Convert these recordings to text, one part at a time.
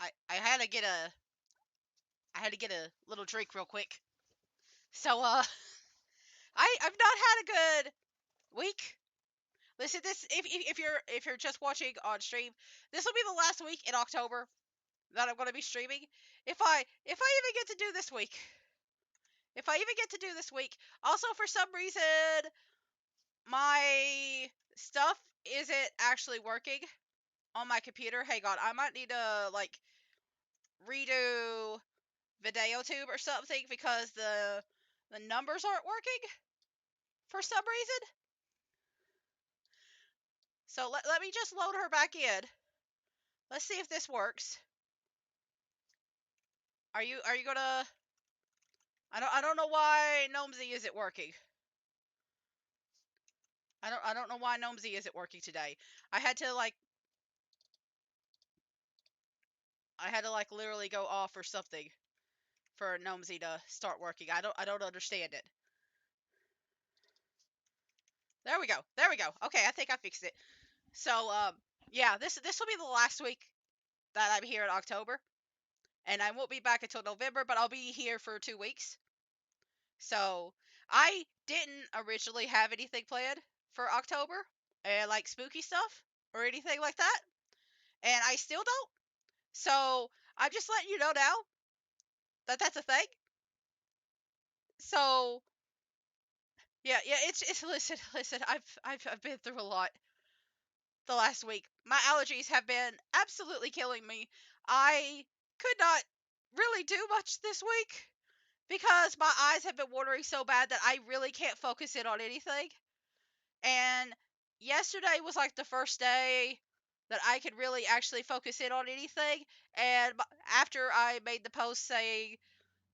I had to get a little drink real quick. So I've not had a good week. Listen, this if you're just watching on stream, this will be the last week in October that I'm going to be streaming. If I even get to do this week. If I even get to do this week. Also, for some reason, my stuff isn't actually working on my computer. Hang on, I might need to like redo VideoTube or something because the numbers aren't working for some reason. So let me just load her back in. Let's see if this works. Are you gonna? I don't know why Gnomesy isn't working. I don't know why Gnomesy isn't working today. I had to like literally go off or something for Gnomesy to start working. I don't understand it. There we go. There we go. Okay, I think I fixed it. So yeah, this will be the last week that I'm here in October, and I won't be back until November, but I'll be here for 2 weeks. So I didn't originally have anything planned for October, and like spooky stuff or anything like that, and I still don't. So I'm just letting you know now that that's a thing. So yeah, it's listen. I've been through a lot the last week. My allergies have been absolutely killing me. I could not really do much this week because my eyes have been watering so bad that I really can't focus in on anything. And yesterday was like the first day that I could really actually focus in on anything. And after I made the post saying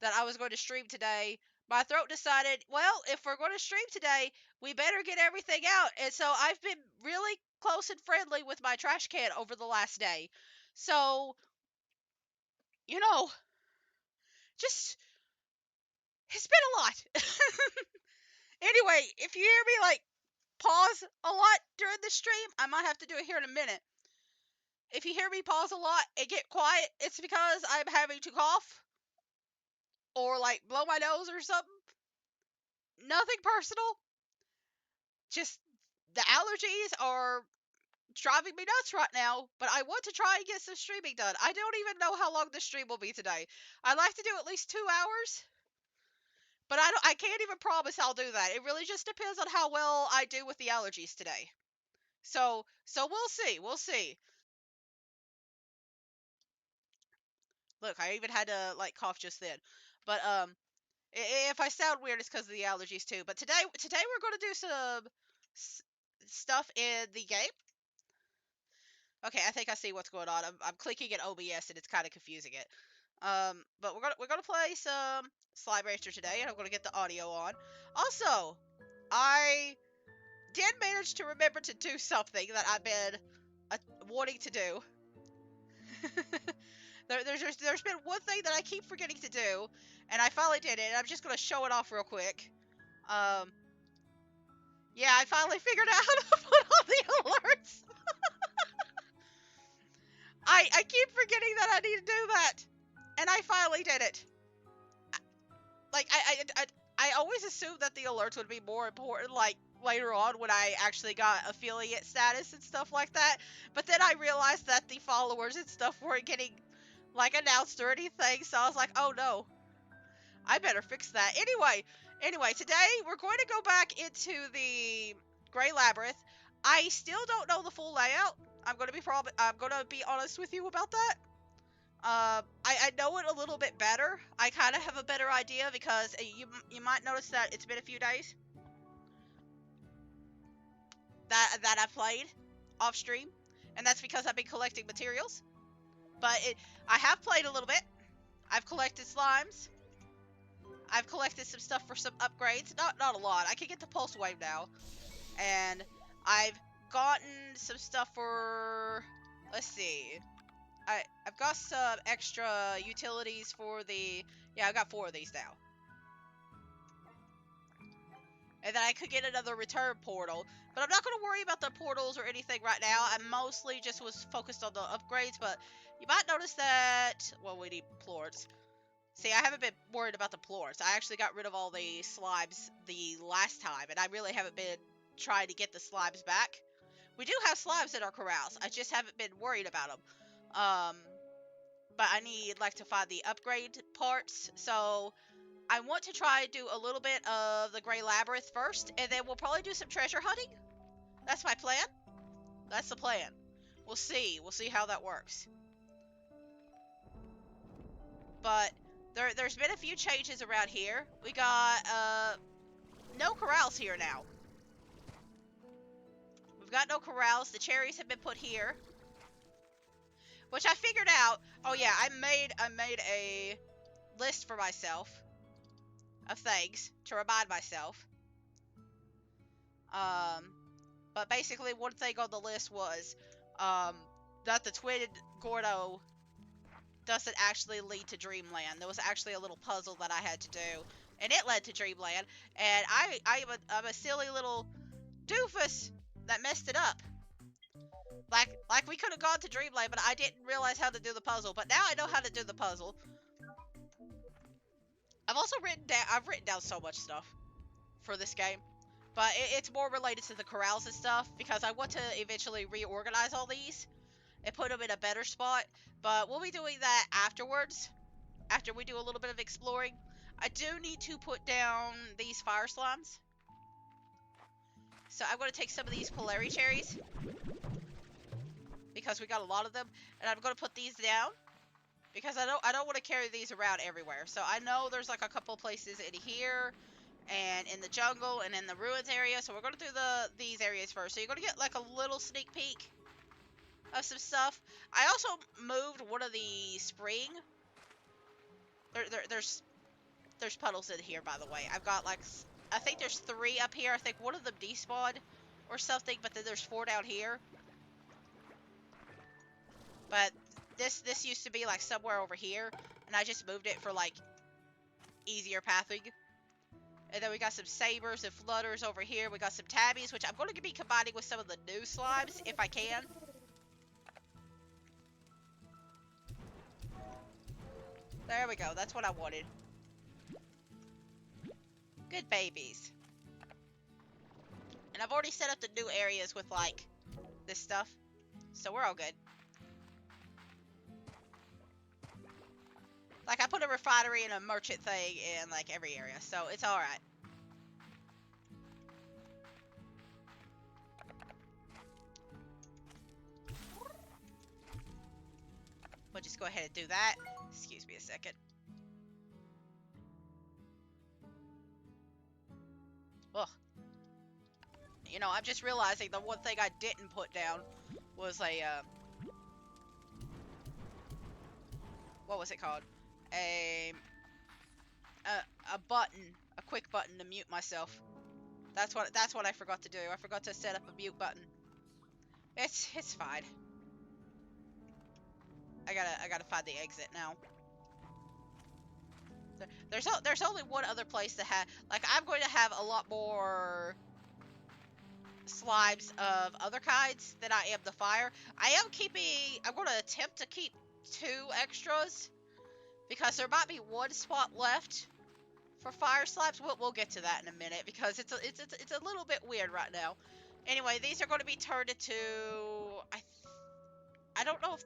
that I was going to stream today, my throat decided, well, if we're going to stream today, we better get everything out. And so I've been really close and friendly with my trash can over the last day. So, you know, just, it's been a lot. Anyway, if you hear me like pause a lot during the stream, I might have to do it here in a minute. If you hear me pause a lot and get quiet, it's because I'm having to cough or like blow my nose or something. Nothing personal. Just the allergies are driving me nuts right now, but I want to try and get some streaming done. I don't even know how long the stream will be today. I'd like to do at least 2 hours, but I can't even promise I'll do that. It really just depends on how well I do with the allergies today. So we'll see. We'll see. Look, I even had to like cough just then. But if I sound weird, it's because of the allergies too. But today we're going to do some stuff in the game. Okay, I think I see what's going on. I'm clicking at OBS and it's kind of confusing it. But we're gonna play some Slime Rancher today, and I'm gonna get the audio on. Also, I did manage to remember to do something that I've been wanting to do. There's been one thing that I keep forgetting to do, and I finally did it. And I'm just gonna show it off real quick. Um, yeah, I finally figured out how to put on the alerts. I keep forgetting that I need to do that, and I finally did it. Like I always assumed that the alerts would be more important like later on when I actually got affiliate status and stuff like that. But then I realized that the followers and stuff weren't getting like announced or anything, so I was like, oh no, I better fix that. Anyway, today we're going to go back into the Gray Labyrinth. I still don't know the full layout. I'm gonna be honest with you about that. I know it a little bit better. I kind of have a better idea because you might notice that it's been a few days that I've played off stream, and that's because I've been collecting materials. But I have played a little bit. I've collected slimes. I've collected some stuff for some upgrades. Not a lot. I can get the pulse wave now, and I've gotten some stuff for. Let's see. I've got some extra utilities for the. Yeah, I've got 4 of these now. And then I could get another return portal. But I'm not going to worry about the portals or anything right now. I mostly just was focused on the upgrades. But you might notice that... Well, we need plorts. See, I haven't been worried about the plorts. I actually got rid of all the slimes the last time. And I really haven't been trying to get the slimes back. We do have slimes in our corrals. I just haven't been worried about them. But I need, like, to find the upgrade parts. So... I want to try and do a little bit of the Grey Labyrinth first, and then we'll probably do some treasure hunting. That's my plan. That's the plan. We'll see. We'll see how that works. But there's been a few changes around here. We got no corrals here now. We've got no corrals. The cherries have been put here, which I figured out. Oh yeah, I made a list for myself of things to remind myself. But basically one thing on the list was that the twin Gordo doesn't actually lead to Dreamland. There was actually a little puzzle that I had to do, and it led to Dreamland. And I'm a silly little doofus that messed it up. Like we could have gone to Dreamland, but I didn't realize how to do the puzzle. But now I know how to do the puzzle. I've written down so much stuff for this game. But it's more related to the corrals and stuff, because I want to eventually reorganize all these and put them in a better spot. But we'll be doing that afterwards, after we do a little bit of exploring. I do need to put down these fire slimes. So I'm going to take some of these Polari cherries, because we got a lot of them. And I'm going to put these down, because I don't want to carry these around everywhere. So I know there's like a couple places in here, and in the jungle, and in the ruins area. So we're going to do these areas first. So you're going to get like a little sneak peek of some stuff. I also moved one of the spring. There's puddles in here, by the way. I've got like, I think there's 3 up here. I think one of them despawned or something, but then there's 4 down here. But this used to be like somewhere over here, and I just moved it for like easier pathing. And then we got some sabers and flutters over here. We got some tabbies, which I'm going to be combining with some of the new slimes, if I can. There we go. That's what I wanted. Good babies. And I've already set up the new areas with, like, this stuff. So we're all good. Like, I put a refinery and a merchant thing in, like, every area. So it's alright. We'll just go ahead and do that. Excuse me a second. Ugh. You know, I'm just realizing the one thing I didn't put down was a, what was it called? A button, a quick button to mute myself. That's what I forgot to do. I forgot to set up a mute button. It's fine. I gotta find the exit now. There's only one other place to have, like, I'm going to have a lot more slimes of other kinds than I am the fire. I'm going to attempt to keep 2 extras, because there might be 1 spot left for fire slimes. We'll get to that in a minute, because it's a little bit weird right now. Anyway, these are going to be turned into, I don't know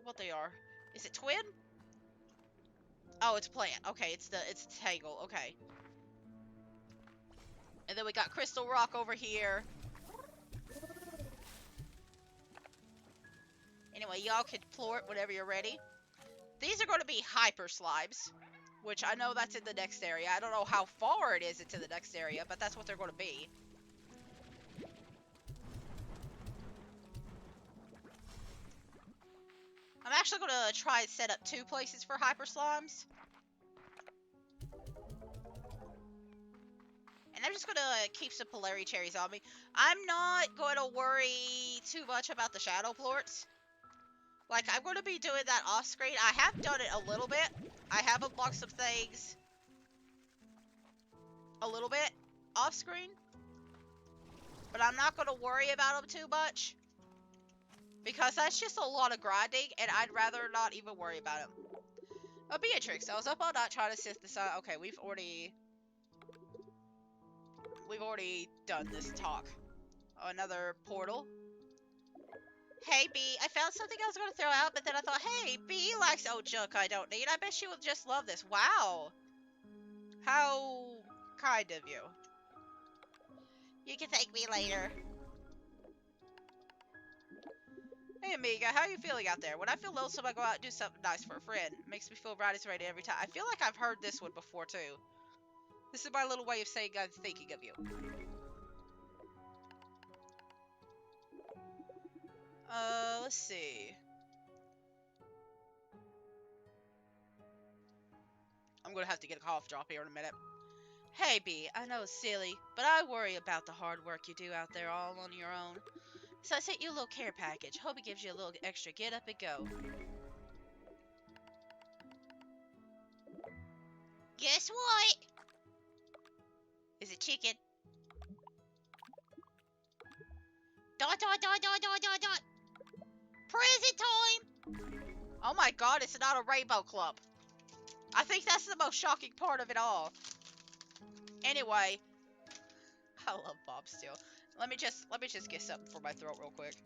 what they are. Is it twin? Oh, it's plant. Okay, it's tangle. Okay. And then we got crystal rock over here. Anyway, y'all can plort whenever you're ready. These are going to be hyper slimes, which I know that's in the next area. I don't know how far it is into the next area, but that's what they're going to be. I'm actually going to try and set up 2 places for hyper slimes. And I'm just going to keep some Polari cherries on me. I'm not going to worry too much about the shadow plorts. Like, I'm going to be doing that off screen. I have done it a little bit. I have unlocked some things a little bit. off screen, but I'm not going to worry about them too much because that's just a lot of grinding, and I'd rather not even worry about them. Oh, Beatrix, I was up all night trying to synthesize. Okay, we've already done this talk. Oh, another portal. Hey, B, I found something I was going to throw out, but then I thought, hey, B likes old junk I don't need. I bet she would just love this. Wow. How kind of you. You can thank me later. Hey, Amiga, how are you feeling out there? When I feel lonesome, I go out and do something nice for a friend. It makes me feel right as rain every time. I feel like I've heard this one before, too. This is my little way of saying I'm thinking of you. Let's see. I'm gonna have to get a cough drop here in a minute. Hey, B, I know it's silly, but I worry about the hard work you do out there all on your own. So I sent you a little care package. Hope it gives you a little extra get up and go. Guess what? Is it chicken? Dot dot dot dot dot dot dot. Present time! Oh my god, it's not a rainbow club. I think that's the most shocking part of it all. Anyway, I love Bob still. Let me just get something for my throat real quick.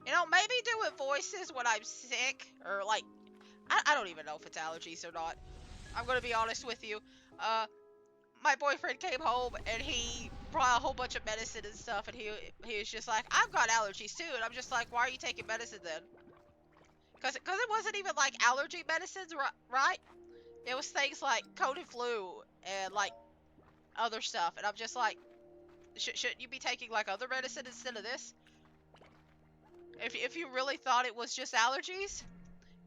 You know, maybe doing voices when I'm sick, or like, I don't even know if it's allergies or not. I'm gonna be honest with you. My boyfriend came home and he brought a whole bunch of medicine and stuff, and he was just like, I've got allergies too, and I'm just like, why are you taking medicine then? Cause it wasn't even like allergy medicines, right? It was things like cold and flu and like other stuff, and I'm just like, shouldn't you be taking like other medicine instead of this? If you really thought it was just allergies.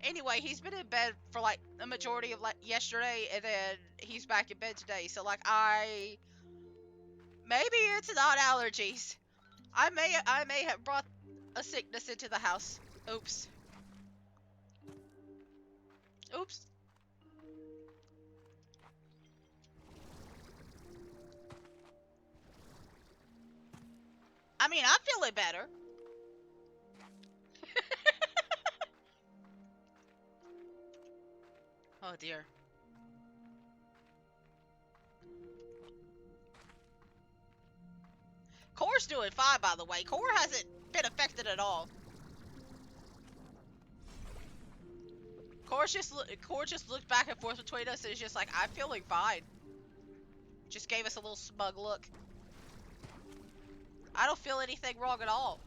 Anyway, he's been in bed for like the majority of like yesterday, and then he's back in bed today. So like maybe it's not allergies. I may have brought a sickness into the house. Oops. Oops. I mean, I'm feeling better. Oh dear. Core's doing fine, by the way. Core hasn't been affected at all. Core just looked back and forth between us and is just like, I'm feeling fine. Just gave us a little smug look. I don't feel anything wrong at all.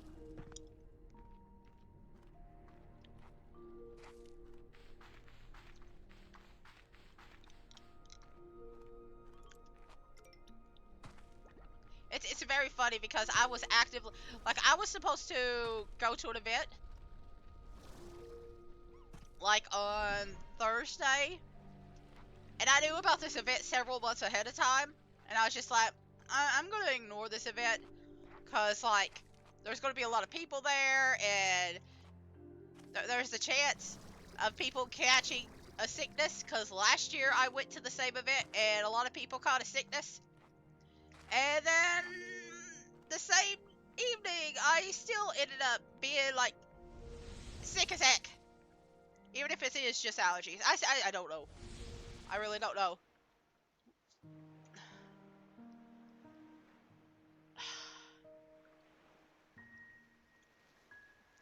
It's very funny because I was actively, like, I was supposed to go to an event, like, on Thursday, and I knew about this event several months ahead of time, and I was just like, I'm gonna ignore this event, because, like, there's gonna be a lot of people there, and there's the chance of people catching a sickness, because last year I went to the same event, and a lot of people caught a sickness, and then the same evening, I still ended up being, like, sick as heck. Even if it is just allergies. I don't know. I really don't know.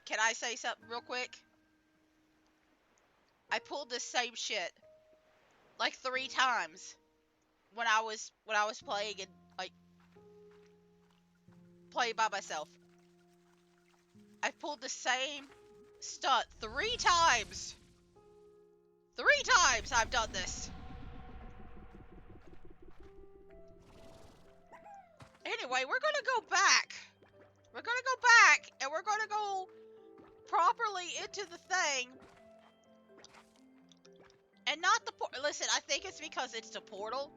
Can I say something real quick? I pulled this same shit like 3 times when I was playing and like playing by myself. I pulled the same stunt 3 times. 3 times I've done this. Anyway, we're gonna go back. We're gonna go back and we're gonna go properly into the thing. And not the listen, I think it's because it's the portal.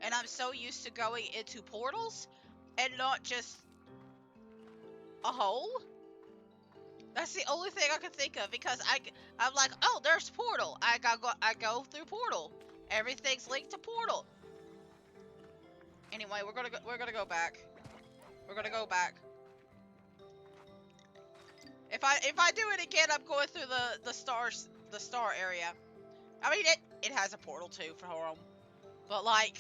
And I'm so used to going into portals and not just a hole. That's the only thing I can think of because I'm like, oh, there's portal. I go through portal. Everything's linked to portal. Anyway, we're gonna go back. We're gonna go back. If I do it again, I'm going through the star area. I mean, it has a portal too for home, but like,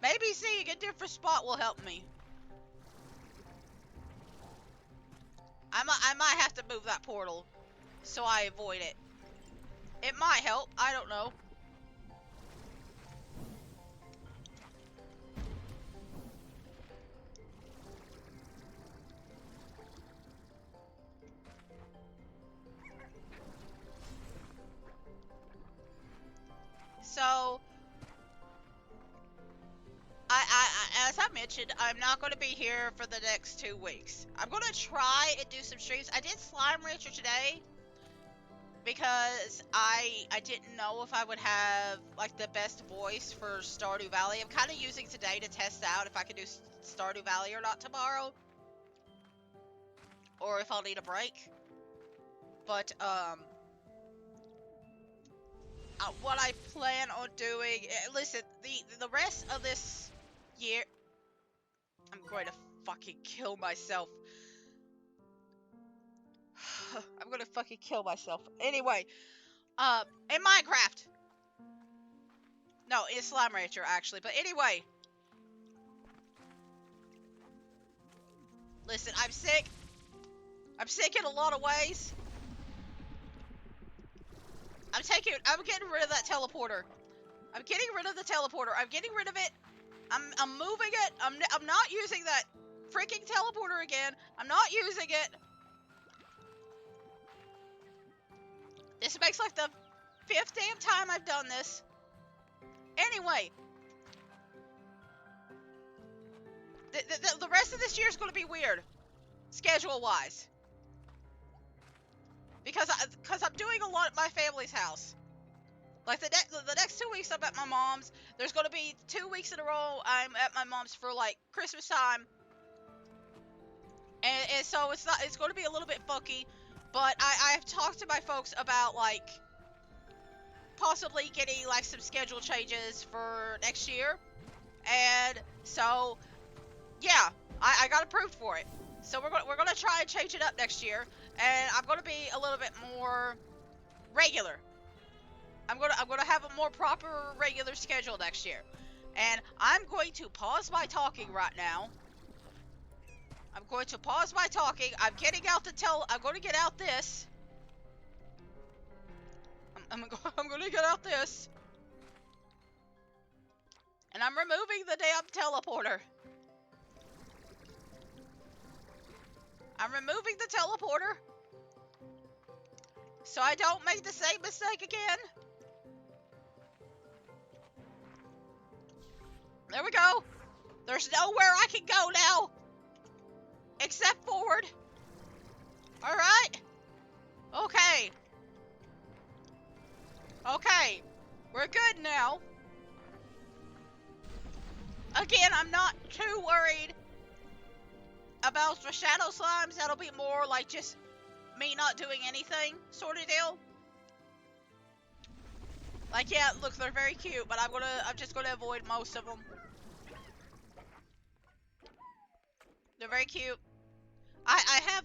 maybe seeing a different spot will help me. I might have to move that portal so I avoid it. It might help. I don't know. So, as I mentioned, I'm not going to be here for the next 2 weeks. I'm going to try and do some streams. I did Slime Rancher today because I didn't know if I would have like the best voice for Stardew Valley. I'm kind of using today to test out if I can do Stardew Valley or not tomorrow, or if I'll need a break. But what I plan on doing, listen, the rest of this year, I'm going to fucking kill myself. I'm gonna fucking kill myself. Anyway, in Minecraft. No, it's Slime Rancher, actually. But anyway. Listen, I'm sick. I'm sick in a lot of ways. I'm getting rid of that teleporter. I'm getting rid of the teleporter. I'm getting rid of it. I'm moving it. I'm not using that freaking teleporter again. I'm not using it. This makes like the 5th damn time I've done this. Anyway. The rest of this year is going to be weird. Schedule-wise. Because I'm doing a lot at my family's house. Like, the next 2 weeks I'm at my mom's. There's going to be 2 weeks in a row I'm at my mom's for, like, Christmas time. And so it's going to be a little bit funky. But I've talked to my folks about, like, possibly getting, like, some schedule changes for next year. And so, yeah, I got approved for it. So we're gonna try and change it up next year, and I'm gonna be a little bit more regular. I'm gonna have a more proper regular schedule next year, and I'm going to pause my talking right now. I'm going to pause my talking. I'm getting out I'm going to get out this. I'm going to get out this, and I'm removing the damn teleporter. I'm removing the teleporter. So I don't make the same mistake again. There we go. There's nowhere I can go now. Except forward. Alright. Okay. Okay. We're good now. Again, I'm not too worried about the shadow slimes. That'll be more like just me not doing anything sort of deal. Like, yeah, look, they're very cute, but I'm just gonna avoid most of them. They're very cute. I've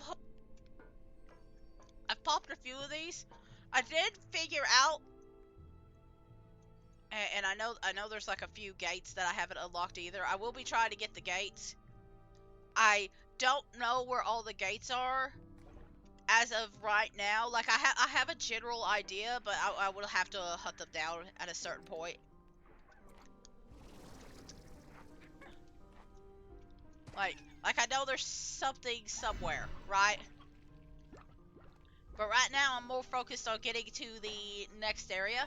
popped a few of these. I did figure out, and I know there's like a few gates that I haven't unlocked either. I will be trying to get the gates. I don't know where all the gates are as of right now. Like, I have a general idea, but I will have to hunt them down at a certain point. Like I know there's something somewhere, right? But right now I'm more focused on getting to the next area.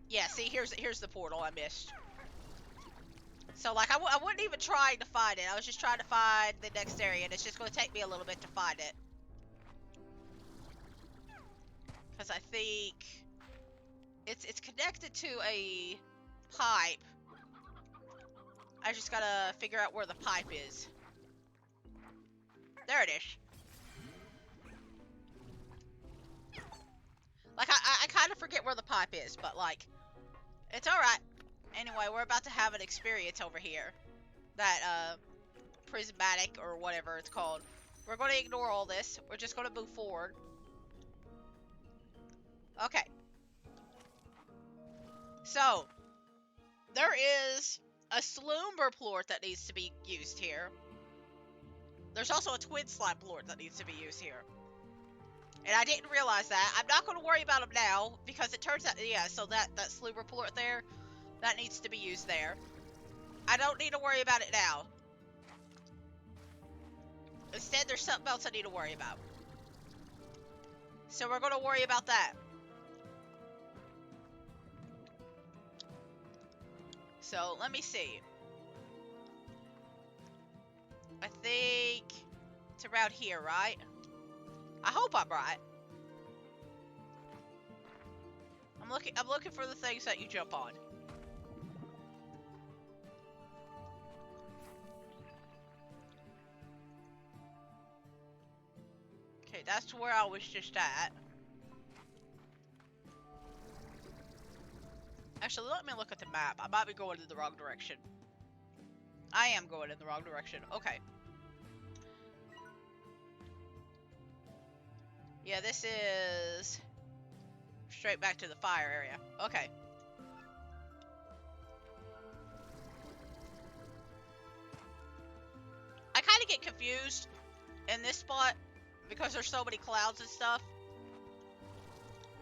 Yeah, see, here's the portal I missed. So, like, I wasn't even trying to find it. I was just trying to find the next area, and it's just going to take me a little bit to find it. Because I think it's connected to a pipe. I just gotta figure out where the pipe is. There it is. Like, I kind of forget where the pipe is, but, like, it's alright. Anyway, we're about to have an experience over here. That, prismatic, or whatever it's called. We're going to ignore all this. We're just going to move forward. Okay. So, there is a slumber plort that needs to be used here. There's also a twin slime plort that needs to be used here. And I didn't realize that. I'm not going to worry about them now, because it turns out, yeah, so that slumber plort there, that needs to be used there. I don't need to worry about it now. Instead, there's something else I need to worry about. So we're going to worry about that. So, let me see. I think it's around here, right? I hope I'm right. I'm looking for the things that you jump on. Okay, that's where I was just at. Actually, let me look at the map. I might be going in the wrong direction. I am going in the wrong direction. Okay. Yeah, this is straight back to the fire area. Okay. I kind of get confused in this spot because there's so many clouds and stuff.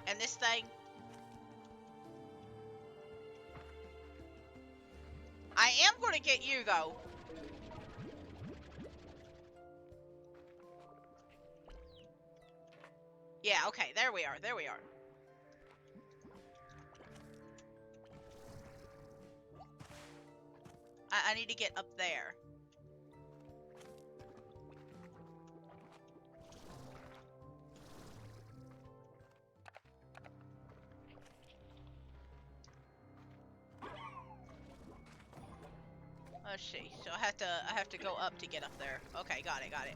And this thing. I am going to get you, though. Yeah, okay, there we are, there we are. I need to get up there. Let's see. So I have to go up to get up there. Okay, got it, got it.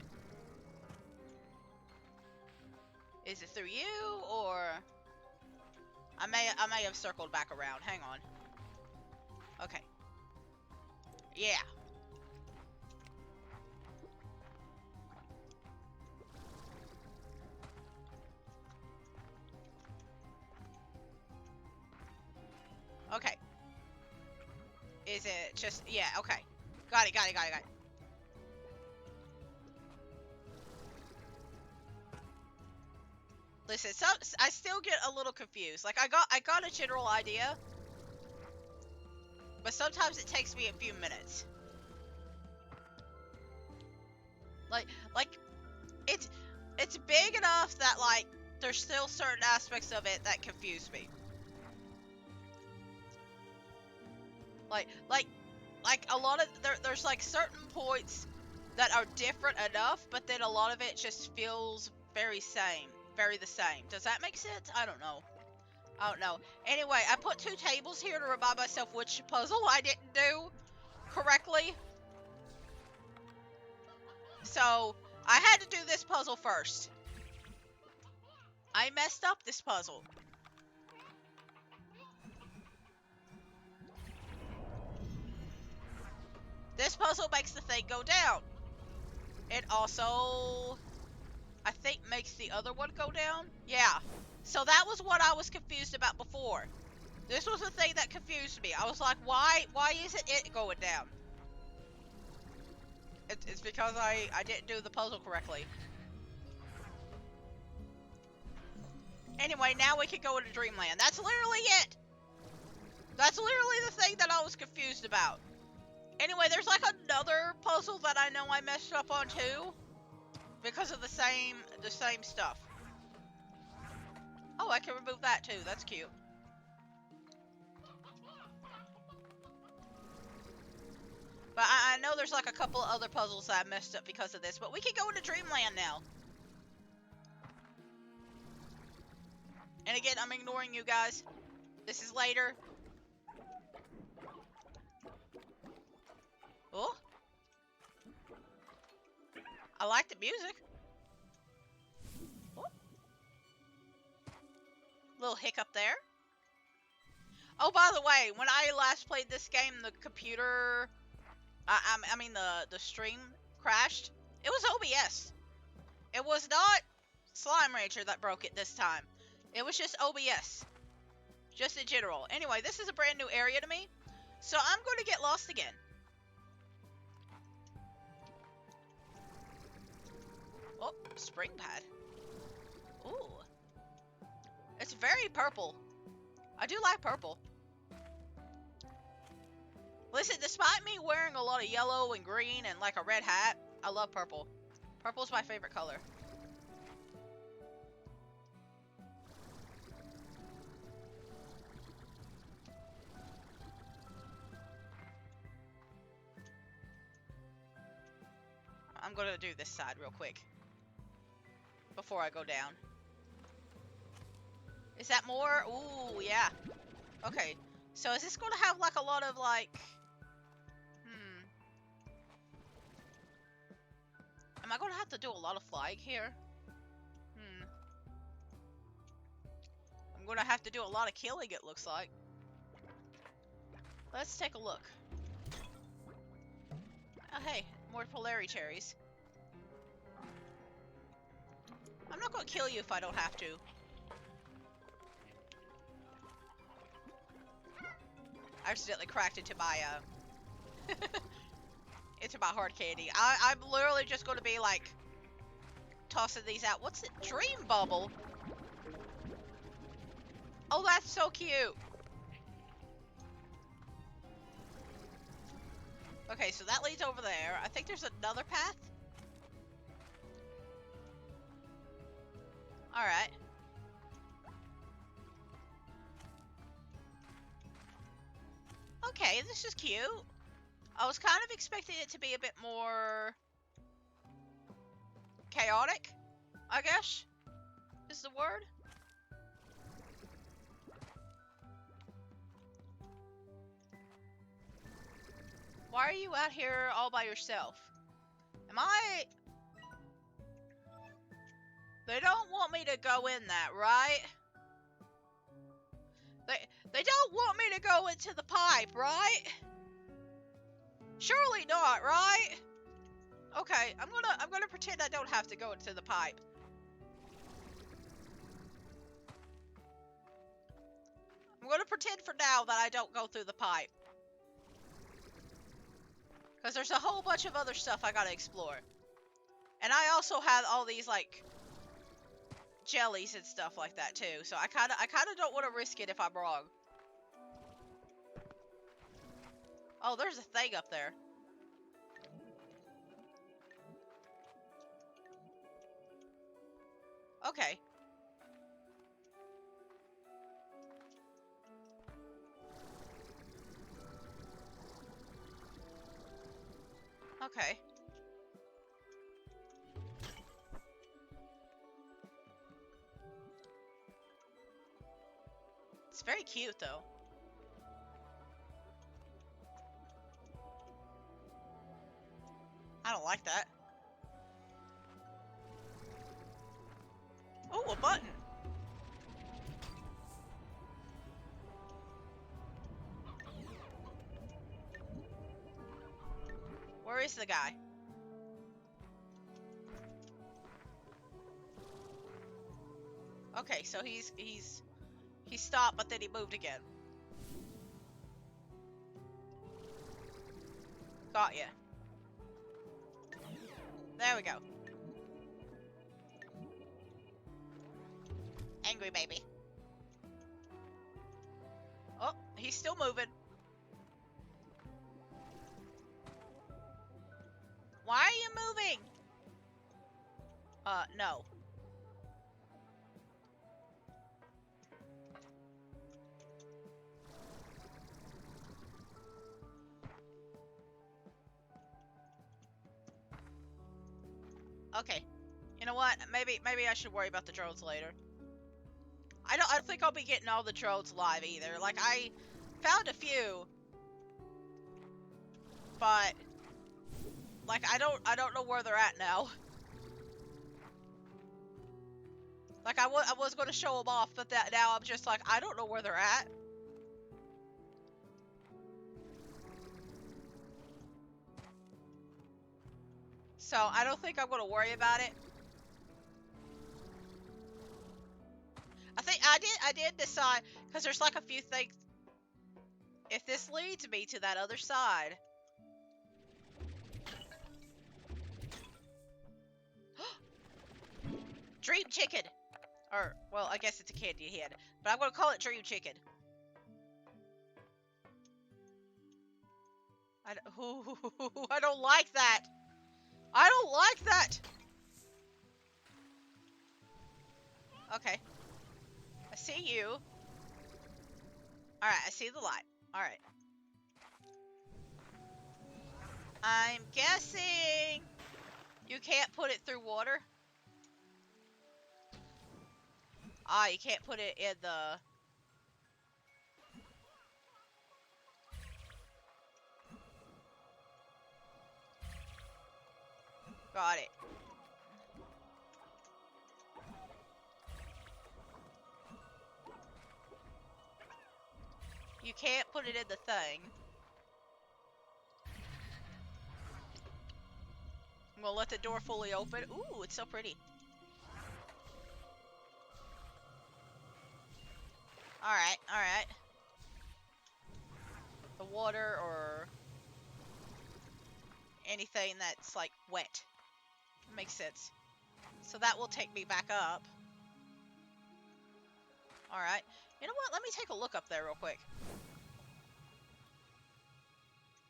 Is it through you or I may have circled back around. Hang on. Okay. Yeah. Okay. Is it just yeah, okay. Got it, got it, got it, got it. Listen, so I still get a little confused. Like I got a general idea, but sometimes it takes me a few minutes. Like it's big enough that like there's still certain aspects of it that confuse me. Like a lot of there's like certain points that are different enough, but then a lot of it just feels very the same. Does that make sense? I don't know. I don't know. Anyway, I put 2 tables here to remind myself which puzzle I didn't do correctly. So, I had to do this puzzle first. I messed up this puzzle. This puzzle makes the thing go down. It also, I think, makes the other one go down. Yeah. So that was what I was confused about before. This was the thing that confused me. I was like, why isn't it going down? It's because I didn't do the puzzle correctly. Anyway, now we can go into Dreamland. That's literally it. That's literally the thing that I was confused about. Anyway, there's like another puzzle that I know I messed up on too, because of the same stuff. Oh, I can remove that too. That's cute. But I know there's like a couple of other puzzles that I messed up because of this. But we can go into Dreamland now. And again, I'm ignoring you guys. This is later. Oh. I like the music. Oh. Little hiccup there. Oh, by the way, when I last played this game, the computer, I mean the stream crashed. It was OBS. It was not Slime Rancher that broke it this time. It was just OBS. Just in general. Anyway, this is a brand new area to me, so I'm going to get lost again. Oh, spring pad. Ooh. It's very purple. I do like purple. Listen, despite me wearing a lot of yellow and green and like a red hat, I love purple. Purple's my favorite color. I'm gonna do this side real quick before I go down. Is that more? Ooh, yeah. Okay, so is this gonna have like a lot of like... Am I gonna have to do a lot of flying here? I'm gonna have to do a lot of killing, it looks like. Let's take a look. Oh, hey, more Polari cherries. I'm not gonna kill you if I don't have to. I accidentally cracked into my, into my hard candy. I'm literally just gonna be, like, tossing these out. What's it? Dream Bubble? Oh, that's so cute. Okay, so that leads over there. I think there's another path. Alright. Okay, this is cute. I was kind of expecting it to be a bit more chaotic, I guess, is the word. Why are you out here all by yourself? Am I... They don't want me to go in that, right? They don't want me to go into the pipe, right? Surely not, right? Okay, I'm gonna pretend I don't have to go into the pipe. I'm gonna pretend for now that I don't go through the pipe. Because there's a whole bunch of other stuff I gotta explore. And I also have all these, like, jellies and stuff like that, too. So I kinda don't want to risk it if I'm wrong. Oh, there's a thing up there. Okay. Okay. It's very cute, though. I don't like that. Oh, a button. Where is the guy? Okay, so he stopped, but then he moved again. Got ya. There we go. Angry baby. Oh, he's still moving. Why are you moving? No. Okay. You know what? Maybe I should worry about the drones later. I don't think I'll be getting all the drones live either. Like, I found a few, but like I don't know where they're at now. Like, I was going to show them off, but that now I'm just like, I don't know where they're at. So, I don't think I'm going to worry about it. I think I did decide, because there's like a few things. If this leads me to that other side. Dream chicken! Or, well, I guess it's a candy head. But I'm going to call it dream chicken. I don't like that. I don't like that. Okay. I see you. Alright, I see the light. Alright. I'm guessing you can't put it through water. Ah, you can't put it in the... Got it. You can't put it in the thing. I'm gonna let the door fully open. Ooh, it's so pretty. Alright, alright. The water or anything that's like wet. Makes sense. So that will take me back up. Alright. You know what? Let me take a look up there real quick.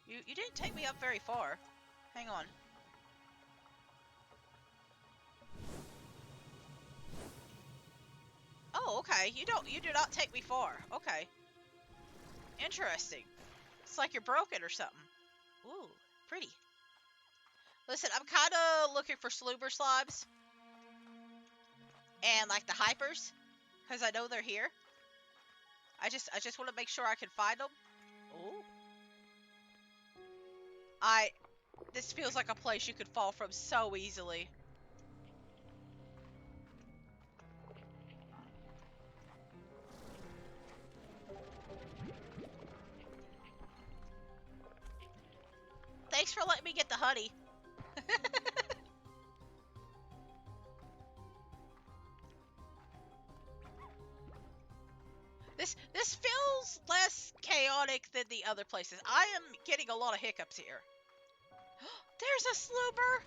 You didn't take me up very far. Hang on. Oh, okay. You do not take me far. Okay. Interesting. It's like you're broken or something. Ooh, pretty. Listen, I'm kind of looking for sloober slimes. And like the hypers. Because I know they're here. I just want to make sure I can find them. Ooh. This feels like a place you could fall from so easily. Thanks for letting me get the honey. This feels less chaotic than the other places. I am getting a lot of hiccups here. There's a slooper!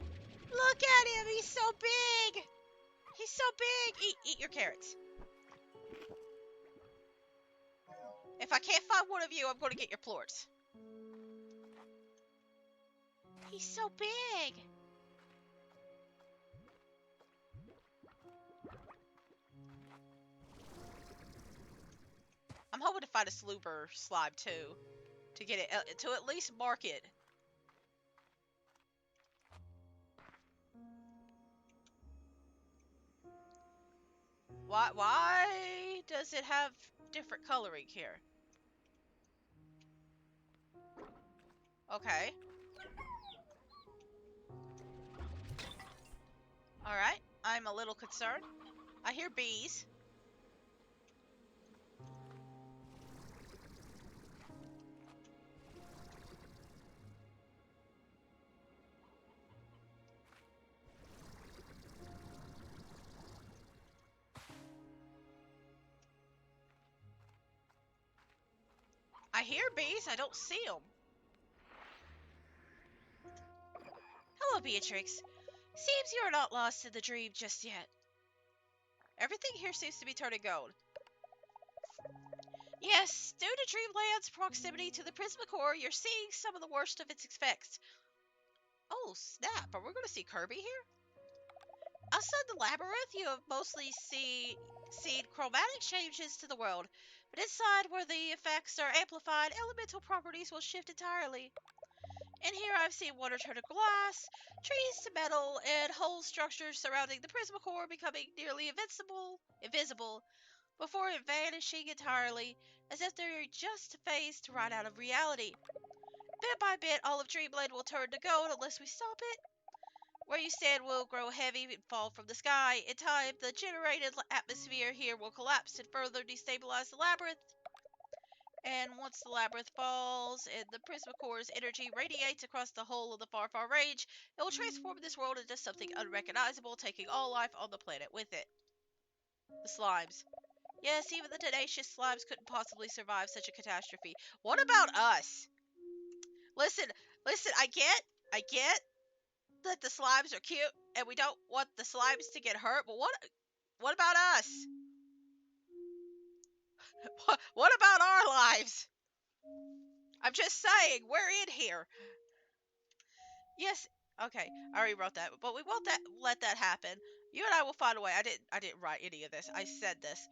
Look at him, he's so big! He's so big! Eat your carrots. If I can't find one of you, I'm going to get your plorts. He's so big! I'm hoping to find a slooper slime too. To get it, to at least mark it. Why does it have different coloring here? Okay. Alright, I'm a little concerned. I hear bees. I hear bees, I don't see them. Hello, Beatrix. Seems you are not lost in the dream just yet. Everything here seems to be turning gold. Yes, due to Dreamland's proximity to the Prismacore, you're seeing some of the worst of its effects. Oh, snap. Are we going to see Kirby here? Outside the labyrinth, you have mostly seen chromatic changes to the world, but inside, where the effects are amplified, elemental properties will shift entirely. In here, I've seen water turn to glass, trees to metal, and whole structures surrounding the Prismacore becoming nearly invisible, before vanishing entirely, as if they're just phased right out of reality. Bit by bit, all of Dreamland will turn to gold unless we stop it. Where you stand will grow heavy and fall from the sky. In time, the generated atmosphere here will collapse and further destabilize the labyrinth. And once the labyrinth falls and the Prismacore's energy radiates across the whole of the far, far range, it will transform this world into something unrecognizable, taking all life on the planet with it. The slimes. Yes, even the tenacious slimes couldn't possibly survive such a catastrophe. What about us? Listen, listen, I get that the slimes are cute and we don't want the slimes to get hurt, but what about us? What about our lives? I'm just saying, we're in here. Yes, okay, I already wrote that, but we won't let that happen. You and I will find a way. I didn't write any of this. I said this.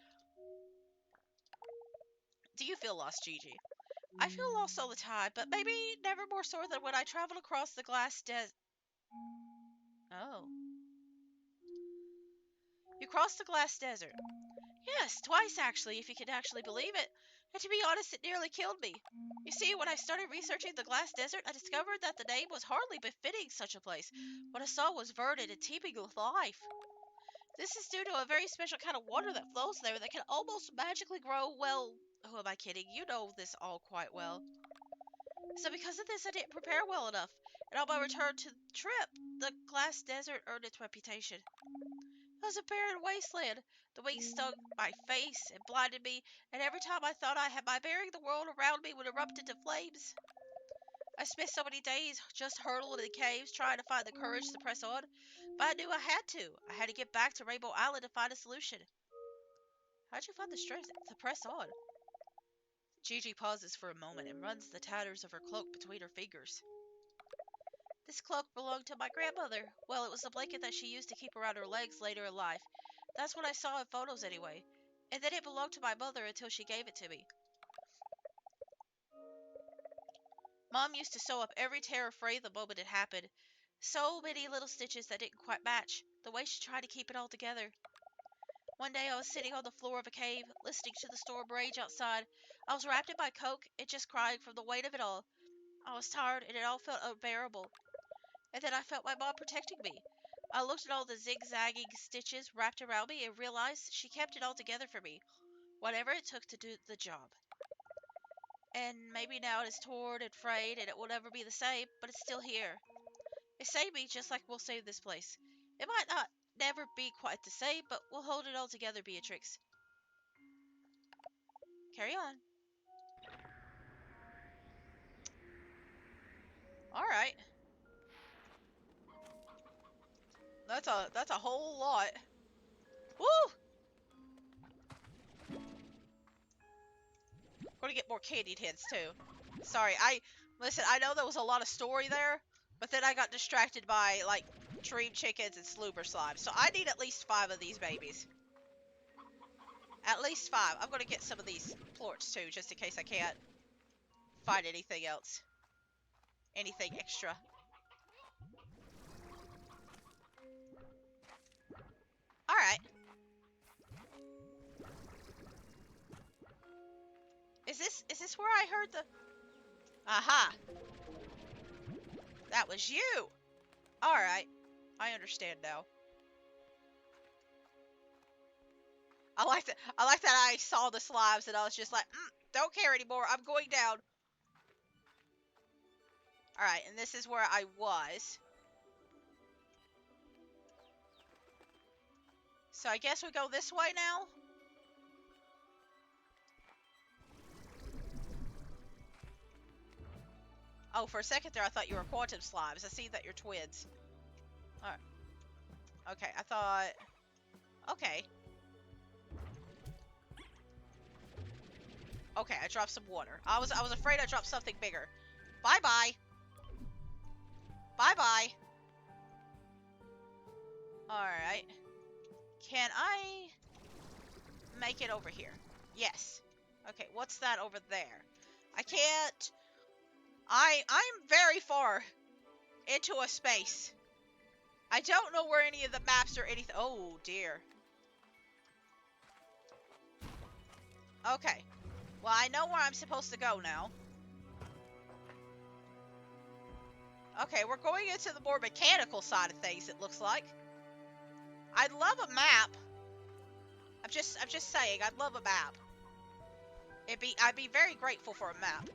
Do you feel lost, Gigi? I feel lost all the time, but maybe never more so than when I traveled across the glass desert. Oh. You crossed the glass desert. Yes, twice actually, if you can actually believe it. And to be honest, it nearly killed me. You see, when I started researching the glass desert, I discovered that the name was hardly befitting such a place. What I saw was verdant and teeming with life. This is due to a very special kind of water that flows there that can almost magically grow, well, who am I kidding? You know this all quite well. So because of this, I didn't prepare well enough, and on my return to the trip, the glass desert earned its reputation. It was a barren wasteland. The weeds stung my face and blinded me, and every time I thought I had my bearing, the world around me would erupt into flames. I spent so many days just hurtling in caves trying to find the courage to press on, but I knew I had to. I had to get back to Rainbow Island to find a solution. How'd you find the strength to press on? Gigi pauses for a moment and runs the tatters of her cloak between her fingers. This cloak belonged to my grandmother. Well, it was the blanket that she used to keep around her legs later in life. That's what I saw in photos anyway. And then it belonged to my mother until she gave it to me. Mom used to sew up every tear or fray the moment it happened. So many little stitches that didn't quite match, the way she tried to keep it all together. One day I was sitting on the floor of a cave, listening to the storm rage outside. I was wrapped in my coat and just crying from the weight of it all. I was tired and it all felt unbearable. And then I felt my mom protecting me. I looked at all the zigzagging stitches wrapped around me and realized she kept it all together for me, whatever it took to do the job. And maybe now it is torn and frayed and it will never be the same, but it's still here. It saved me just like we'll save this place. It might not never be quite the same, but we'll hold it all together, Beatrix. Carry on. Alright. That's a whole lot. Woo! Gonna get more candied heads too. Sorry, listen, I know there was a lot of story there, but then I got distracted by like dream chickens and sloober slimes. So I need at least 5 of these babies. At least 5. I'm gonna get some of these plorts too, just in case I can't find anything else. Anything extra. Alright. Is this where I heard the Aha! That was you! Alright. I understand now. I like that I saw the slimes and I was just like, don't care anymore. I'm going down. Alright, and this is where I was. So I guess we go this way now? Oh, for a second there I thought you were quantum slimes. I see that you're twins. Alright. Okay, I thought... Okay. Okay, I dropped some water. I was afraid I dropped something bigger. Bye-bye. Bye-bye. Alright. Can I make it over here? Yes. Okay, what's that over there? I can't... I'm very far into a space. I don't know where any of the maps or anything... Oh, dear. Okay. Well, I know where I'm supposed to go now. Okay, we're going into the more mechanical side of things, it looks like. I'd love a map. I'm just saying, I'd love a map. I'd be very grateful for a map.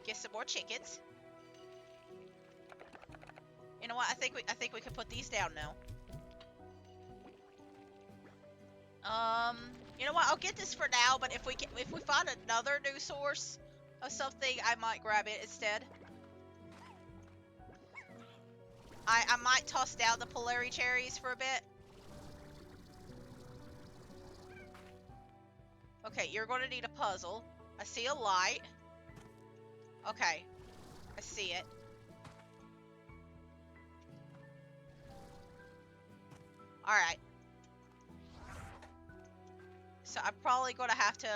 Get some more chickens. You know what? I think we can put these down now. You know what? I'll get this for now, but if we find another new source of something, I might grab it instead. I might toss down the Polari cherries for a bit. Okay, you're going to need a puzzle. I see a light. Okay, I see it. Alright. So I'm probably going to have to...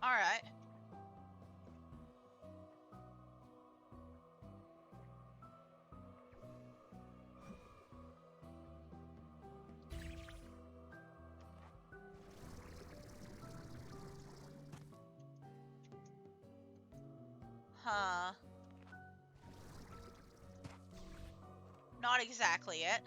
Alright. Huh. Not exactly it.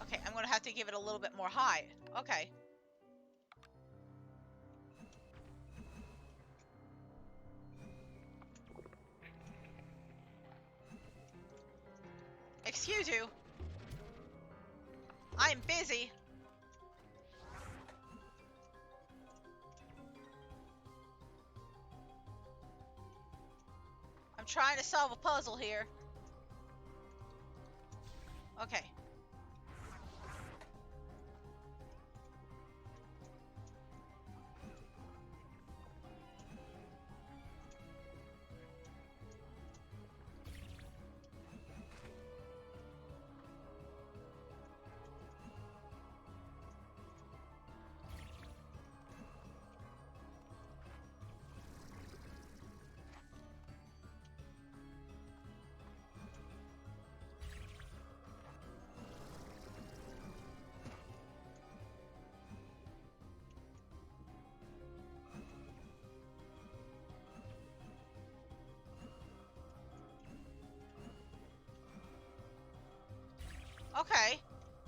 Okay, I'm gonna have to give it a little bit more height. Okay. Excuse you. I'm busy. I'm trying to solve a puzzle here. Okay. Okay.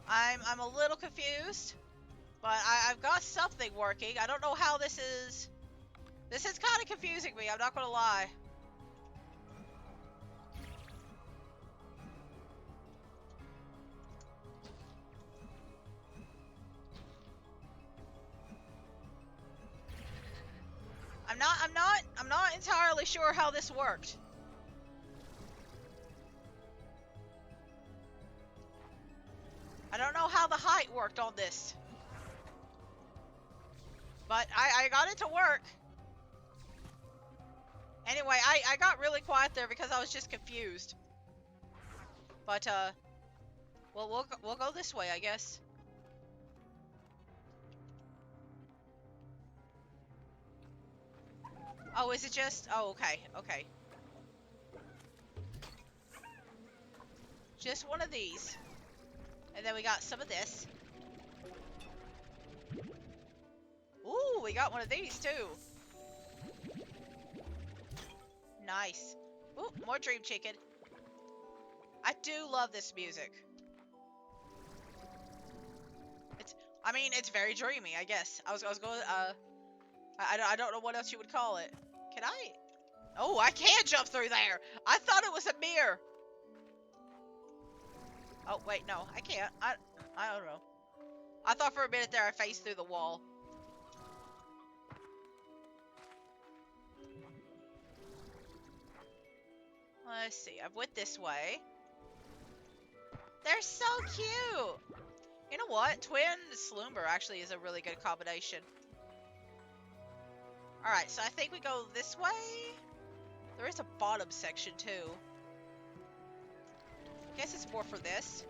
I'm a little confused, but I've got something working. I don't know how this is. This is kind of confusing me, I'm not gonna lie. I'm not entirely sure how this worked. I don't know how the height worked on this. But I got it to work. Anyway, I got really quiet there because I was just confused. But, well, we'll go this way, I guess. Oh, is it just... Oh, okay, okay. Just one of these. And then we got some of this. Ooh, we got one of these, too. Nice. Ooh, more dream chicken. I do love this music. I mean, it's very dreamy, I guess. I was going, I don't know what else you would call it. Can I? Oh, I can jump through there! I thought it was a mirror! Oh, wait, no, I can't. I don't know. I thought for a minute there I faced through the wall. Let's see, I went this way. They're so cute! You know what? Twin Sloomber actually is a really good combination. Alright, so I think we go this way. There is a bottom section too. Guess it's more for this.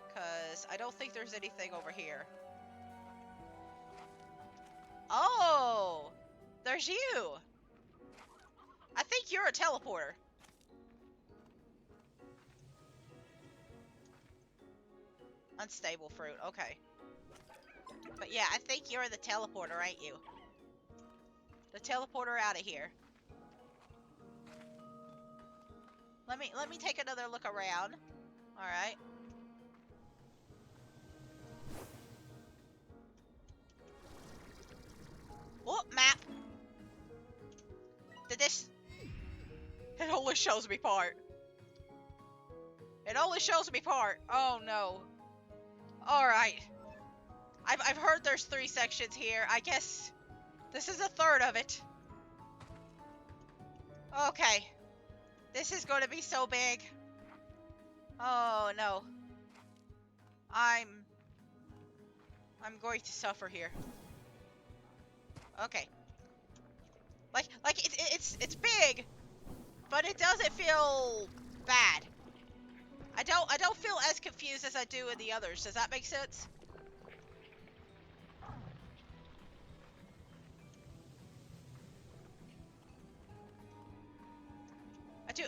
Because I don't think there's anything over here. Oh! There's you! I think you're a teleporter. Unstable fruit, okay. But yeah, I think you're the teleporter, ain't you? The teleporter out of here. Let me take another look around. Alright. Oh, map! Did this... It only shows me part. It only shows me part. Oh no. Alright. I've heard there's 3 sections here. I guess this is a third of it. Okay. This is going to be so big. Oh no. I'm going to suffer here. Okay. It's big, but it doesn't feel bad. I don't feel as confused as I do in the others. Does that make sense?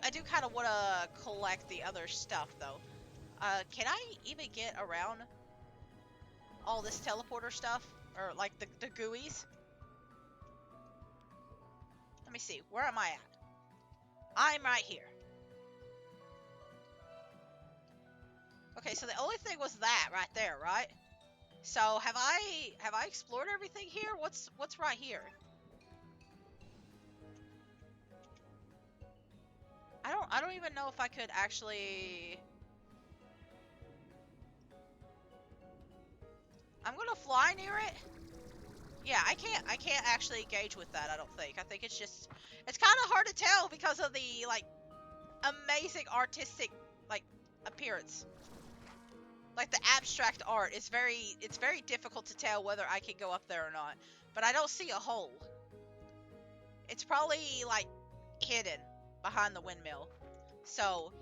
I do kind of want to collect the other stuff though. Can I even get around all this teleporter stuff? Or like the GUIs? Let me see, where am I at? I'm right here. Okay, so the only thing was that right there, right? So have I explored everything here? What's right here? I don't even know if I could actually. I'm gonna fly near it. Yeah, I can't actually engage with that, I don't think. I think it's kind of hard to tell because of the like amazing artistic like appearance. Like the abstract art is it's very difficult to tell whether I can go up there or not. But I don't see a hole. It's probably like hidden behind the windmill. So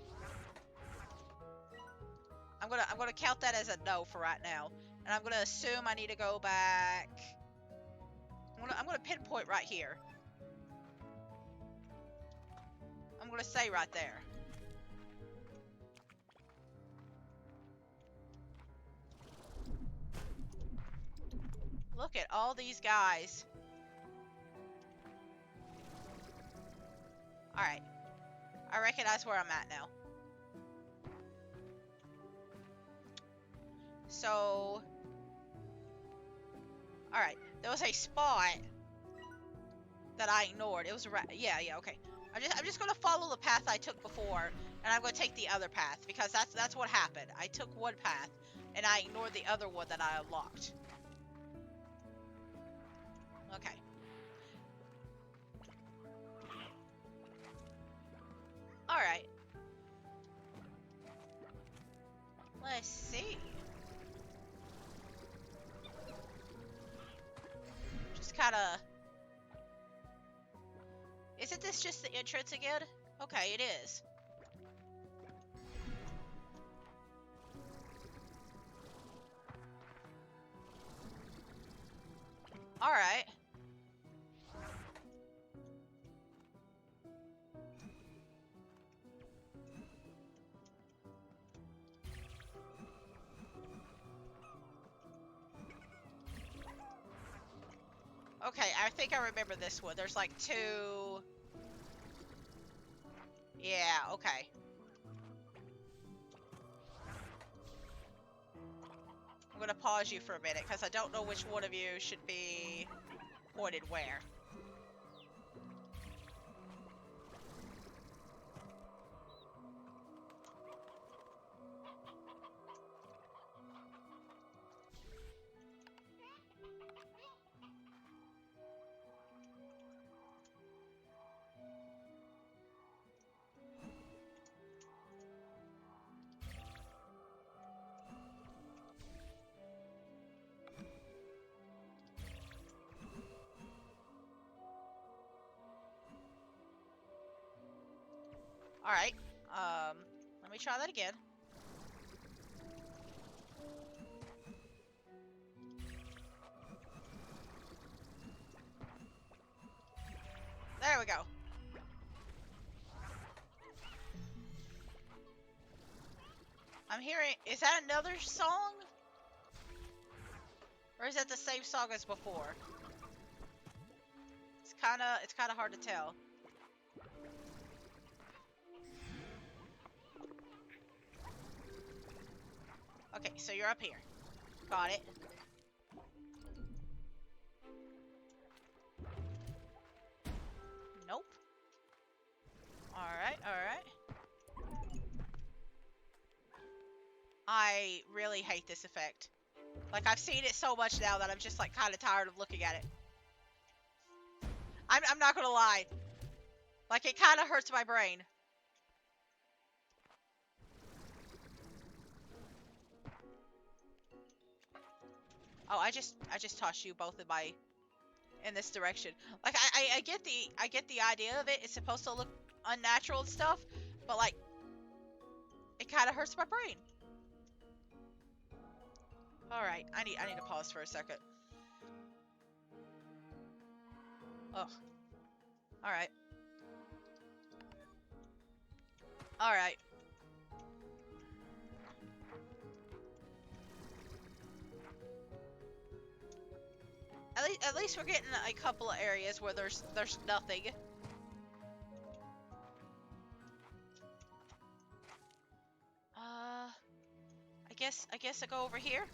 I'm gonna count that as a no for right now. And I'm gonna assume I need to go back. I'm gonna pinpoint right here. I'm gonna say right there. Look at all these guys. Alright. I recognize where I'm at now. So... Alright. There was a spot that I ignored. It was yeah, okay. I'm just gonna follow the path I took before, and I'm gonna take the other path, because that's what happened. I took one path, and I ignored the other one that I unlocked. Okay. Alright. Let's see. Just kinda... Isn't this just the entrance again? Okay, it is. Alright. Okay, I think I remember this one. There's like 2... Yeah, okay. I'm gonna pause you for a minute, because I don't know which one of you should be pointed where. Alright. Let me try that again. There we go. I'm hearing... Is that another song? Or is that the same song as before? It's kinda hard to tell. Okay, so you're up here. Got it. Nope. Alright, alright. I really hate this effect. Like, I've seen it so much now that I'm just, like, kind of tired of looking at it. I'm not gonna lie. Like, it kind of hurts my brain. Oh, I just tossed you both in this direction. Like, I get the idea of it. It's supposed to look unnatural and stuff, but, like, it kind of hurts my brain. Alright, I need to pause for a second. Ugh. Alright. Alright. At least we're getting a couple of areas where there's nothing. I guess I go over here.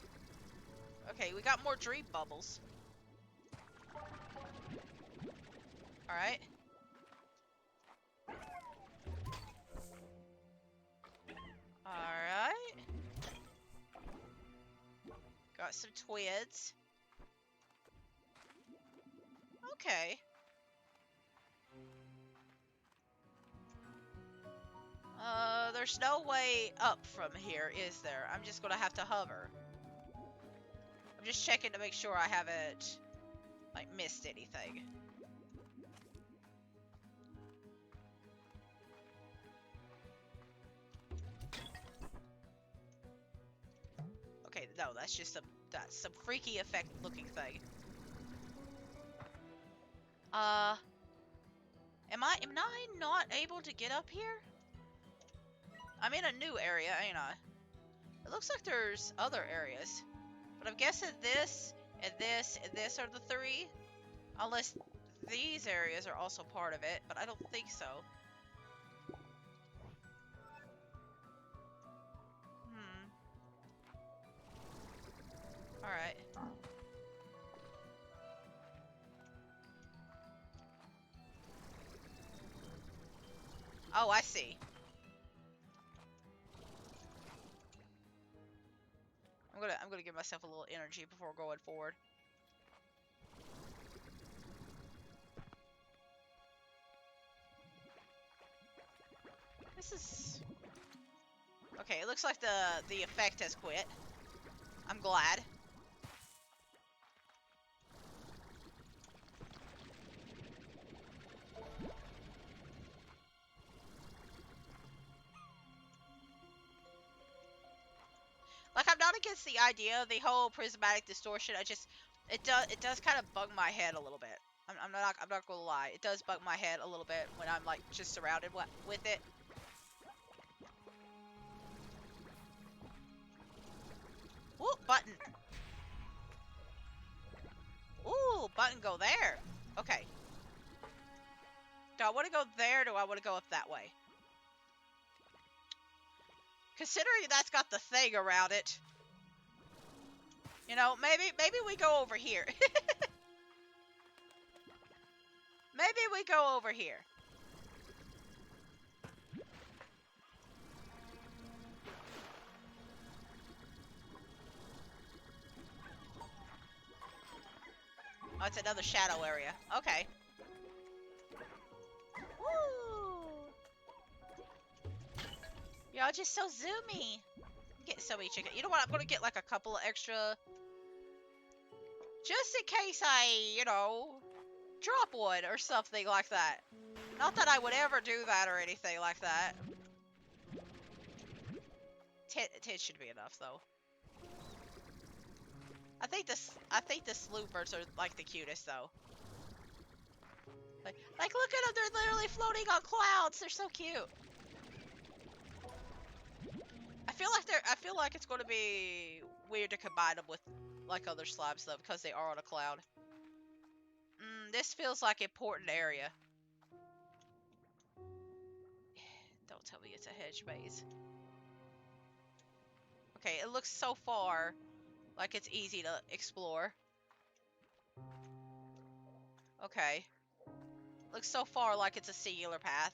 Okay, we got more dream bubbles. Alright. Alright. Got some twids. Okay. There's no way up from here, is there? I'm just gonna have to hover. I'm just checking to make sure I haven't, like, missed anything. Okay, no, that's just some freaky effect looking thing. Am I not able to get up here? I'm in a new area, ain't I? It looks like there's other areas. But I'm guessing this, and this, and this are the three. Unless these areas are also part of it, but I don't think so. Alright. Oh, I see. I'm gonna give myself a little energy before going forward. This is... Okay, it looks like the effect has quit. I'm glad. Like, I'm not against the idea of the whole prismatic distortion. It does kind of bug my head a little bit. I'm not gonna lie. It does bug my head a little bit when I'm, like, just surrounded with it. Ooh, button. Ooh, button go there. Okay. Do I want to go there, or do I want to go up that way? Considering that's got the thing around it. You know, maybe we go over here. Maybe we go over here. Oh, it's another shadow area. Okay. Woo! Y'all just so zoomy. I'm getting so many chicken. You know what? I'm gonna get like a couple of extra, just in case I, you know, drop one or something like that. Not that I would ever do that or anything like that. 10 should be enough, though. I think the sloopers are like the cutest, though. Like look at them, they're literally floating on clouds. They're so cute. I feel like it's going to be weird to combine them with like other slabs though, because they are on a cloud. This feels like important area. Don't tell me it's a hedge maze. Okay, it looks so far like it's easy to explore. Okay. Looks so far like it's a singular path.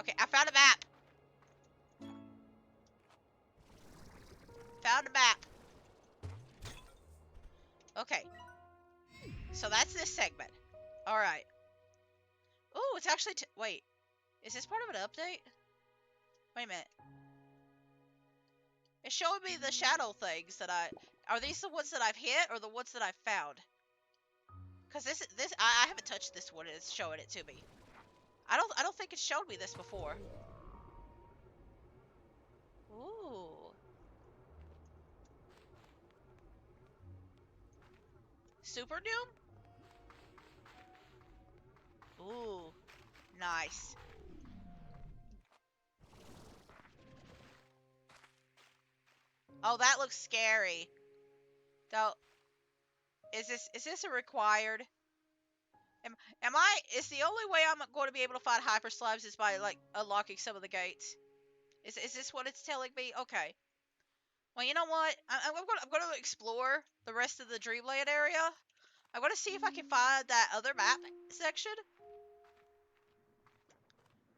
Okay, I found a map! Found a map! Okay. So that's this segment. Alright. Ooh, it's actually wait. Is this part of an update? Wait a minute. It's showing me the shadow things that are these the ones that I've hit or the ones that I've found? Cause I haven't touched this one and it's showing it to me. I don't think it's showed me this before. Ooh. Super Doom? Ooh. Nice. Oh, that looks scary. Though, is this a required? Am I? Is the only way I'm going to be able to find hyper slabs is by like unlocking some of the gates? Is this what it's telling me? Okay. Well, you know what? I'm gonna explore the rest of the Dreamland area. I'm gonna see if I can find that other map section,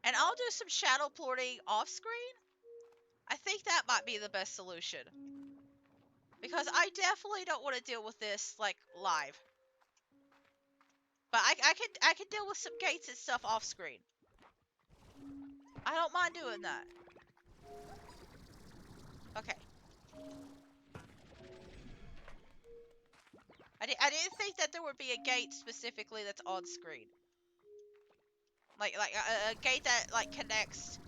and I'll do some shadow porting off screen. I think that might be the best solution because I definitely don't want to deal with this like live. But I can deal with some gates and stuff off screen. I don't mind doing that. Okay. I didn't think that there would be a gate specifically that's on screen. Like a gate that like connects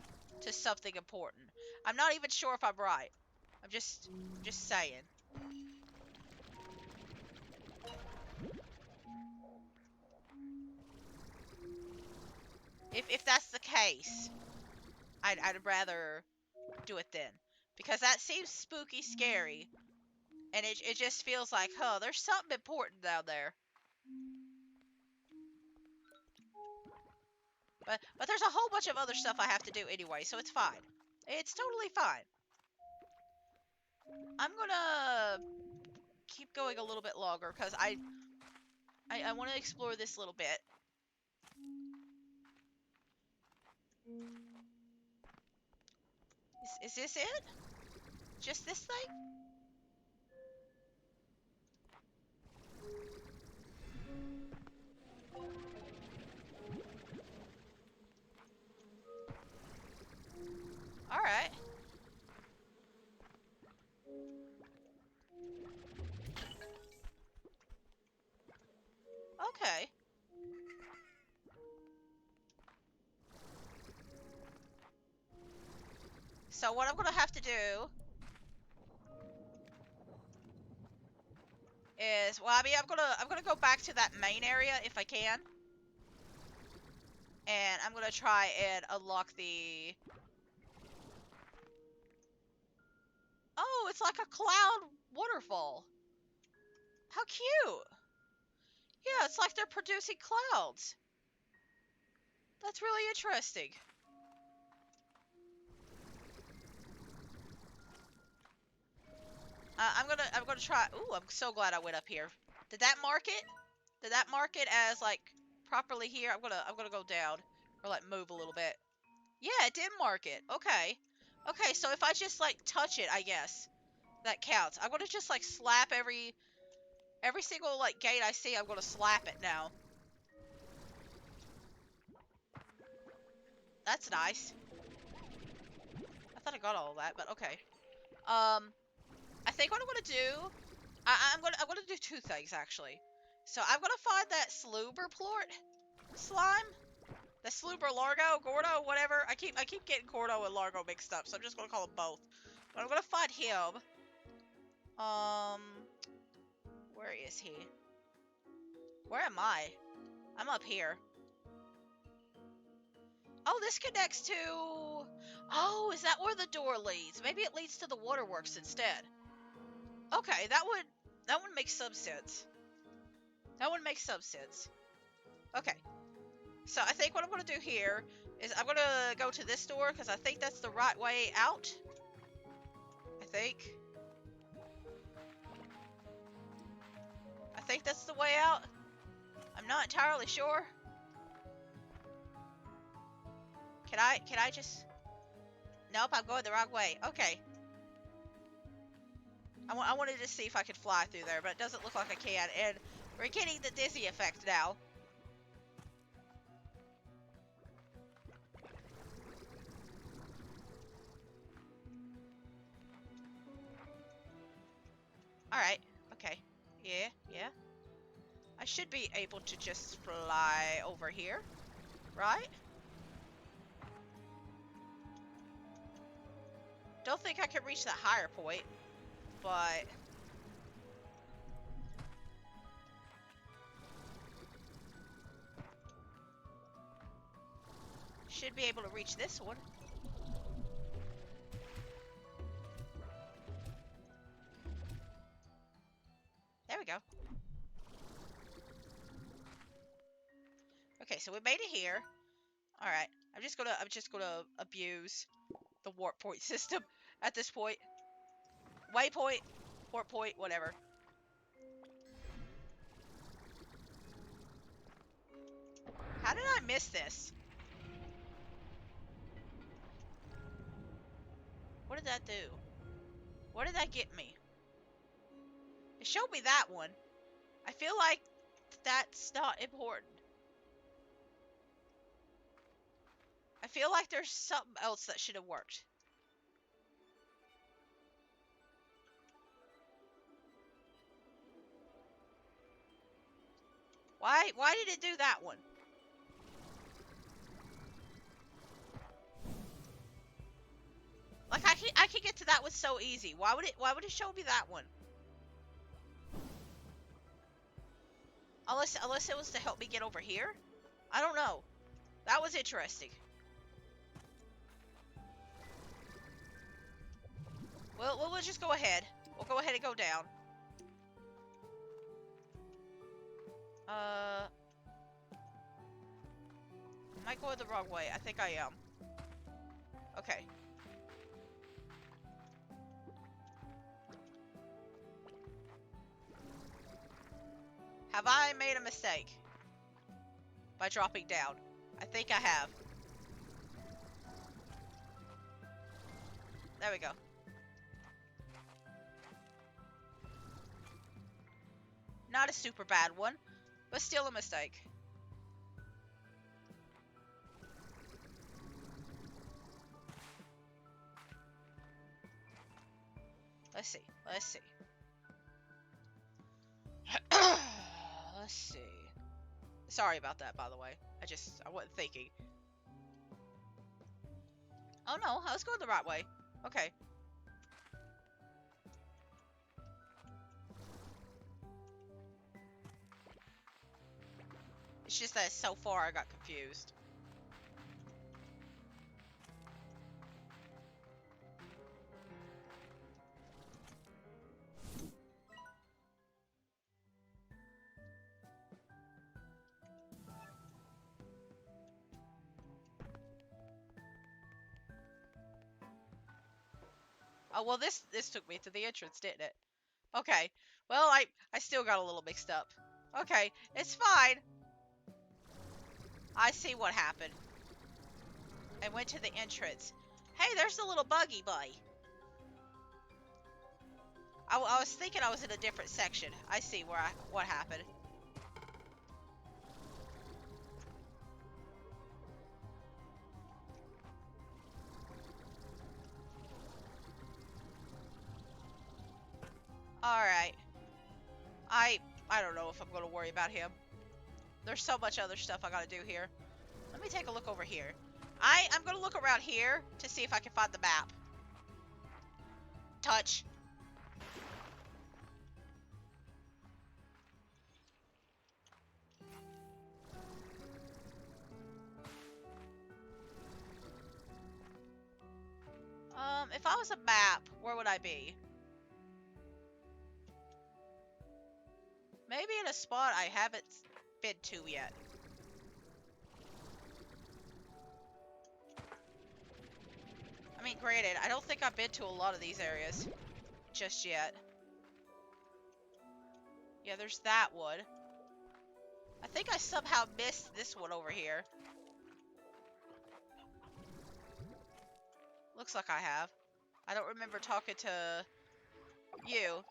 to something important. I'm not even sure if I'm right. I'm just saying. If that's the case, I'd rather do it then. Because that seems spooky scary. And it just feels like, huh, there's something important down there. But there's a whole bunch of other stuff I have to do anyway, so it's fine. It's totally fine. I'm gonna keep going a little bit longer because I want to explore this little bit. Is this it? Just this thing? Alright. Okay. So what I'm gonna have to do is, well, I mean, I'm gonna go back to that main area if I can, and I'm gonna try and unlock the. Oh, it's like a cloud waterfall. How cute! Yeah, it's like they're producing clouds. That's really interesting. I'm gonna try. Ooh, I'm so glad I went up here. Did that mark it? Did that mark it as like properly here? I'm gonna go down or like move a little bit. Yeah, it did mark it. Okay. Okay, so if I just like touch it, I guess that counts. I'm gonna just like slap every single like gate I see. I'm gonna slap it now. That's nice. I thought I got all of that, but okay. I think what I'm gonna do I'm gonna do two things actually. So I'm gonna find that Slooberplort slime. The Sloober Largo, Gordo, whatever. I keep getting Gordo and Largo mixed up, so I'm just gonna call them both. But I'm gonna find him. Um, where is he? Where am I? I'm up here. Oh, this connects to... Oh, is that where the door leads? Maybe it leads to the waterworks instead. Okay, that would make some sense. That would make some sense. Okay, so I think what I'm gonna do here is I'm gonna go to this door because I think that's the right way out. I think. I think that's the way out. I'm not entirely sure. Can I just... Nope, I'm going the wrong way. Okay. I wanted to see if I could fly through there, but it doesn't look like I can, and we're getting the dizzy effect now. Alright, okay. Yeah, yeah. I should be able to just fly over here, right? Don't think I can reach that higher point, but... Should be able to reach this one. There we go. Okay, so we made it here. Alright. I'm just gonna abuse the warp point system at this point. Waypoint, warp point, whatever. How did I miss this? What did that do? What did that get me? It showed me that one. I feel like that's not important. I feel like there's something else that should have worked. Why did it do that one? Like I could get to that one so easy. Why would it show me that one? Unless it was to help me get over here? I don't know. That was interesting. Well, we'll just go ahead. We'll go ahead and go down. Am I going the wrong way? I think I am. Okay. Have I made a mistake by dropping down? I think I have. There we go. Not a super bad one, but still a mistake. Let's see. Let's see. Let's see. Sorry about that, by the way. I wasn't thinking. Oh no, I was going the right way. Okay. It's just that so far I got confused. Oh, well, this took me to the entrance, didn't it? Okay. Well, I still got a little mixed up. Okay, it's fine. I see what happened. I went to the entrance. Hey, there's the little buggy buddy. I was thinking I was in a different section. I see what happened. Alright. I don't know if I'm gonna worry about him. There's so much other stuff I gotta do here. Let me take a look over here. I'm gonna look around here to see if I can find the map. Touch. If I was a map, where would I be? Maybe in a spot I haven't been to yet. I mean, granted, I don't think I've been to a lot of these areas just yet. Yeah, there's that one. I think I somehow missed this one over here. Looks like I have. I don't remember talking to you.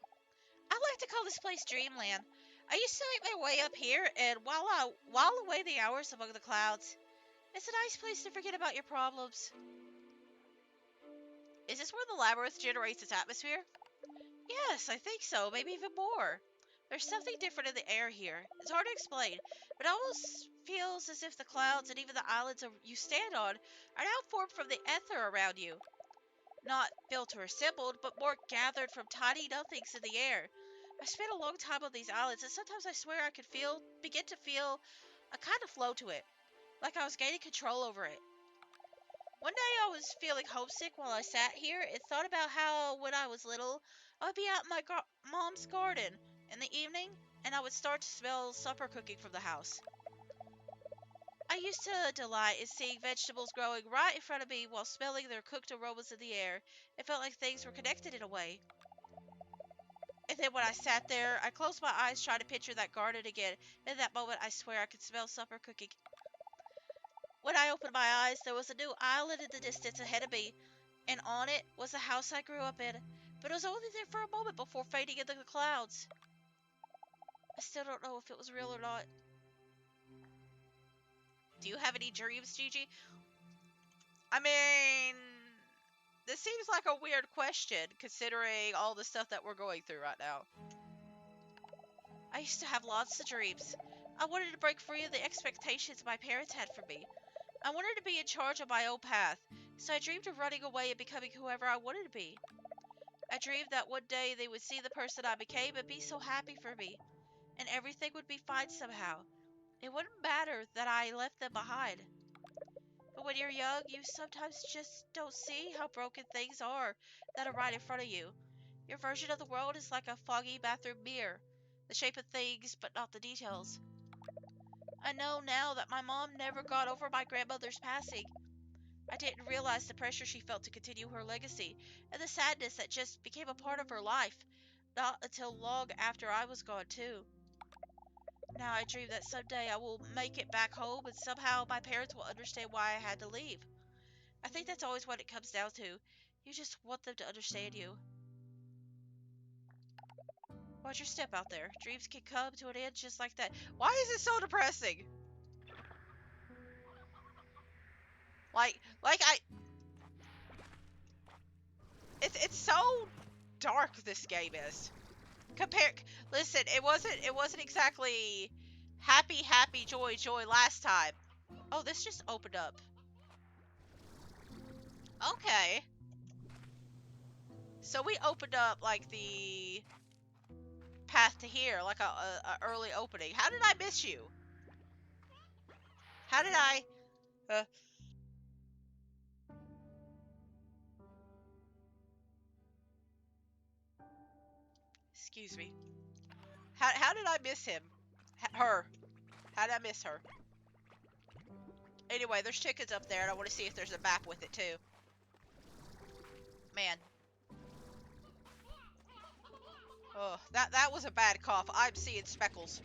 I like to call this place Dreamland. I used to make my way up here, and while away the hours among the clouds, it's a nice place to forget about your problems. Is this where the labyrinth generates its atmosphere? Yes, I think so. Maybe even more. There's something different in the air here. It's hard to explain, but it almost feels as if the clouds and even the islands you stand on are now formed from the ether around you. Not built or assembled, but more gathered from tiny nothings in the air. I spent a long time on these islands, and sometimes I swear I could begin to feel a kind of flow to it, like I was gaining control over it. One day I was feeling homesick while I sat here and thought about how, when I was little, I would be out in my mom's garden in the evening, and I would start to smell supper cooking from the house. I used to delight in seeing vegetables growing right in front of me while smelling their cooked aromas in the air. It felt like things were connected in a way. And then when I sat there, I closed my eyes trying to picture that garden again. In that moment, I swear I could smell supper cooking. When I opened my eyes, there was a new island in the distance ahead of me, and on it was the house I grew up in. But it was only there for a moment before fading into the clouds. I still don't know if it was real or not. Do you have any dreams, Gigi? I mean, this seems like a weird question, considering all the stuff that we're going through right now. I used to have lots of dreams. I wanted to break free of the expectations my parents had for me. I wanted to be in charge of my own path, so I dreamed of running away and becoming whoever I wanted to be. I dreamed that one day they would see the person I became and be so happy for me, and everything would be fine somehow. It wouldn't matter that I left them behind. But when you're young, you sometimes just don't see how broken things are that are right in front of you. Your version of the world is like a foggy bathroom mirror, the shape of things but not the details. I know now that my mom never got over my grandmother's passing. I didn't realize the pressure she felt to continue her legacy, and the sadness that just became a part of her life, not until long after I was gone too. Now I dream that someday I will make it back home and somehow my parents will understand why I had to leave. I think that's always what it comes down to. You just want them to understand you. Watch your step out there. Dreams can come to an end just like that. Why is it so depressing? Like I it's so dark this game is. Compare Listen, it wasn't exactly happy joy last time. Oh, this just opened up. Okay. So we opened up like the path to here, like a early opening. How did I miss you? How did I uh, excuse me. How did I miss him? Her. How did I miss her? Anyway, there's chickens up there, and I want to see if there's a map with it too. Man. Oh, that was a bad cough. I'm seeing speckles.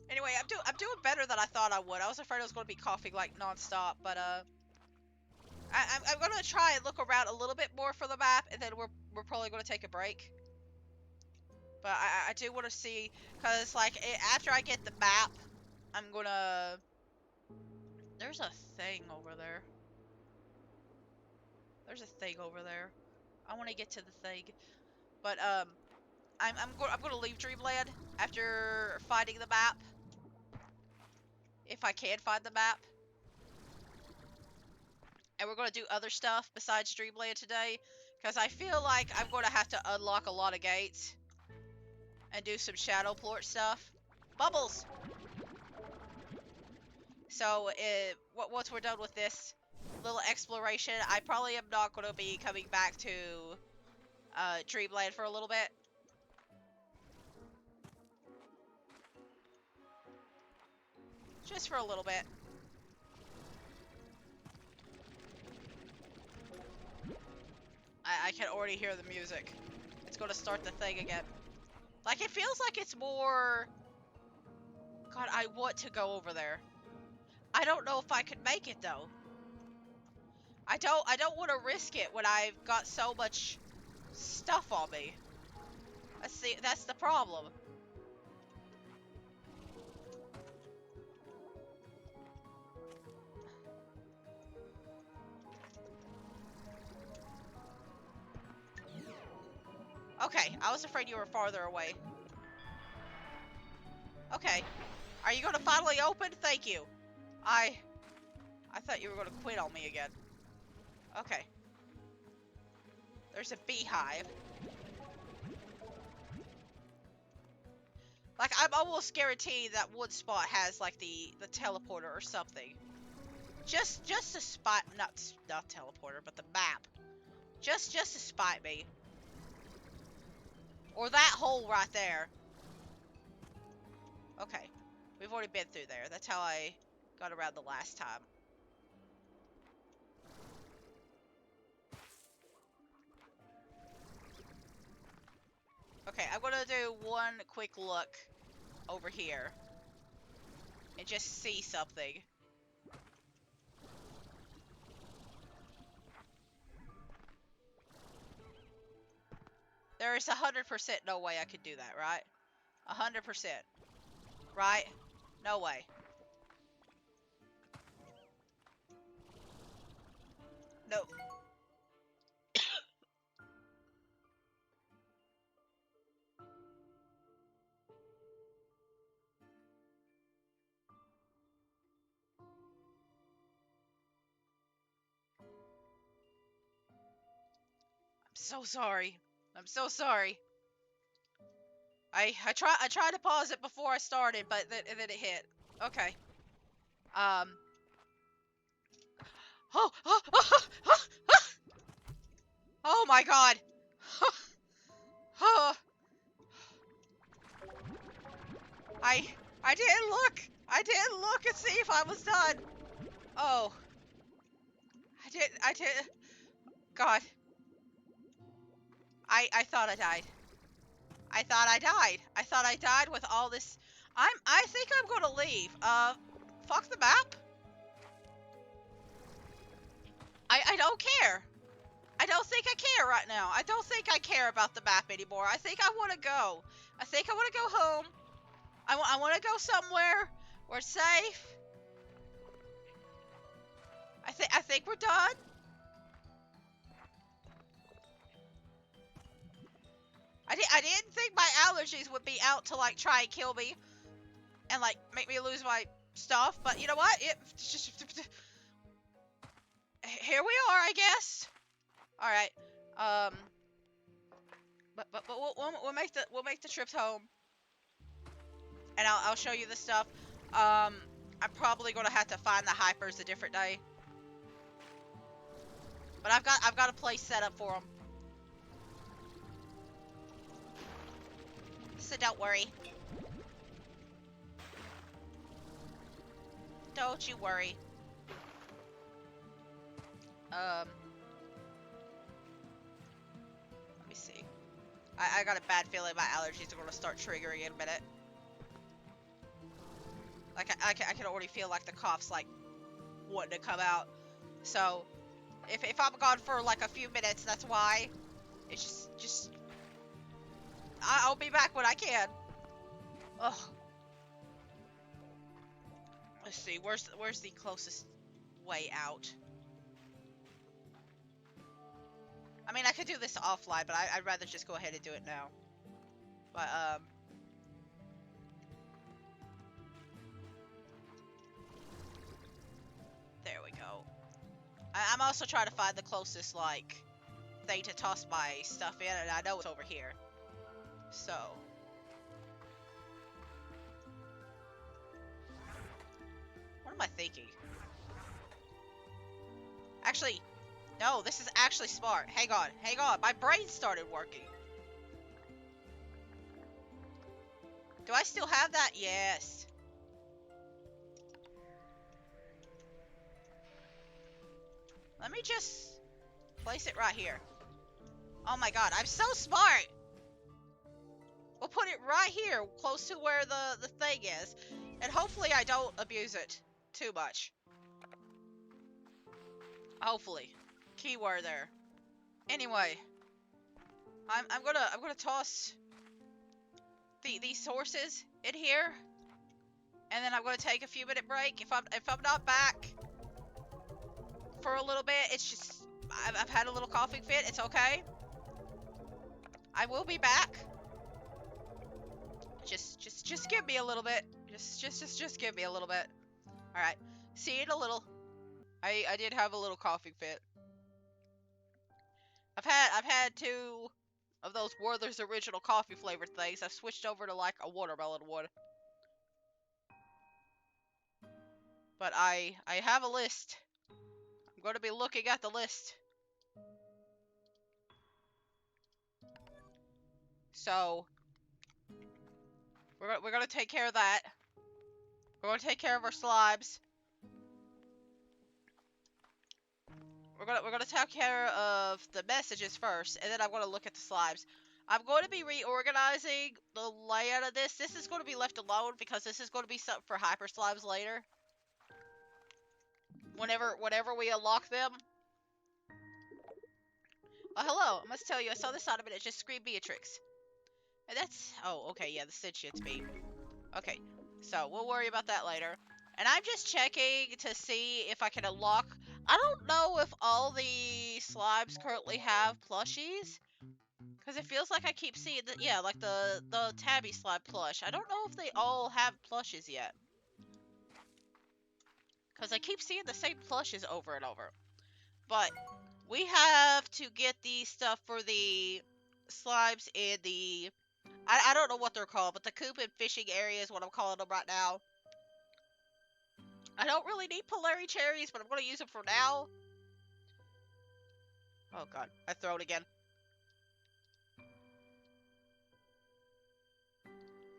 Anyway, I'm doing better than I thought I would. I was afraid I was going to be coughing like nonstop, but I'm gonna try and look around a little bit more for the map, and then we're probably gonna take a break. But I do want to see, cause like after I get the map, I'm gonna. There's a thing over there. There's a thing over there. I want to get to the thing, but I'm going to leave Dreamland after finding the map, if I can find the map. And we're going to do other stuff besides Dreamland today, because I feel like I'm going to have to unlock a lot of gates and do some Shadowport stuff. Bubbles! So, once we're done with this little exploration, I probably am not going to be coming back to Dreamland for a little bit. Just for a little bit. I can already hear the music. It's going to start the thing again. Like, it feels like it's more... God, I want to go over there. I don't know if I could make it, though. I don't want to risk it when I've got so much stuff on me. That's the problem. Okay, I was afraid you were farther away. Okay. Are you going to finally open? Thank you. I thought you were going to quit on me again. Okay. There's a beehive. Like, I'm almost guaranteed that one spot has, like, the teleporter or something. Just to spot, not teleporter, but the map. Just to spite me. Or that hole right there. Okay. We've already been through there. That's how I got around the last time. Okay, I'm gonna do one quick look over here. And just see something. There's 100% no way I could do that, right? 100%. Right? No way. Nope. I'm so sorry. I'm so sorry. I tried to pause it before I started, but then it hit. Okay. Um. Oh my god. Oh. I didn't look. I didn't look and see if I was done. Oh. I didn't. God. I thought I died. I thought I died. I thought I died with all this. I think I'm gonna leave. Fuck the map. I don't care. I don't think I care right now. I don't think I care about the map anymore. I think I want to go. I think I want to go home. I want to go somewhere where it's safe. I think we're done. I didn't think my allergies would be out to like try and kill me and like make me lose my stuff, but you know what? Here we are, I guess. All right. But we'll make the trip home, and I'll show you the stuff. I'm probably gonna have to find the hypers a different day, but I've got a place set up for them. So don't worry. Don't you worry. Let me see. I got a bad feeling my allergies are gonna start triggering in a minute. Like I can already feel like the cough's like wanting to come out. So if I'm gone for like a few minutes, that's why. It's just I'll be back when I can. Ugh. Let's see. Where's the closest way out? I mean, I could do this offline, but I'd rather just go ahead and do it now. But, there we go. I'm also trying to find the closest, like, thing to toss my stuff in, and I know it's over here. So. What am I thinking? Actually, no, this is actually smart. Hang on, hang on. My brain started working. Do I still have that? Yes. Let me just place it right here. Oh my god, I'm so smart! We'll put it right here, close to where the thing is. And hopefully I don't abuse it too much. Hopefully. Keyword there. Anyway, I'm gonna toss these horses in here, and then I'm gonna take a few minute break. If I'm not back for a little bit, it's just I've had a little coughing fit. It's okay. I will be back. Just give me a little bit. Just give me a little bit. All right. See you in a little. I did have a little coughing fit. I've had two of those Werther's original coffee flavored things. I've switched over to like a watermelon one. But I have a list. I'm going to be looking at the list. So we're going to take care of that. We're going to take care of our slimes. We're gonna take care of the messages first, and then I'm gonna look at the slimes. I'm going to be reorganizing the layout of this. This is going to be left alone because this is going to be something for hyper slimes later. Whenever we unlock them. Oh, hello. I must tell you, I saw this item and it just screamed Beatrix. And that's... Oh, okay, yeah, the sentience beam. Okay, so we'll worry about that later. And I'm just checking to see if I can unlock... I don't know if all the slimes currently have plushies. Because it feels like I keep seeing... yeah, like the Tabby slime plush. I don't know if they all have plushes yet. Because I keep seeing the same plushes over and over. But we have to get the stuff for the slimes in the... I don't know what they're called, but the coop and fishing area is what I'm calling them right now. I don't really need Polari cherries, but I'm going to use them for now. Oh god, I throw it again.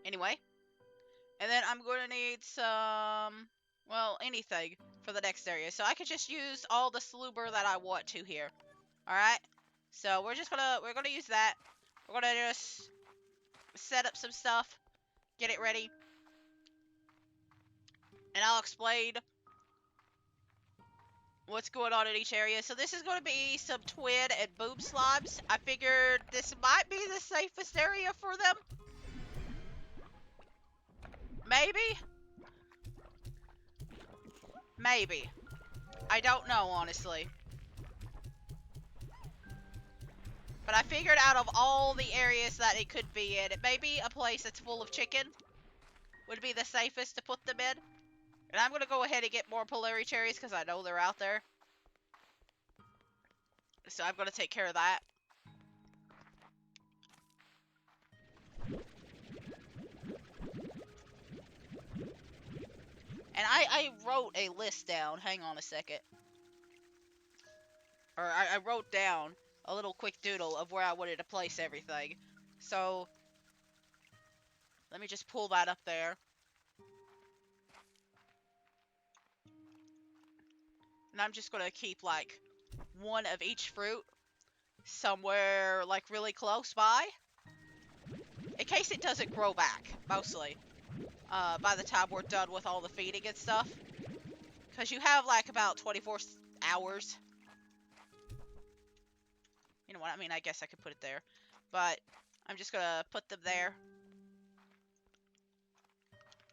Anyway. And then I'm going to need some... well, anything for the next area. So I could just use all the sloober that I want to here. Alright? So we're gonna use that. We're gonna just set up some stuff. Get it ready. And I'll explain what's going on in each area. So this is going to be some twin and boom slimes. I figured this might be the safest area for them. Maybe? Maybe. I don't know, honestly. But I figured out of all the areas that it could be in, it may be a place that's full of chicken. Would be the safest to put them in. And I'm going to go ahead and get more Polari cherries because I know they're out there. So I'm going to take care of that. And I wrote a list down. Hang on a second. Or I wrote down a little quick doodle of where I wanted to place everything. So, let me just pull that up there. And I'm just going to keep, like, one of each fruit somewhere, like, really close by. In case it doesn't grow back, mostly. By the time we're done with all the feeding and stuff. Because you have, like, about 24 hours. You know what, I mean, I guess I could put it there. But, I'm just going to put them there.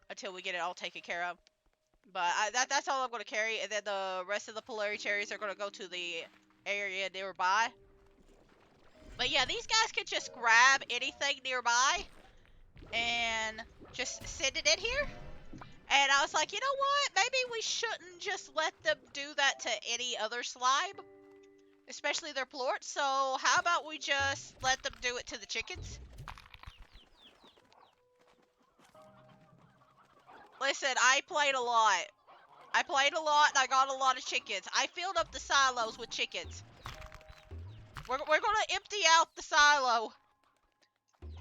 Until we get it all taken care of. But that's all I'm going to carry. And then the rest of the Polari cherries are going to go to the area nearby. But yeah, these guys can just grab anything nearby and just send it in here. And I was like, you know what? Maybe we shouldn't just let them do that to any other slime, especially their plort. So how about we just let them do it to the chickens? Listen, I played a lot. I played a lot and I got a lot of chickens. I filled up the silos with chickens. We're gonna empty out the silo.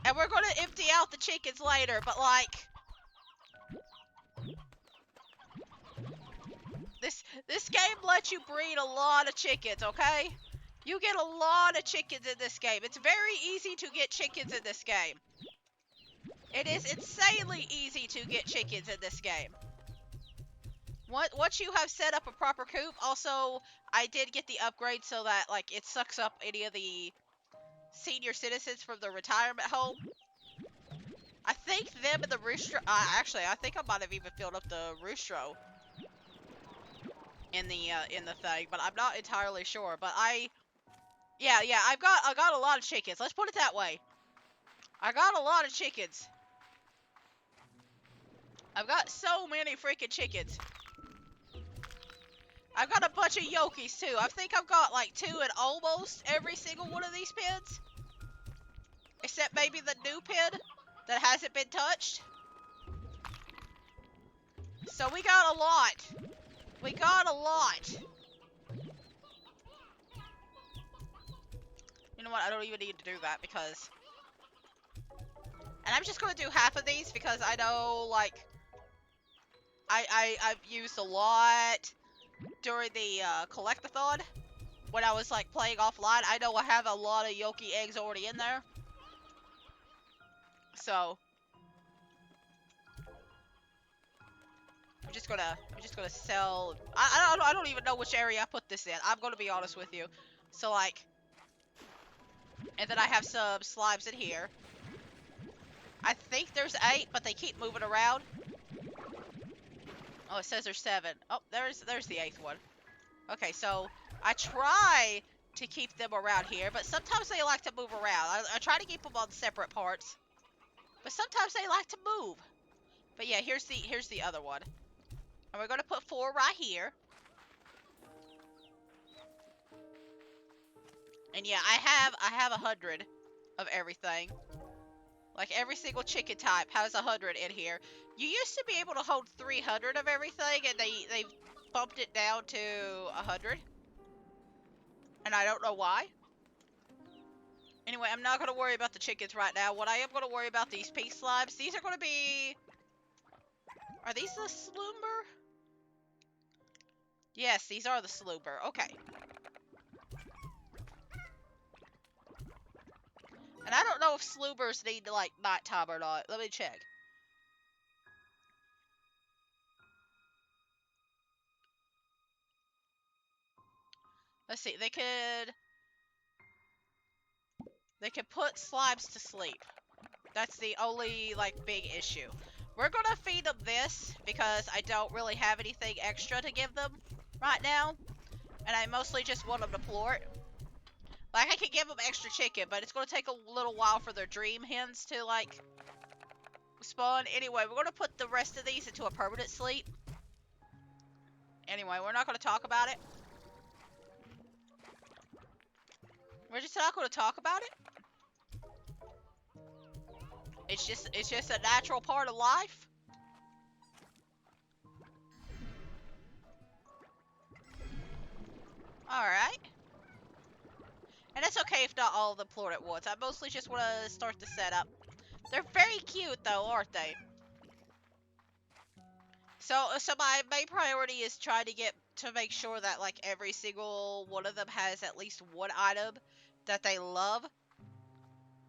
And we're gonna empty out the chickens later, but like this game lets you breed a lot of chickens, okay? You get a lot of chickens in this game. It's very easy to get chickens in this game. It is insanely easy to get chickens in this game. Once you have set up a proper coop, also, I did get the upgrade so that, like, it sucks up any of the senior citizens from the retirement home. I think them and the rooster, actually, I think I might have even filled up the roostro in the thing, but I'm not entirely sure. But yeah, I got a lot of chickens. Let's put it that way. I got a lot of chickens. I've got so many freaking chickens. I've got a bunch of Yokis too. I think I've got like 2 in almost every single one of these pens. Except maybe the new pen that hasn't been touched. So we got a lot. We got a lot. You know what? I don't even need to do that because... And I'm just going to do half of these because I know, like... I've used a lot during the collectathon when I was like playing offline. I know I have a lot of Yoki eggs already in there. So I'm just gonna sell. I don't even know which area I put this in. I'm gonna be honest with you. So like, and then I have some slimes in here. I think there's 8, but they keep moving around. Oh, it says there's 7. Oh, there's the 8th one. Okay, so I try to keep them around here, but sometimes they like to move around. I try to keep them on separate parts, but sometimes they like to move. But yeah, here's the other one. And we're gonna put 4 right here. And yeah, I have 100 of everything. Like every single chicken type has 100 in here. You used to be able to hold 300 of everything, and they bumped it down to 100. And I don't know why. Anyway, I'm not gonna worry about the chickens right now. What I am gonna worry about these pink slimes. These are gonna be... Are these the slumber? Yes, these are the slumber. Okay. And I don't know if sloobers need, like, nighttime or not. Let me check. Let's see. They could put slimes to sleep. That's the only, like, big issue. We're gonna feed them this because I don't really have anything extra to give them right now. And I mostly just want them to plort. Like, I could give them extra chicken, but it's gonna take a little while for their dream hens to, like, spawn. Anyway, we're gonna put the rest of these into a permanent sleep. Anyway, we're not gonna talk about it. We're just not gonna talk about it. It's just a natural part of life. Alright. And it's okay if not all of them plort at once. I mostly just want to start the setup. They're very cute though, aren't they? So my main priority is trying to make sure that like every single one of them has at least one item that they love,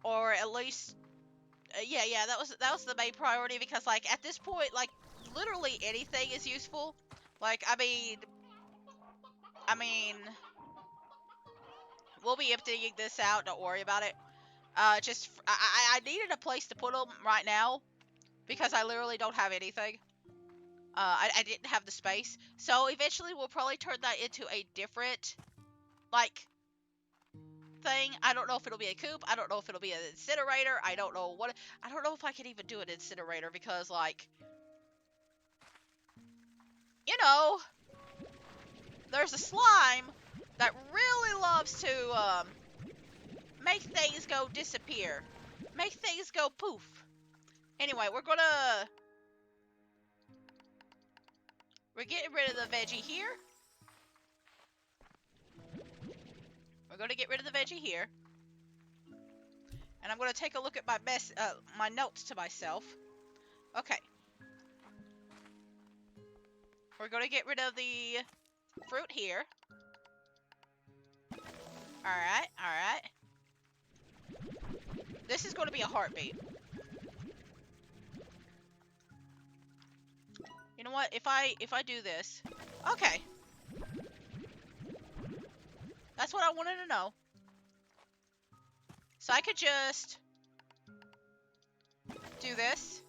or at least yeah, that was the main priority because like at this point like literally anything is useful. Like I mean we'll be emptying this out. Don't worry about it. Just I needed a place to put them right now because I literally don't have anything. I didn't have the space. So eventually we'll probably turn that into a different, like, thing. I don't know if it'll be a coop. I don't know if it'll be an incinerator. I don't know what. I don't know if I can even do an incinerator because, like, you know, there's a slime that really loves to make things go disappear, make things go poof. Anyway, we're getting rid of the veggie here. We're gonna get rid of the veggie here. And I'm gonna take a look at my notes to myself. Okay. We're gonna get rid of the fruit here. Alright, alright. This is gonna be a heartbeat. You know what? If I do this. Okay. That's what I wanted to know. So I could just do this.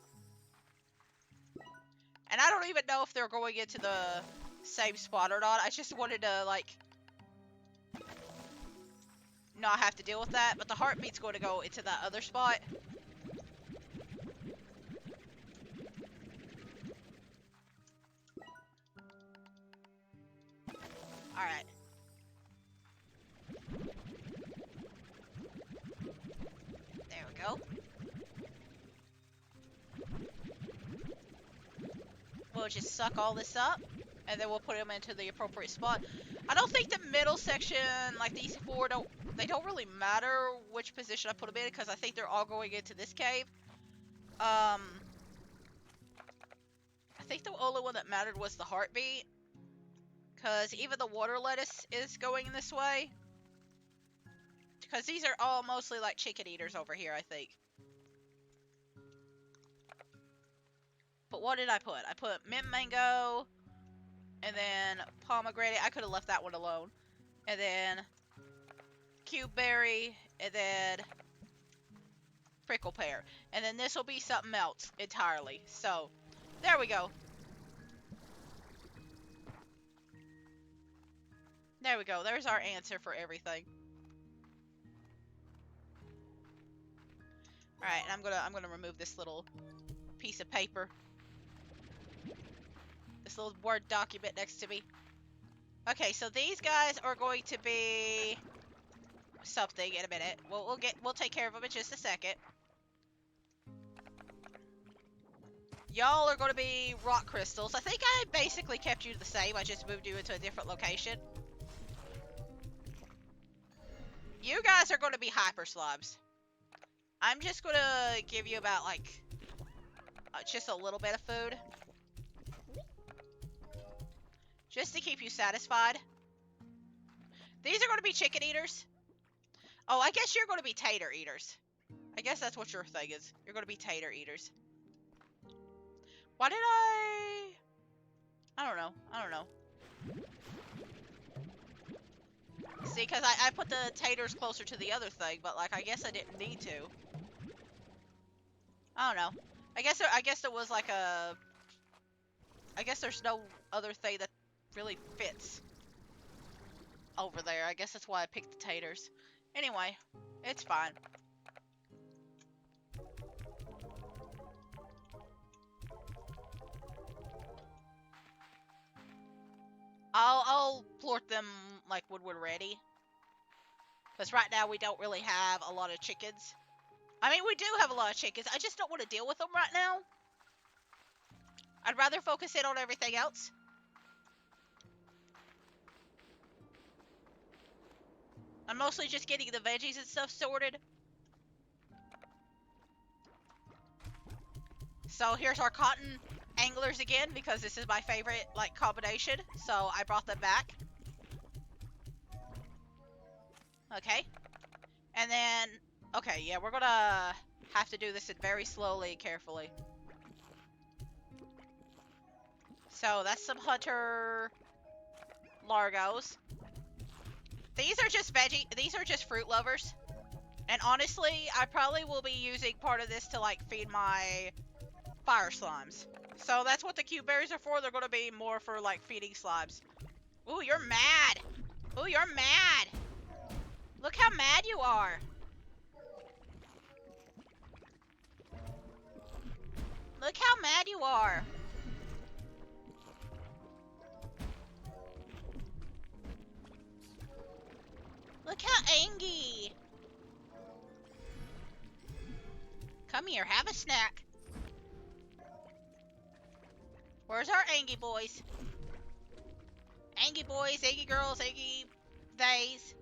And I don't even know if they're going into the same spot or not. I just wanted to, like, not have to deal with that. But the heartbeat's going to go into that other spot. Alright. There we go. We'll just suck all this up, and then we'll put them into the appropriate spot. I don't think the middle section, like these four, they don't really matter which position I put them in, because I think they're all going into this cave. I think the only one that mattered was the heartbeat, because even the water lettuce is going this way. Because these are all mostly like chicken eaters over here, I think. But what did I put? I put mint mango, and then pomegranate. I could have left that one alone. And then cube berry, and then prickle pear. And then this will be something else entirely. So, there we go. There we go. There's our answer for everything. Alright, and I'm gonna remove this little piece of paper. This little Word document next to me. Okay, so these guys are going to be something in a minute. We'll take care of them in just a second. Y'all are going to be rock crystals. I think I basically kept you the same. I just moved you into a different location. You guys are going to be hyper slobs. I'm just going to give you about, like, just a little bit of food. Just to keep you satisfied. These are going to be chicken eaters. Oh, I guess you're going to be tater eaters. I guess that's what your thing is. You're going to be tater eaters. Why did I don't know. I don't know. See, because I put the taters closer to the other thing, but, like, I guess I didn't need to. I don't know. I guess there was, like, a... I guess there's no other thing that really fits over there. I guess that's why I picked the taters. Anyway, it's fine. I'll plort them like when we're ready. Because right now we don't really have a lot of chickens. I mean, we do have a lot of chickens. I just don't want to deal with them right now. I'd rather focus in on everything else. I'm mostly just getting the veggies and stuff sorted. So here's our cotton anglers again, because this is my favorite, like, combination. So I brought them back. Okay. And then, okay, yeah, we're gonna have to do this very slowly and carefully. So that's some hunter largos. These are just these are just fruit lovers. And honestly, I probably will be using part of this to, like, feed my fire slimes. So that's what the cube berries are for. They're going to be more for, like, feeding slimes. Ooh, you're mad. Ooh, you're mad. Look how mad you are. Look how mad you are. Look how angry. Come here, have a snack. Where's our angry boys? Angry boys, angry girls, angry theys.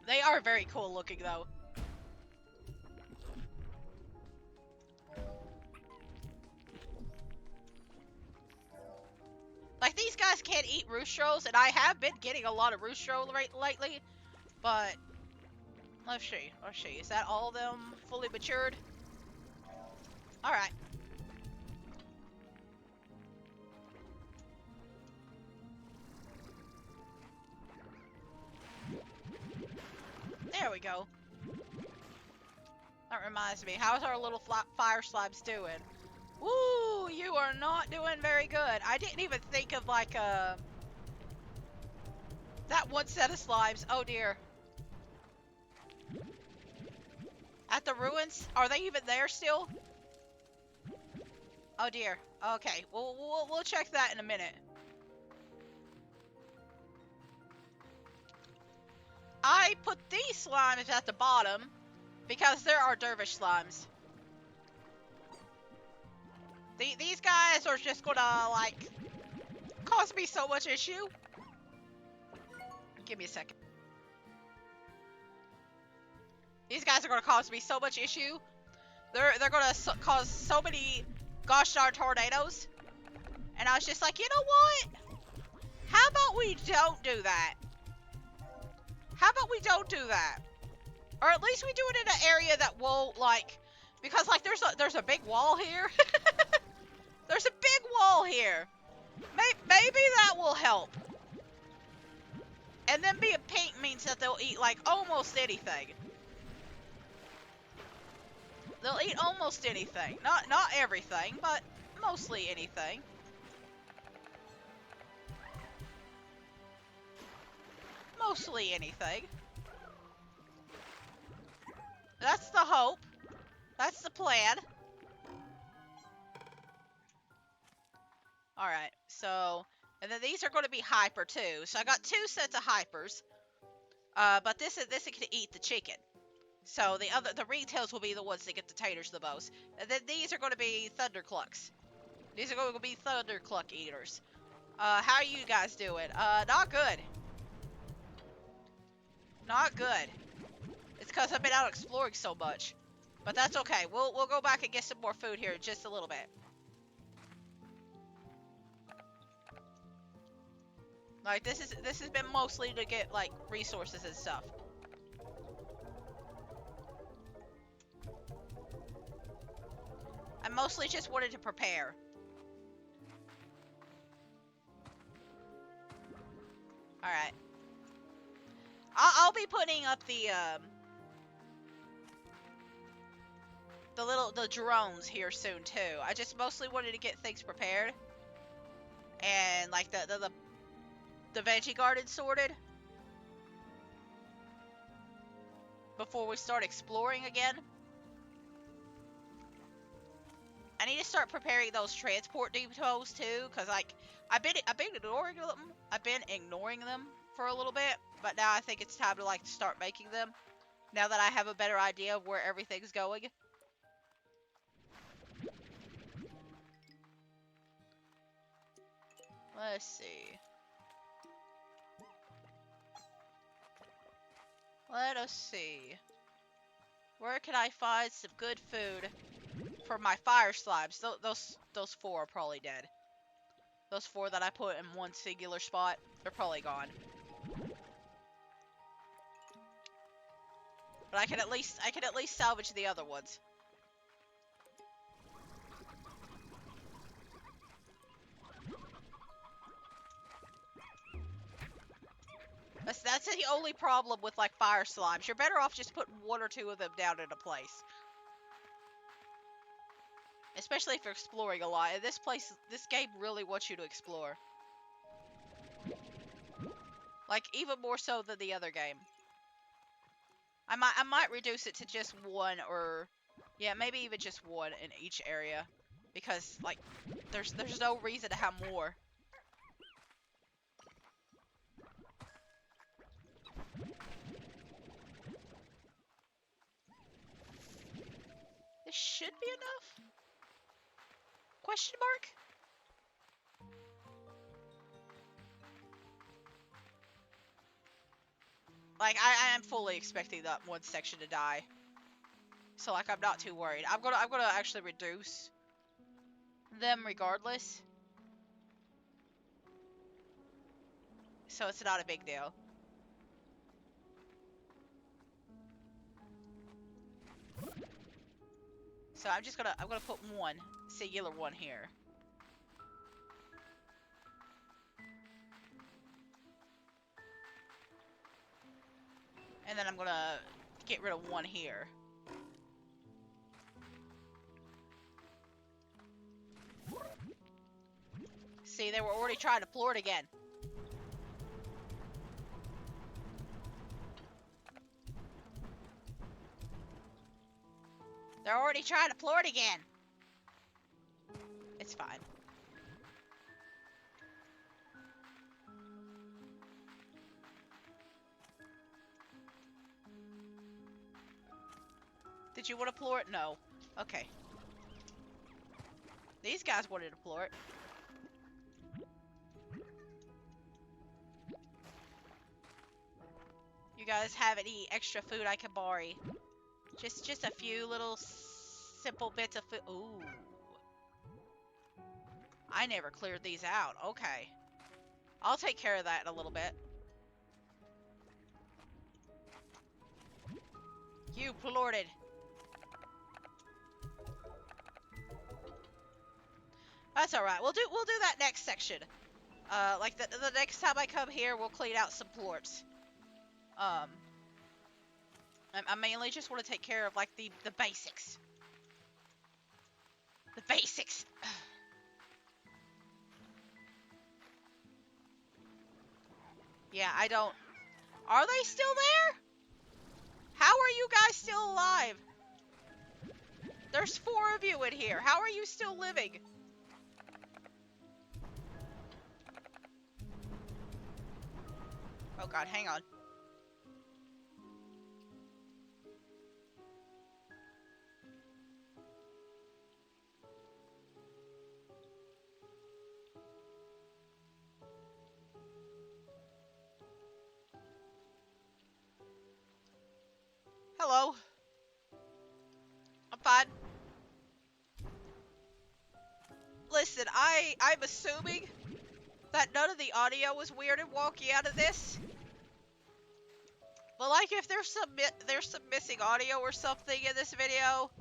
They are very cool looking though. Like, these guys can't eat roostros, and I have been getting a lot of roostro lately, but let's see, is that all of them fully matured? Alright. There we go. That reminds me, how's our little fire slabs doing? Woo, you are not doing very good. I didn't even think of, like, that one set of slimes. Oh dear. At the ruins? Are they even there still? Oh dear. Okay, we'll check that in a minute. I put these slimes at the bottom because there are dervish slimes. These guys are just gonna, like, cause me so much issue. Give me a second. These guys are gonna cause me so much issue. They're gonna cause so many gosh darn tornadoes. And I was just like, you know what? How about we don't do that? How about we don't do that? Or at least we do it in an area that won't, like, because, like, there's a big wall here. There's a big wall here. Maybe that will help. And then being pink means that they'll eat, like, almost anything. They'll eat almost anything. Not everything, but mostly anything. Mostly anything. That's the hope. That's the plan. Alright, so... And then these are going to be hyper, too. So I got 2 sets of hypers. But this can eat the chicken. So the ringtails will be the ones that get the taters the most. And then these are going to be thunderclucks. These are going to be thundercluck eaters. How are you guys doing? Not good. Not good. It's because I've been out exploring so much. But that's okay. We'll go back and get some more food here in just a little bit. Like, this has been mostly to get, like, resources and stuff. I mostly just wanted to prepare. Alright. I'll be putting up the drones here soon too. I just mostly wanted to get things prepared. And, like, the veggie garden sorted. Before we start exploring again. I need to start preparing those transport depots too, cause, like, I've been ignoring them. I've been ignoring them for a little bit, but now I think it's time to, like, start making them. Now that I have a better idea of where everything's going. Let's see. Let us see. Where can I find some good food for my fire slimes? Those 4 are probably dead. Those 4 that I put in one singular spot, they're probably gone. But I can at least salvage the other ones. That's the only problem with, like, fire slimes. You're better off just putting 1 or 2 of them down in a place. Especially if you're exploring a lot. And this game really wants you to explore. Like, even more so than the other game. I might reduce it to just one, or yeah, maybe even just one in each area, because like there's no reason to have more. This should be enough? Question mark? Like I am fully expecting that one section to die. So like I'm not too worried. I'm gonna actually reduce them regardless. So it's not a big deal. So I'm gonna put one singular one here. And then I'm gonna get rid of one here. See, they were already trying to floor it again. They're already trying to floor it again. It's fine. Did you want to floor it? No. Okay. These guys wanted to floor it. You guys have any extra food I can borrow? Just a few little simple bits of food. Ooh. I never cleared these out. Okay. I'll take care of that in a little bit. You plorted. That's alright. We'll do that next section. Like the next time I come here, we'll clean out some plorts. I mainly just want to take care of like the basics. The basics. Yeah, I don't. Are they still there? How are you guys still alive? There's 4 of you in here. How are you still living? Oh god, hang on. Hello. I'm fine. Listen, I'm assuming that none of the audio was weird and wonky out of this. But like if there's some missing audio or something in this video,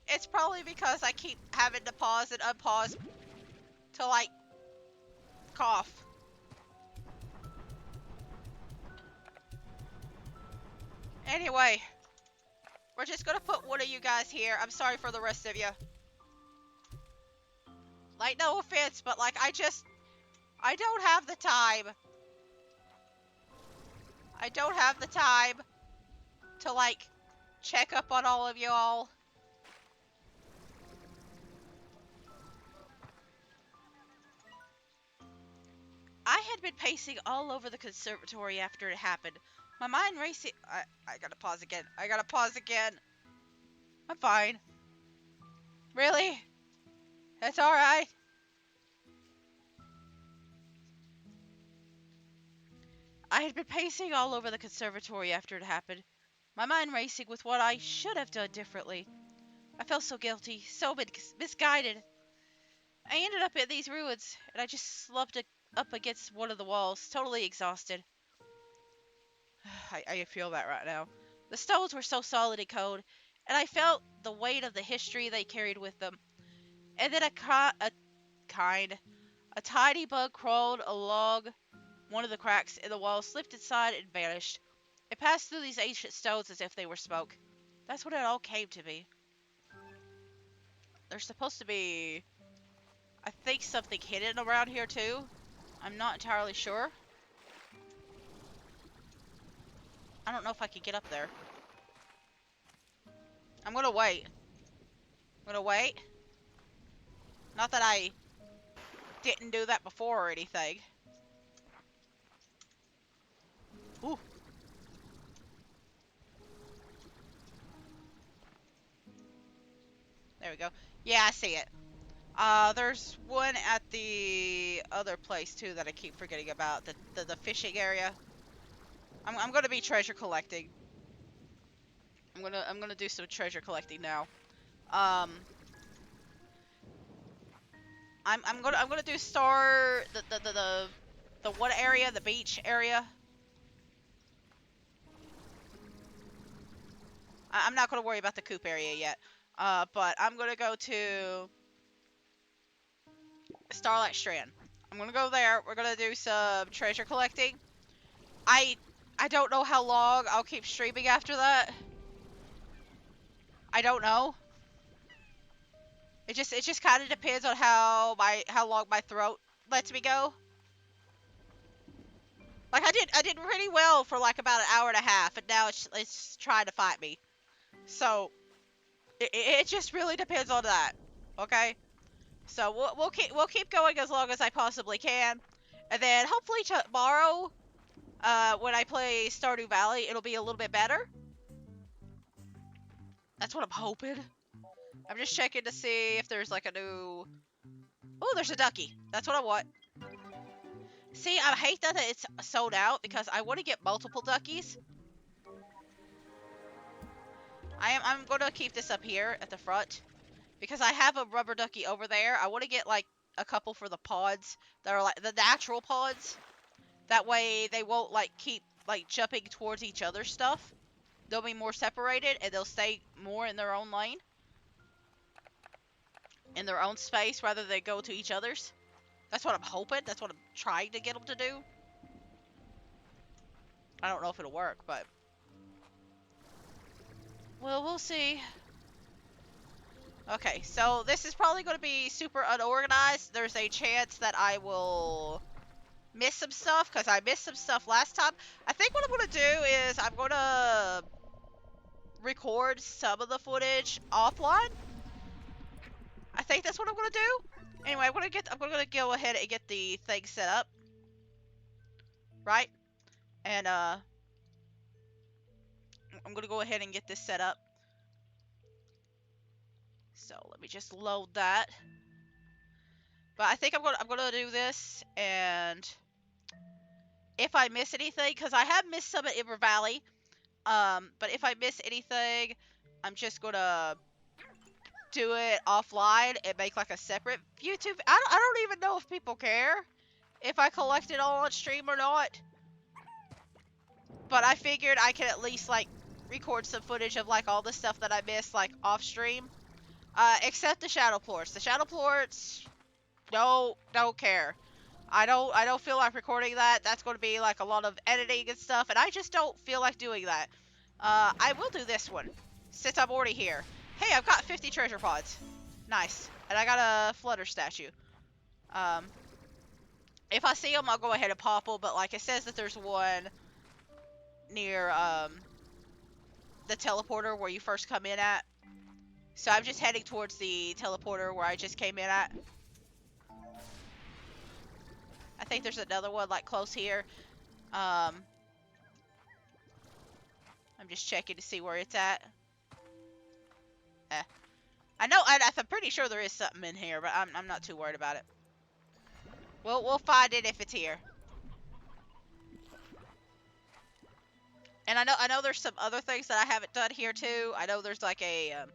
it's probably because I keep having to pause and unpause to like cough. Anyway, we're just gonna put one of you guys here. I'm sorry for the rest of you. Like, no offense, but like I don't have the time. I don't have the time to like check up on all of y'all. I had been pacing all over the conservatory after it happened. My mind racing. I gotta pause again. I gotta pause again. I'm fine. Really? That's alright. I had been pacing all over the conservatory after it happened. My mind racing with what I should have done differently. I felt so guilty, so misguided. I ended up at these ruins, and I just slumped up against one of the walls, totally exhausted. I feel that right now. The stones were so solid and cold, and I felt the weight of the history they carried with them. And then a tiny bug crawled along one of the cracks in the wall, slipped inside, and vanished. It passed through these ancient stones as if they were smoke. That's what it all came to be. There's supposed to be, I think, something hidden around here too. I'm not entirely sure. I don't know if I can get up there. I'm gonna wait. I'm gonna wait. Not that I didn't do that before or anything. Ooh. There we go. Yeah, I see it. There's one at the other place too that I keep forgetting about. The fishing area. I'm gonna be treasure collecting. I'm gonna do some treasure collecting now. Um, I'm gonna do the what area? The beach area. I'm not gonna worry about the coop area yet. But I'm gonna go to Starlight Strand. I'm gonna go there. We're gonna do some treasure collecting. I I don't know how long I'll keep streaming after that. I don't know. It just kind of depends on how long my throat lets me go. Like I did pretty well for like about an hour and a half, and now it's trying to fight me. So it just really depends on that. Okay. So we'll keep going as long as I possibly can, and then hopefully tomorrow, when I play Stardew Valley, it'll be a little bit better. That's what I'm hoping. I'm just checking to see if there's like a new. Oh, there's a ducky. That's what I want. See, I hate that it's sold out because I want to get multiple duckies. I'm gonna keep this up here at the front because I have a rubber ducky over there. I want to get like a couple for the pods that are like the natural pods. That way they won't like keep like jumping towards each other's stuff. They'll be more separated and they'll stay more in their own lane, in their own space, rather than go to each other's. That's what I'm hoping. That's what I'm trying to get them to do. I don't know if it'll work, but well, we'll see. Okay, so this is probably going to be super unorganized. There's a chance that I will miss some stuff because I missed some stuff last time. I think what I'm going to do is I'm going to record some of the footage offline. I think that's what I'm going to do. Anyway, I'm going to go ahead and get the thing set up. Right? And I'm going to go ahead and get this set up. So let me just load that. But I think I'm gonna do this, and if I miss anything, because I have missed some at Ember Valley, but if I miss anything, I'm just gonna do it offline and make like a separate YouTube. I don't even know if people care if I collect it all on stream or not. But I figured I could at least like record some footage of like all the stuff that I missed like off stream. Except the shadow plorts. The shadow plorts, no, don't care. I don't feel like recording that. That's going to be like a lot of editing and stuff, and I just don't feel like doing that. I will do this one since I'm already here. Hey, I've got 50 treasure pods. Nice. And I got a flutter statue. If I see them, I'll go ahead and pop them, but like it says that there's one near the teleporter where you first come in at. So I'm just heading towards the teleporter where I just came in at. I think there's another one like close here. I'm just checking to see where it's at. I know, I'm pretty sure there is something in here, but I'm not too worried about it. We'll find it if it's here. And I know there's some other things that I haven't done here too. I know there's like a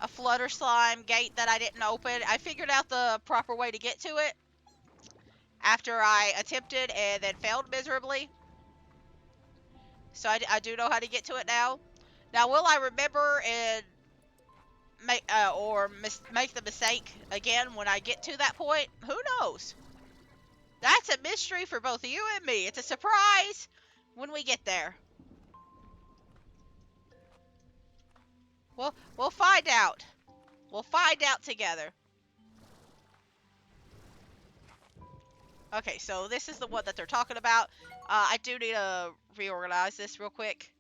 flutter slime gate that I didn't open. I figured out the proper way to get to it after I attempted and then failed miserably. So I do know how to get to it now. Now, will I remember and make make the mistake again when I get to that point? Who knows? That's a mystery for both you and me. It's a surprise when we get there. We'll find out. We'll find out together. Okay, so this is the one that they're talking about. I do need to reorganize this real quick.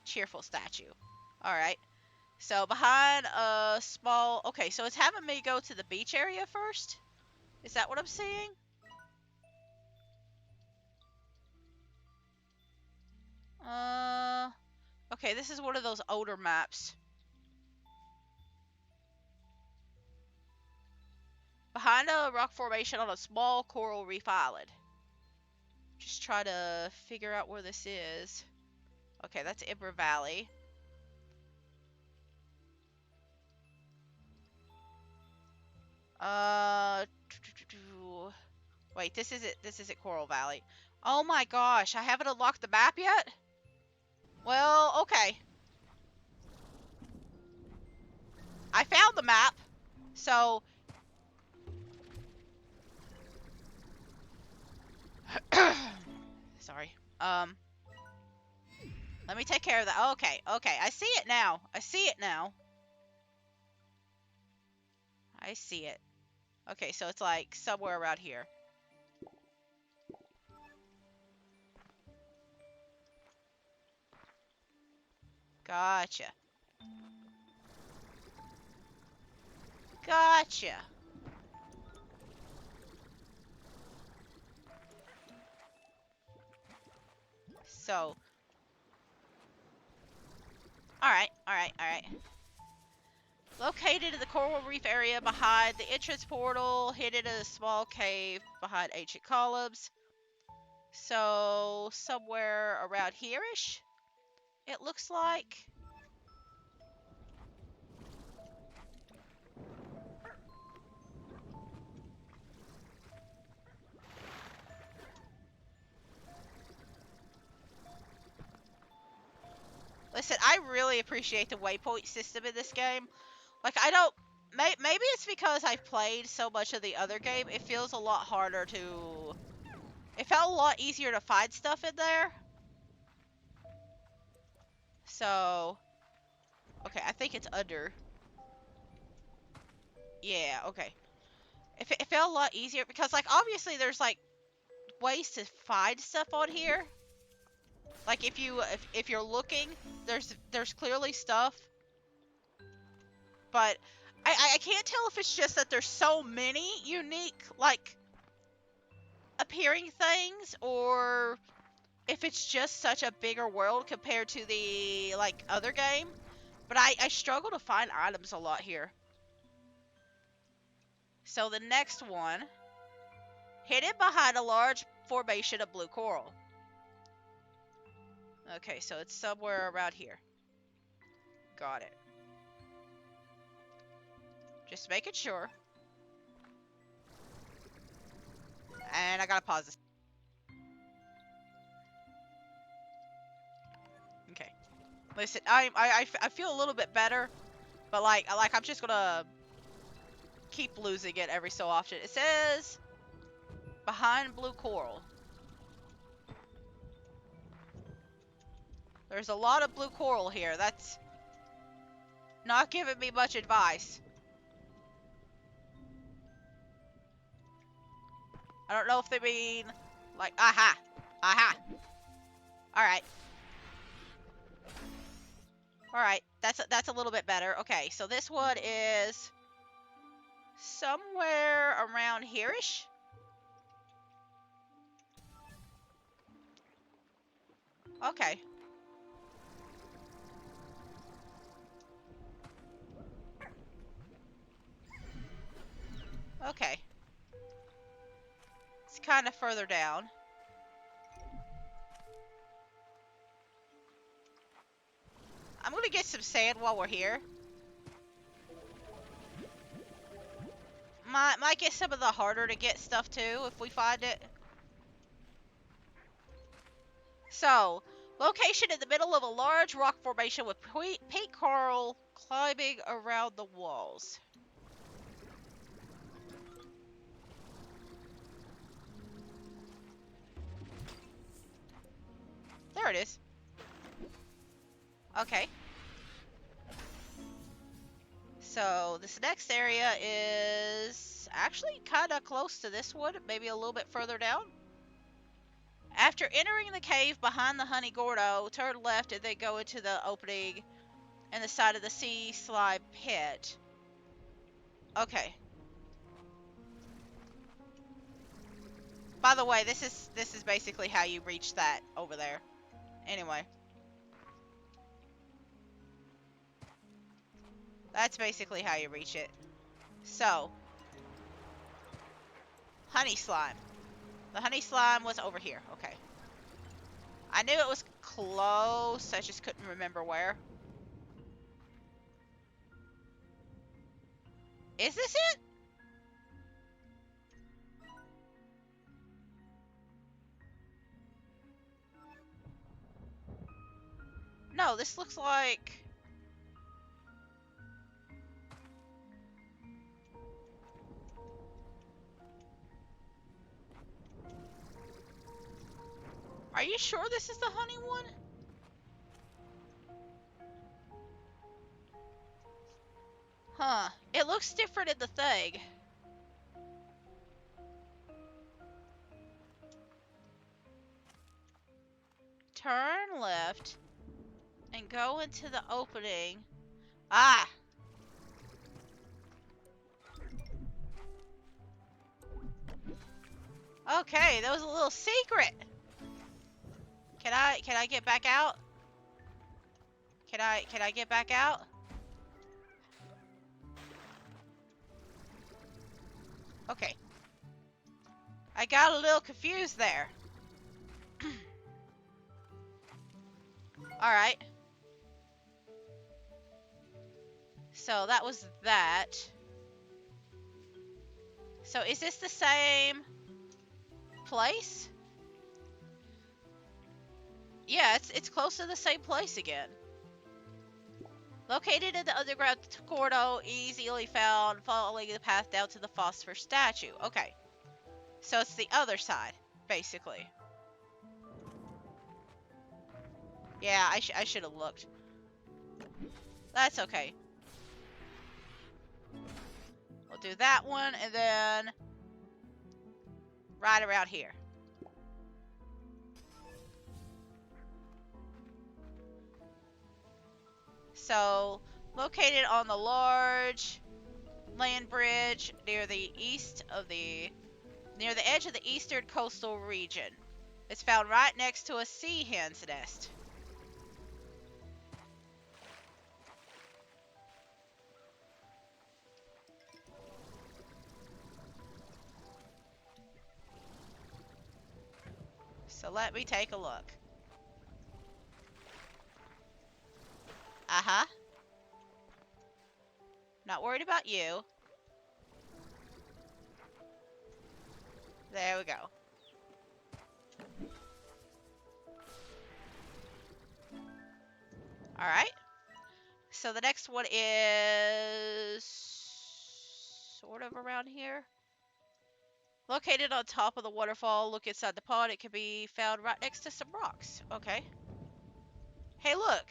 Cheerful statue. Alright. So behind a small... Okay, so it's having me go to the beach area first? Is that what I'm seeing? Okay, this is one of those older maps. Behind a rock formation on a small coral reef island. Just try to figure out where this is. Okay, that's Ember Valley. Wait, this is it. This isn't Coral Valley. Oh my gosh, I haven't unlocked the map yet? Well, okay. I found the map. So sorry. Let me take care of that. Okay, okay. I see it now. I see it now. I see it. Okay, so it's like somewhere around here. Gotcha. Gotcha. So, alright, alright, alright. Located in the coral reef area behind the entrance portal, hidden in a small cave behind ancient columns. So, somewhere around here-ish, it looks like. Listen, I really appreciate the waypoint system in this game. Like, I don't... Maybe it's because I've played so much of the other game, it feels a lot harder to... It felt a lot easier to find stuff in there. So... Okay, I think it's under. Yeah, okay. It felt a lot easier because, like, obviously there's, like, ways to find stuff on here. Like, if you're looking, there's clearly stuff. But I can't tell if it's just that there's so many unique, like, appearing things, or if it's just such a bigger world compared to the, like, other game. But I struggle to find items a lot here. So the next one, hidden behind a large formation of blue coral. Okay, so it's somewhere around here. Got it. Just making sure. And I gotta pause this. Okay. Listen, I feel a little bit better, but like I'm just gonna keep losing it every so often. It says behind blue coral. There's a lot of blue coral here. That's not giving me much advice. I don't know if they mean like aha. Aha. Alright. Alright. That's a little bit better. Okay, so this one is somewhere around here-ish. Okay. Okay. It's kind of further down. I'm gonna get some sand while we're here. Might get some of the harder to get stuff too if we find it. So, location in the middle of a large rock formation with pink coral climbing around the walls. There it is. Okay. So, So this next area is actually kind of close to this one, maybe a little bit further down. After entering the cave behind the Honey Gordo, turn left and then go into the opening in the side of the sea slime pit. Okay. By the way, this is basically how you reach that over there. Anyway. That's basically how you reach it. So, honey slime. The honey slime was over here. Okay. I knew it was close. I just couldn't remember where. Is this it? No, this looks like... Are you sure this is the honey one? Huh. It looks different in the thing. Turn left and go into the opening. Ah! Okay, that was a little secret. Can I get back out? Can I get back out? Okay. I got a little confused there. Alright. So that was that. So is this the same place? Yeah, it's close to the same place again. Located in the underground corridor, easily found following the path down to the phosphor statue. Okay. So it's the other side, basically. Yeah, I should have looked. That's okay. We'll do that one, and then... right around here. So, located on the large land bridge near the edge of the eastern coastal region. It's found right next to a sea hen's nest. So let me take a look. Uh-huh. Not worried about you. There we go. Alright. So the next one is... sort of around here. Located on top of the waterfall, look inside the pond. It can be found right next to some rocks. Okay. Hey, look.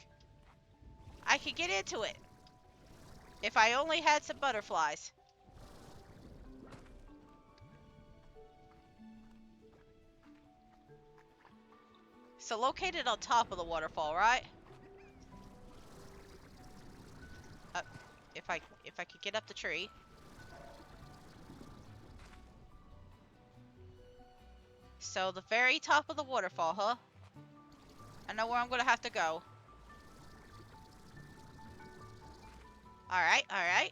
I could get into it. If I only had some butterflies. So located on top of the waterfall, right? If I could get up the tree. So the very top of the waterfall, huh? I know where I'm gonna have to go. Alright, alright.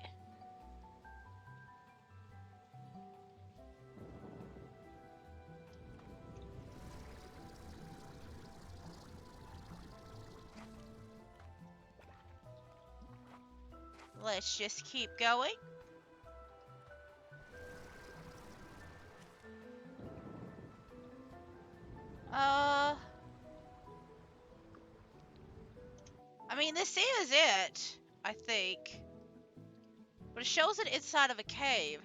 Let's just keep going. I mean, this is it, I think. But it shows it inside of a cave.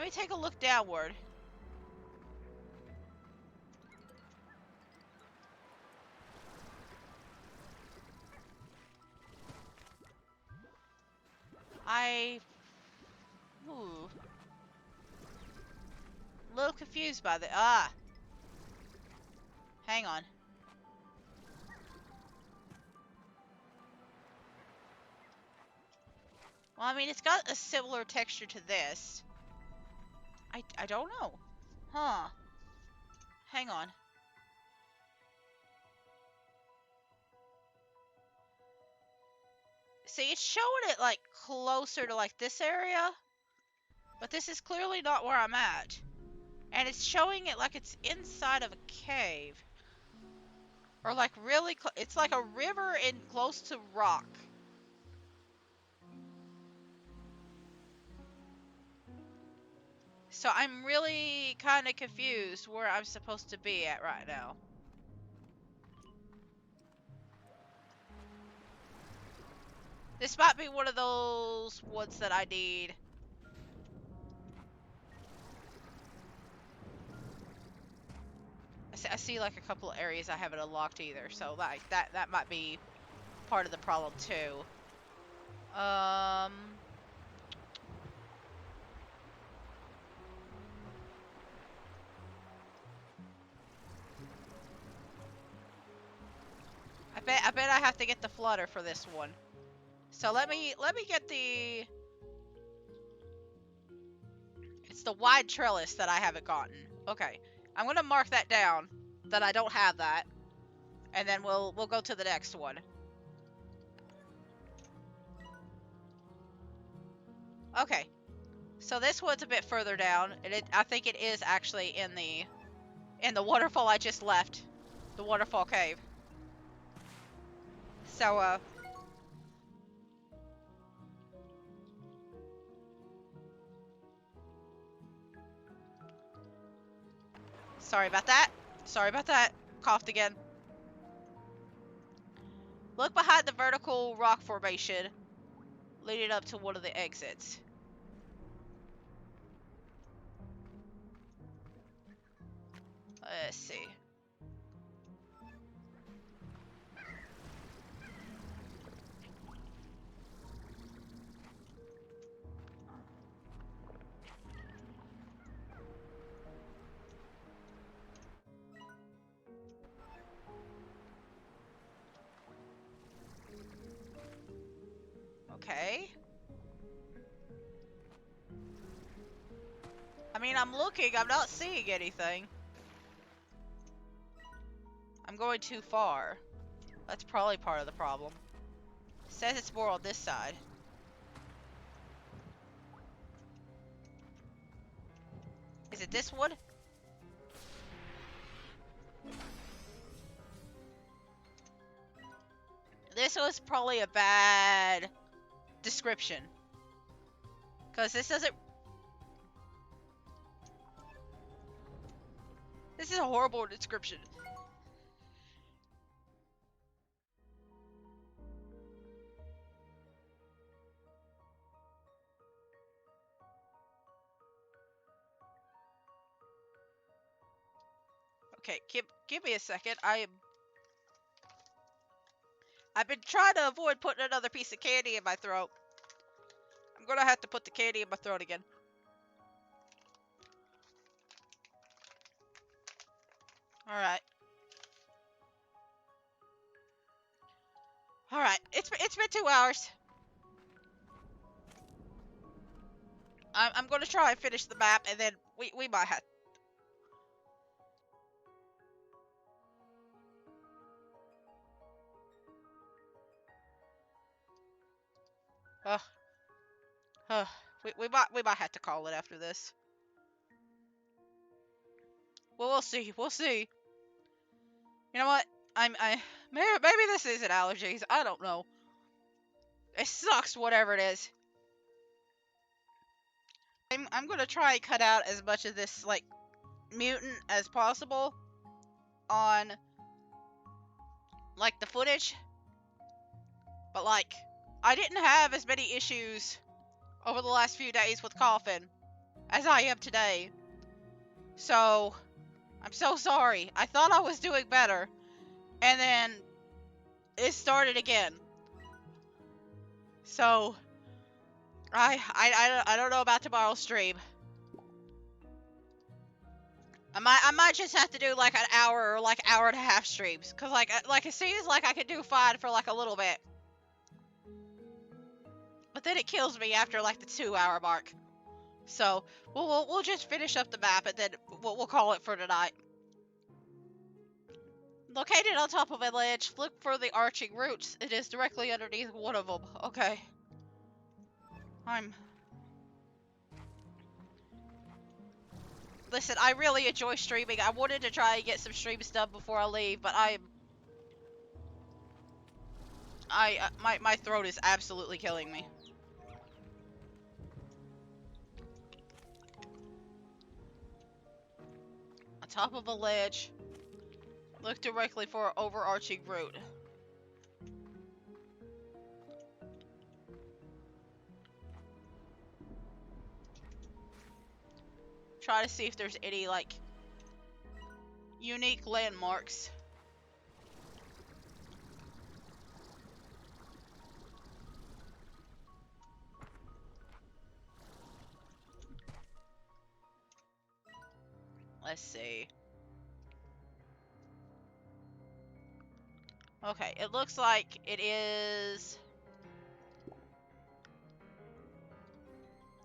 me take a look downward. Ooh. A little confused by the, hang on. Well, I mean, it's got a similar texture to this. I don't know. Huh. Hang on. See, it's showing it, like, closer to, like, this area. But this is clearly not where I'm at. And it's showing it like it's inside of a cave. Or, like, really it's like a river in close to rock. So I'm really kind of confused where I'm supposed to be at right now. This might be one of those woods that I need. I see like a couple of areas I haven't unlocked either, so like that might be part of the problem too. I bet I have to get the flutter for this one. So let me get the. It's the wide trellis that I haven't gotten. Okay, I'm gonna mark that down that I don't have that, and then we'll go to the next one. Okay, so this one's a bit further down, and I think it is actually in the waterfall I just left, the waterfall cave. So sorry about that. Sorry about that. Coughed again. Look behind the vertical rock formation leading up to one of the exits. Let's see. Okay. I mean, I'm looking, I'm not seeing anything. I'm going too far. That's probably part of the problem. It says it's more on this side. Is it this one? This was probably a bad description. Because this doesn't... This is a horrible description. Okay, give me a second. I've been trying to avoid putting another piece of candy in my throat. I'm gonna have to put the candy in my throat again. Alright. Alright, it's been 2 hours. I'm gonna try and finish the map, and then we might have... we might have to call it after this. Well, we'll see. We'll see. You know what? Maybe this isn't allergies. I don't know. It sucks, whatever it is. I'm gonna try and cut out as much of this, like, mutant as possible on, like, the footage. But, like, I didn't have as many issues over the last few days with coughing as I am today. So, I'm so sorry. I thought I was doing better, and then it started again. So, I don't know about tomorrow's stream. I might just have to do like an hour or like hour and a half streams, cause like it seems like I could do fine for like a little bit, but then it kills me after like the 2 hour mark. So we'll just finish up the map and then we'll call it for tonight. Located on top of a ledge, look for the arching roots. It is directly underneath one of them. Okay. Listen, I really enjoy streaming. I wanted to try and get some streams done before I leave, but my throat is absolutely killing me. On top of a ledge, look directly for an overarching root. Try to see if there's any, like, unique landmarks. Let's see. Okay, it looks like it is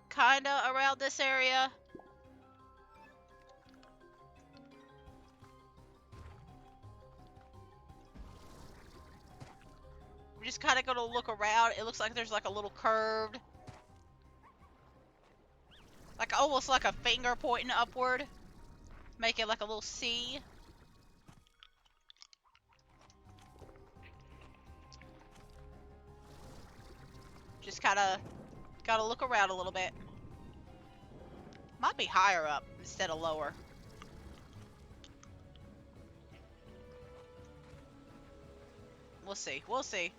kinda around this area. We're just kinda gonna look around. It looks like there's like a little curved, like almost like a finger pointing upward, making like a little C. Just kinda gotta look around a little bit. Might be higher up instead of lower. We'll see. We'll see.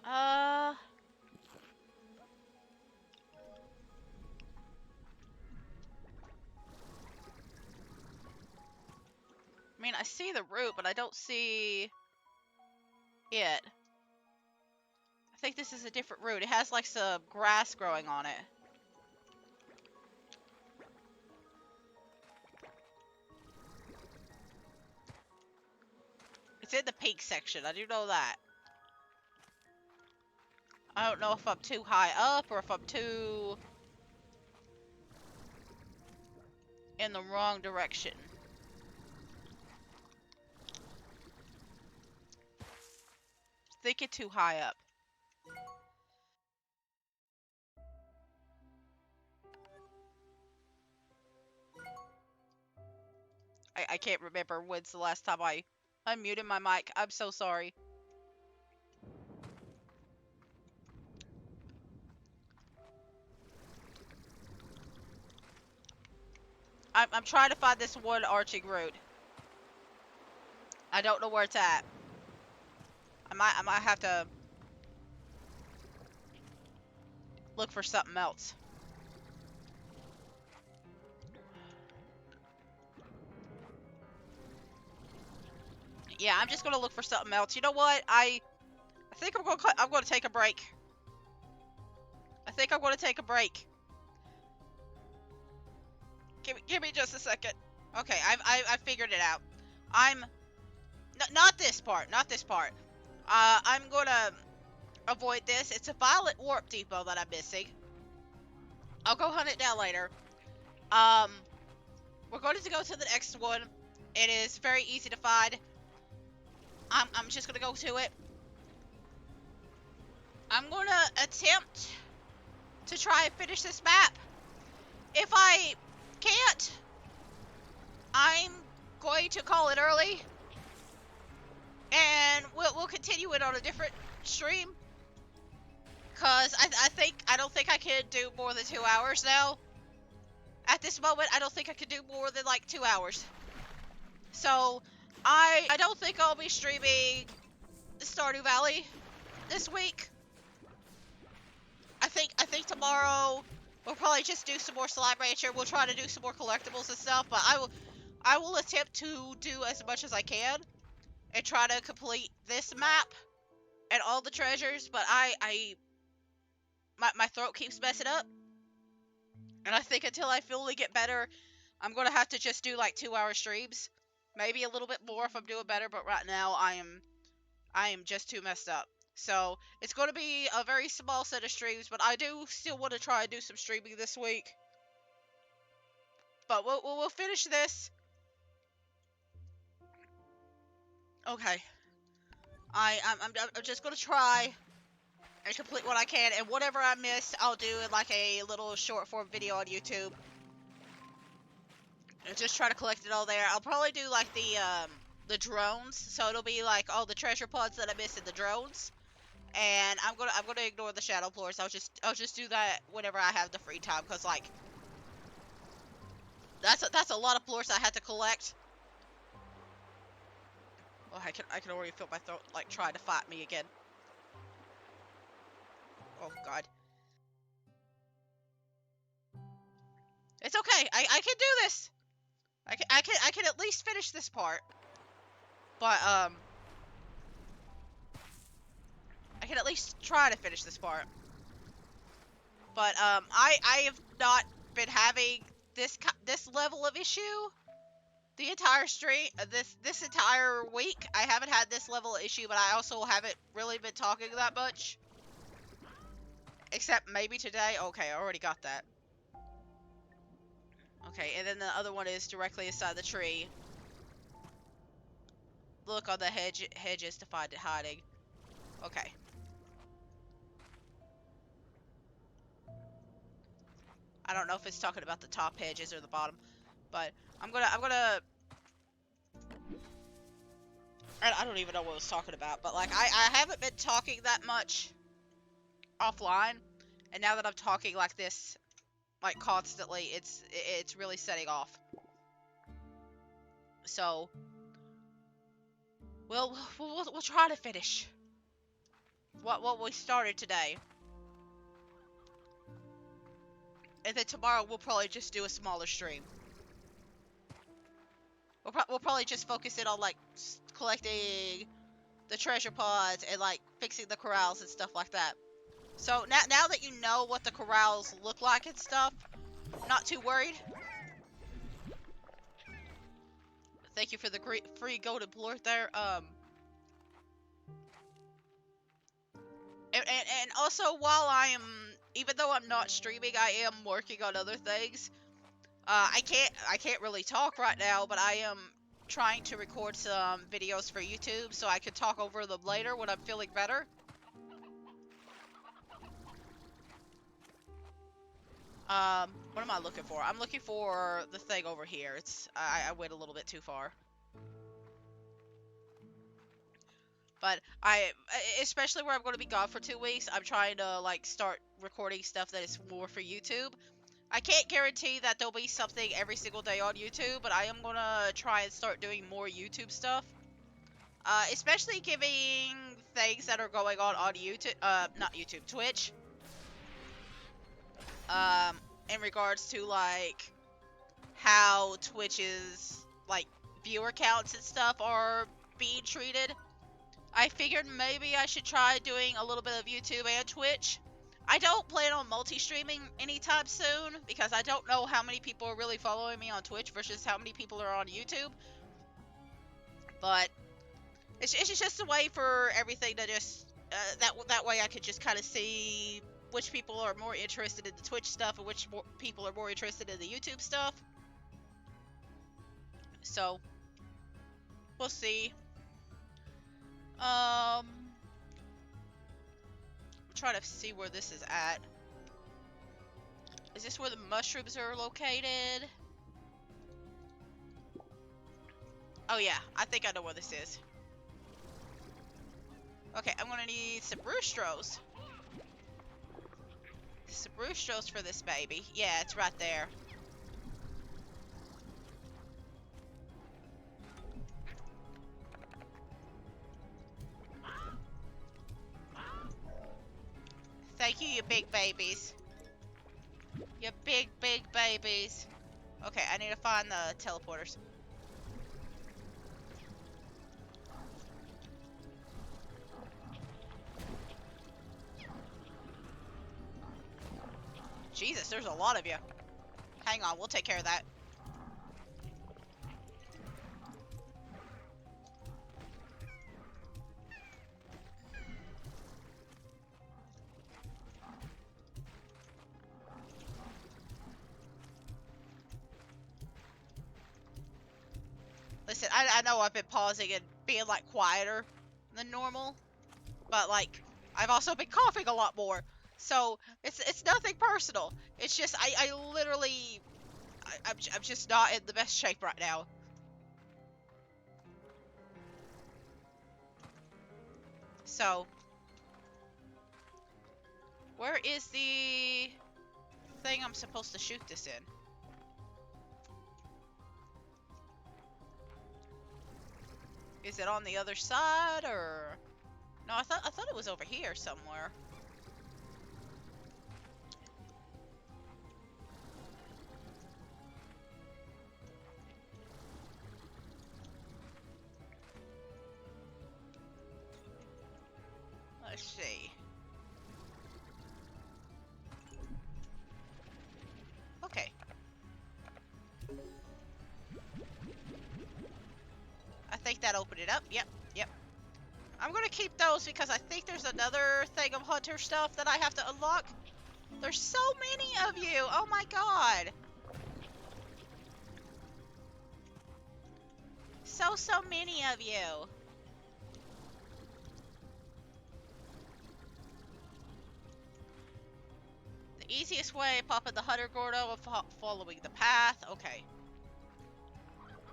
I mean, I see the root, but I don't see it. I think this is a different root. It has like some grass growing on it. It's in the pink section. I do know that. I don't know if I'm too high up or if I'm too in the wrong direction. I think it's too high up. I can't remember when's the last time I unmuted my mic. I'm so sorry. I'm trying to find this one arching root. I don't know where it's at. I might have to look for something else. Yeah, I'm just gonna look for something else. You know what? I think I'm gonna take a break. I think I'm gonna take a break. Give me just a second. Okay, I figured it out. Not this part, not this part. I'm gonna avoid this. It's a violet warp depot that I'm missing. I'll go hunt it down later. We're going to go to the next one. It is very easy to find. I'm just gonna go to it. I'm gonna attempt to try and finish this map. If I can't, I'm going to call it early, and we'll continue it on a different stream. Cause I don't think I can do more than 2 hours now. At this moment, I don't think I could do more than like 2 hours. So I don't think I'll be streaming Stardew Valley this week. I think tomorrow we'll probably just do some more Slime Rancher. We'll try to do some more collectibles and stuff, but I will attempt to do as much as I can and try to complete this map and all the treasures, but my throat keeps messing up. And I think until I fully get better, I'm gonna have to just do like 2-hour streams. Maybe a little bit more if I'm doing better, but right now I am just too messed up. So it's going to be a very small set of streams, but I do still want to try and do some streaming this week. But we'll finish this. Okay. I'm just going to try and complete what I can, and whatever I miss, I'll do in like a little short form video on YouTube. And just try to collect it all there. I'll probably do like the drones, so it'll be like all the treasure pods that I missed in the drones. And I'm gonna ignore the shadow floors. I'll just do that whenever I have the free time, cause like that's a lot of floors I had to collect. Oh, I can already feel my throat like trying to fight me again. Oh God. It's okay. I can do this. I can at least finish this part. But I can at least try to finish this part. But I have not been having this level of issue the entire stream. This entire week I haven't had this level of issue, but I also haven't really been talking that much. Except maybe today. Okay, I already got that. Okay, and then the other one is directly inside the tree. Look on the hedges to find it hiding. Okay. I don't know if it's talking about the top hedges or the bottom, but I'm gonna I don't even know what I was talking about, but like I haven't been talking that much offline, and now that I'm talking like this like constantly, it's really setting off. So we'll try to finish what we started today. And then tomorrow we'll probably just do a smaller stream. We'll probably just focus it on like collecting the treasure pods and like fixing the corrals and stuff like that. So now that you know what the corrals look like and stuff, not too worried. Thank you for the great free golden blur there. And also while even though I'm not streaming, I am working on other things. I can't really talk right now, but I am trying to record some videos for YouTube so I can talk over them later when I'm feeling better. What am I looking for? I'm looking for the thing over here. I went a little bit too far. But especially where I'm going to be gone for 2 weeks, I'm trying to like start recording stuff that is more for YouTube. I can't guarantee that there'll be something every single day on YouTube, but I am going to try and start doing more YouTube stuff. Especially giving things that are going on YouTube, not YouTube, Twitch. In regards to like how Twitch's like viewer counts and stuff are being treated. I figured maybe I should try doing a little bit of YouTube and Twitch. I don't plan on multi-streaming anytime soon because I don't know how many people are really following me on Twitch versus how many people are on YouTube. But it's just a way for everything to just that way I could just kind of see which people are more interested in the Twitch stuff and which people are more interested in the YouTube stuff. So we'll see. I'm trying to see where this is at. Is this where the mushrooms are located? Oh yeah, I think I know where this is. Okay, I'm gonna need some Brewstros. Some Brewstros for this baby. Yeah, it's right there. Thank you, you big babies. You big, big babies. Okay, I need to find the teleporters. Jesus, there's a lot of you. Hang on, we'll take care of that. Listen, I know I've been pausing and being, like, quieter than normal, but, like, I've also been coughing a lot more. So, it's nothing personal. It's just, I literally, I'm just not in the best shape right now. So, where is the thing I'm supposed to shoot this in? Is it on the other side, or... No, I thought it was over here somewhere. Let's see. Okay. I think that opened it up. Yep, yep. I'm gonna keep those because I think there's another thing of hunter stuff that I have to unlock. There's so many of you! Oh my god! So many of you! The easiest way, pop in the Hunter Gordo of following the path. Okay.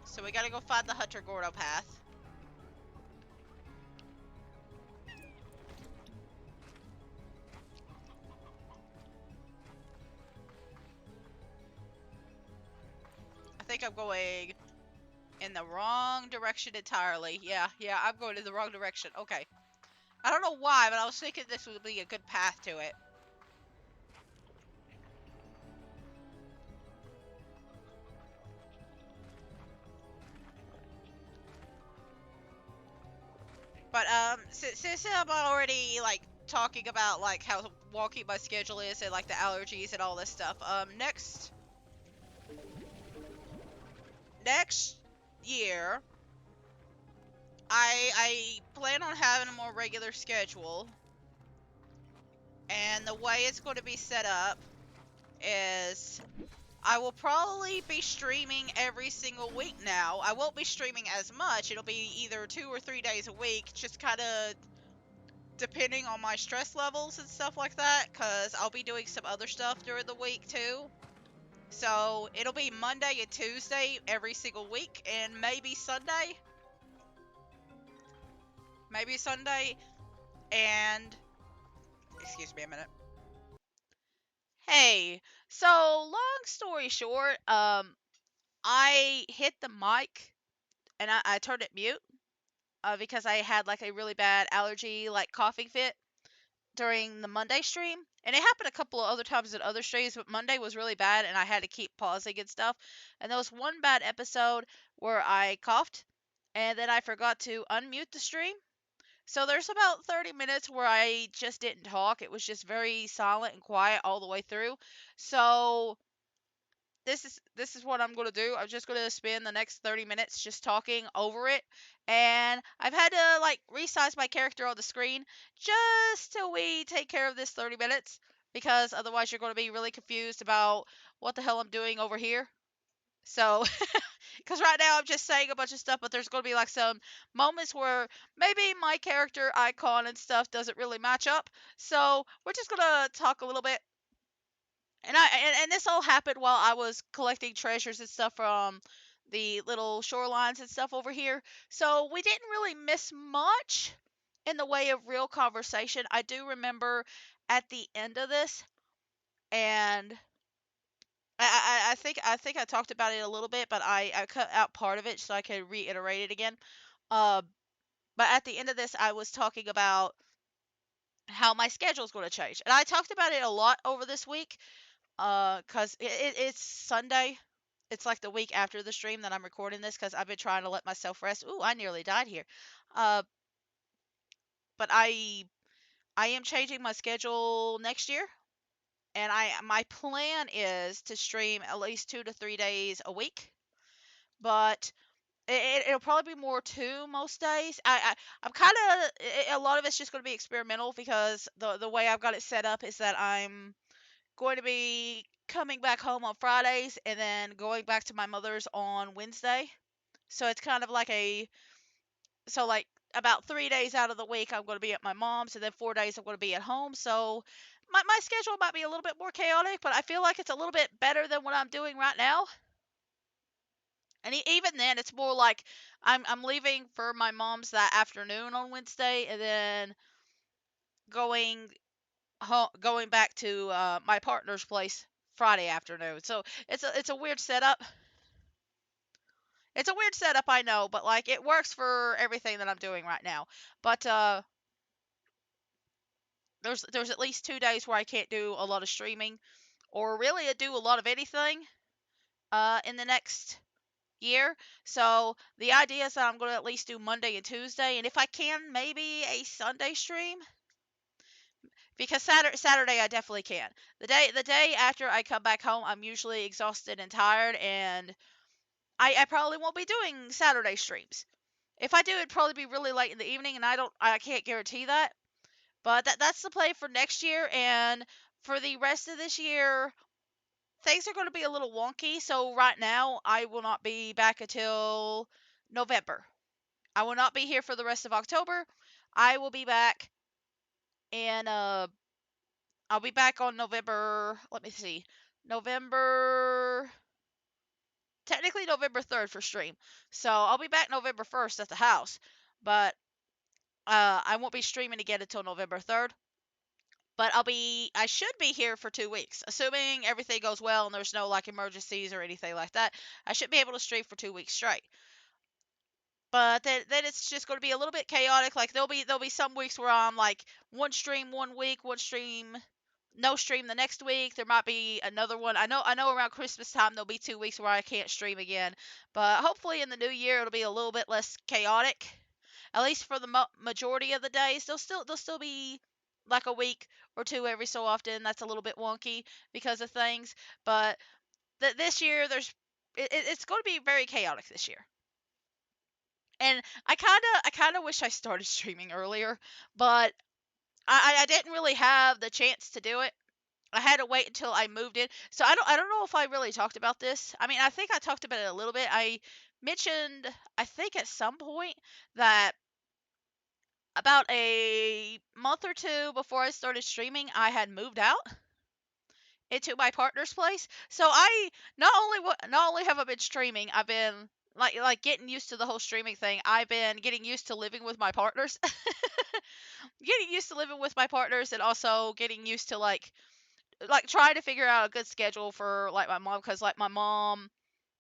So we gotta go find the Hunter Gordo path. I think I'm going in the wrong direction entirely. Yeah, I'm going in the wrong direction. Okay. I don't know why, but I was thinking this would be a good path to it. But since I'm already like talking about like how wonky my schedule is and like the allergies and all this stuff, next year I plan on having a more regular schedule, and the way it's going to be set up is I will probably be streaming every single week now. I won't be streaming as much. It'll be either 2 or 3 days a week, just kind of depending on my stress levels and stuff like that, because I'll be doing some other stuff during the week too. So it'll be Monday and Tuesday every single week, and maybe Sunday. Maybe Sunday, and... Excuse me a minute. Hey, so long story short, I hit the mic and I turned it mute because I had like a really bad allergy, like coughing fit during the Monday stream. And it happened a couple of other times in other streams, but Monday was really bad and I had to keep pausing and stuff. And there was one bad episode where I coughed and then I forgot to unmute the stream. So there's about 30 minutes where I just didn't talk. It was just very silent and quiet all the way through. So this is what I'm gonna do. I'm just gonna spend the next 30 minutes just talking over it, and I've had to like resize my character on the screen just till we take care of this 30 minutes, because otherwise you're gonna be really confused about what the hell I'm doing over here. So, because right now I'm just saying a bunch of stuff, but there's gonna be like some moments where maybe my character icon and stuff doesn't really match up. So we're just gonna talk a little bit, and this all happened while I was collecting treasures and stuff from the little shorelines and stuff over here. So we didn't really miss much in the way of real conversation. I do remember at the end of this, and I think I talked about it a little bit, but I cut out part of it so I could reiterate it again. Uh, but at the end of this, I was talking about how my schedule is going to change. And I talked about it a lot over this week, cuz it's Sunday. It's like the week after the stream that I'm recording this cuz I've been trying to let myself rest. Ooh, I nearly died here. Uh but I am changing my schedule next year, and I my plan is to stream at least 2 to 3 days a week. But it'll probably be more two most days. I'm kind of a lot of it's just going to be experimental because the way I've got it set up is that I'm going to be coming back home on Fridays and then going back to my mother's on Wednesday. So it's kind of like like about 3 days out of the week I'm going to be at my mom's, and then 4 days I'm going to be at home. So my schedule might be a little bit more chaotic, but I feel like it's a little bit better than what I'm doing right now. And even then, it's more like I'm leaving for my mom's that afternoon on Wednesday, and then going going back to my partner's place Friday afternoon. So it's a weird setup. It's a weird setup, I know, but like it works for everything that I'm doing right now. But there's at least 2 days where I can't do a lot of streaming, or really do a lot of anything in the next year. So the idea is that I'm going to at least do Monday and Tuesday, and if I can, maybe a Sunday stream, because Saturday I definitely can. The day after I come back home, I'm usually exhausted and tired, and I probably won't be doing Saturday streams. If I do, it'd probably be really late in the evening, and I can't guarantee that. But that's the play for next year, and for the rest of this year, things are going to be a little wonky. So right now, I will not be back until November. I will not be here for the rest of October. I will be back in I'll be back on November, let me see. November Technically November 3rd for stream. So I'll be back November 1st at the house. But I won't be streaming again until November 3rd. But I should be here for 2 weeks. Assuming everything goes well and there's no like emergencies or anything like that. I should be able to stream for 2 weeks straight. But then it's just going to be a little bit chaotic. Like there'll be some weeks where I'm like one stream one week, one stream no stream the next week. There might be another one. I know around Christmas time there'll be 2 weeks where I can't stream again. But hopefully in the new year it'll be a little bit less chaotic. At least for the majority of the days, there'll still be like a week or two every so often that's a little bit wonky because of things. But this year it's going to be very chaotic this year. And I kind of wish I started streaming earlier, but I didn't really have the chance to do it. I had to wait until I moved in. So I don't know if I really talked about this. I mean, I think I talked about it a little bit. I mentioned, I think at some point, that about a month or two before I started streaming, I had moved out into my partner's place. So I not only have I been streaming, I've been like getting used to the whole streaming thing. I've been getting used to living with my partners. Getting used to living with my partners, and also getting used to like trying to figure out a good schedule for like my mom, because like my mom,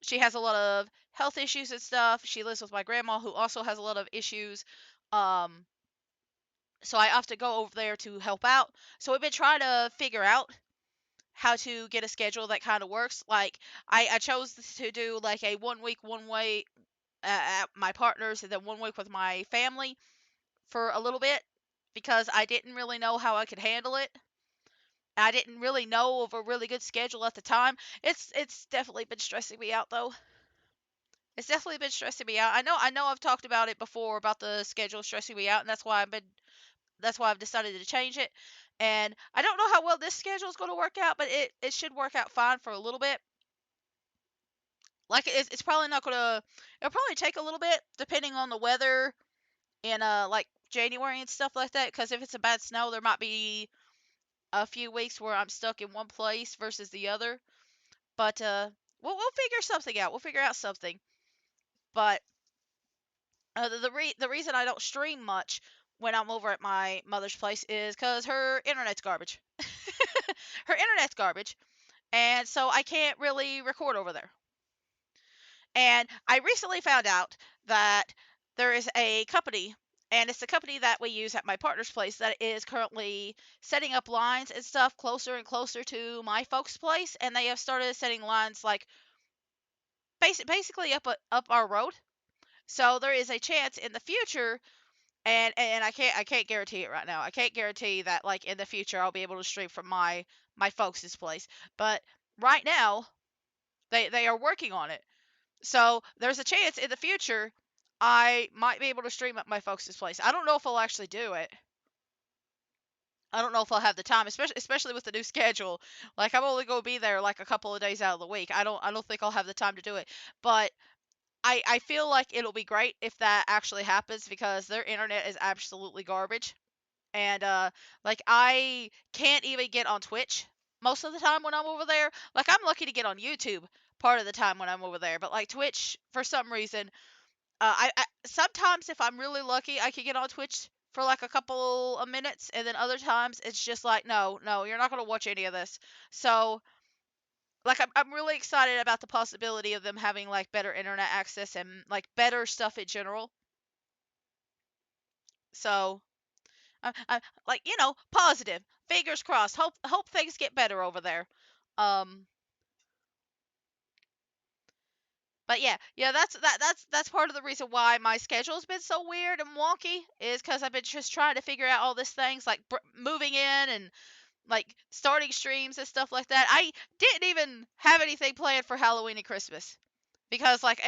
she has a lot of health issues and stuff. She lives with my grandma, who also has a lot of issues. Um so I have to go over there to help out. So we've been trying to figure out how to get a schedule that kind of works. Like I chose to do like a 1 week one way at my partner's, and then 1 week with my family for a little bit, because I didn't really know how I could handle it. I didn't really know of a really good schedule at the time. It's definitely been stressing me out though. It's definitely been stressing me out. I know I've talked about it before about the schedule stressing me out, and that's why I've decided to change it. And I don't know how well this schedule is going to work out, but it should work out fine for a little bit. Like it's probably not going to it'll probably take a little bit depending on the weather in like January and stuff like that, cuz if it's a bad snow, there might be a few weeks where I'm stuck in one place versus the other. But we'll figure something out. We'll figure out something. But the reason I don't stream much when I'm over at my mother's place is because her internet's garbage. Her internet's garbage, and so I can't really record over there. And I recently found out that there is a company and it's the company that we use at my partner's place that is currently setting up lines and stuff closer and closer to my folks' place, and they have started setting lines like basically up our road. So there is a chance in the future, and I can't guarantee it right now. I can't guarantee that like in the future I'll be able to stream from my folks' place, but right now they are working on it. So there's a chance in the future I might be able to stream at my folks' place. I don't know if I'll actually do it. I don't know if I'll have the time, especially with the new schedule. Like I'm only gonna be there like a couple of days out of the week. I don't think I'll have the time to do it. But I feel like it'll be great if that actually happens because their internet is absolutely garbage. And like I can't even get on Twitch most of the time when I'm over there. Like I'm lucky to get on YouTube part of the time when I'm over there, but like Twitch for some reason, I sometimes if I'm really lucky, I can get on Twitch for like a couple of minutes, and then other times it's just like no, no, you're not gonna watch any of this. So like I'm really excited about the possibility of them having like better internet access and like better stuff in general. So like positive. Fingers crossed. Hope things get better over there. Um, but yeah, that's part of the reason why my schedule's been so weird and wonky is because I've been just trying to figure out all these things like moving in and like starting streams and stuff like that. I didn't even have anything planned for Halloween and Christmas because like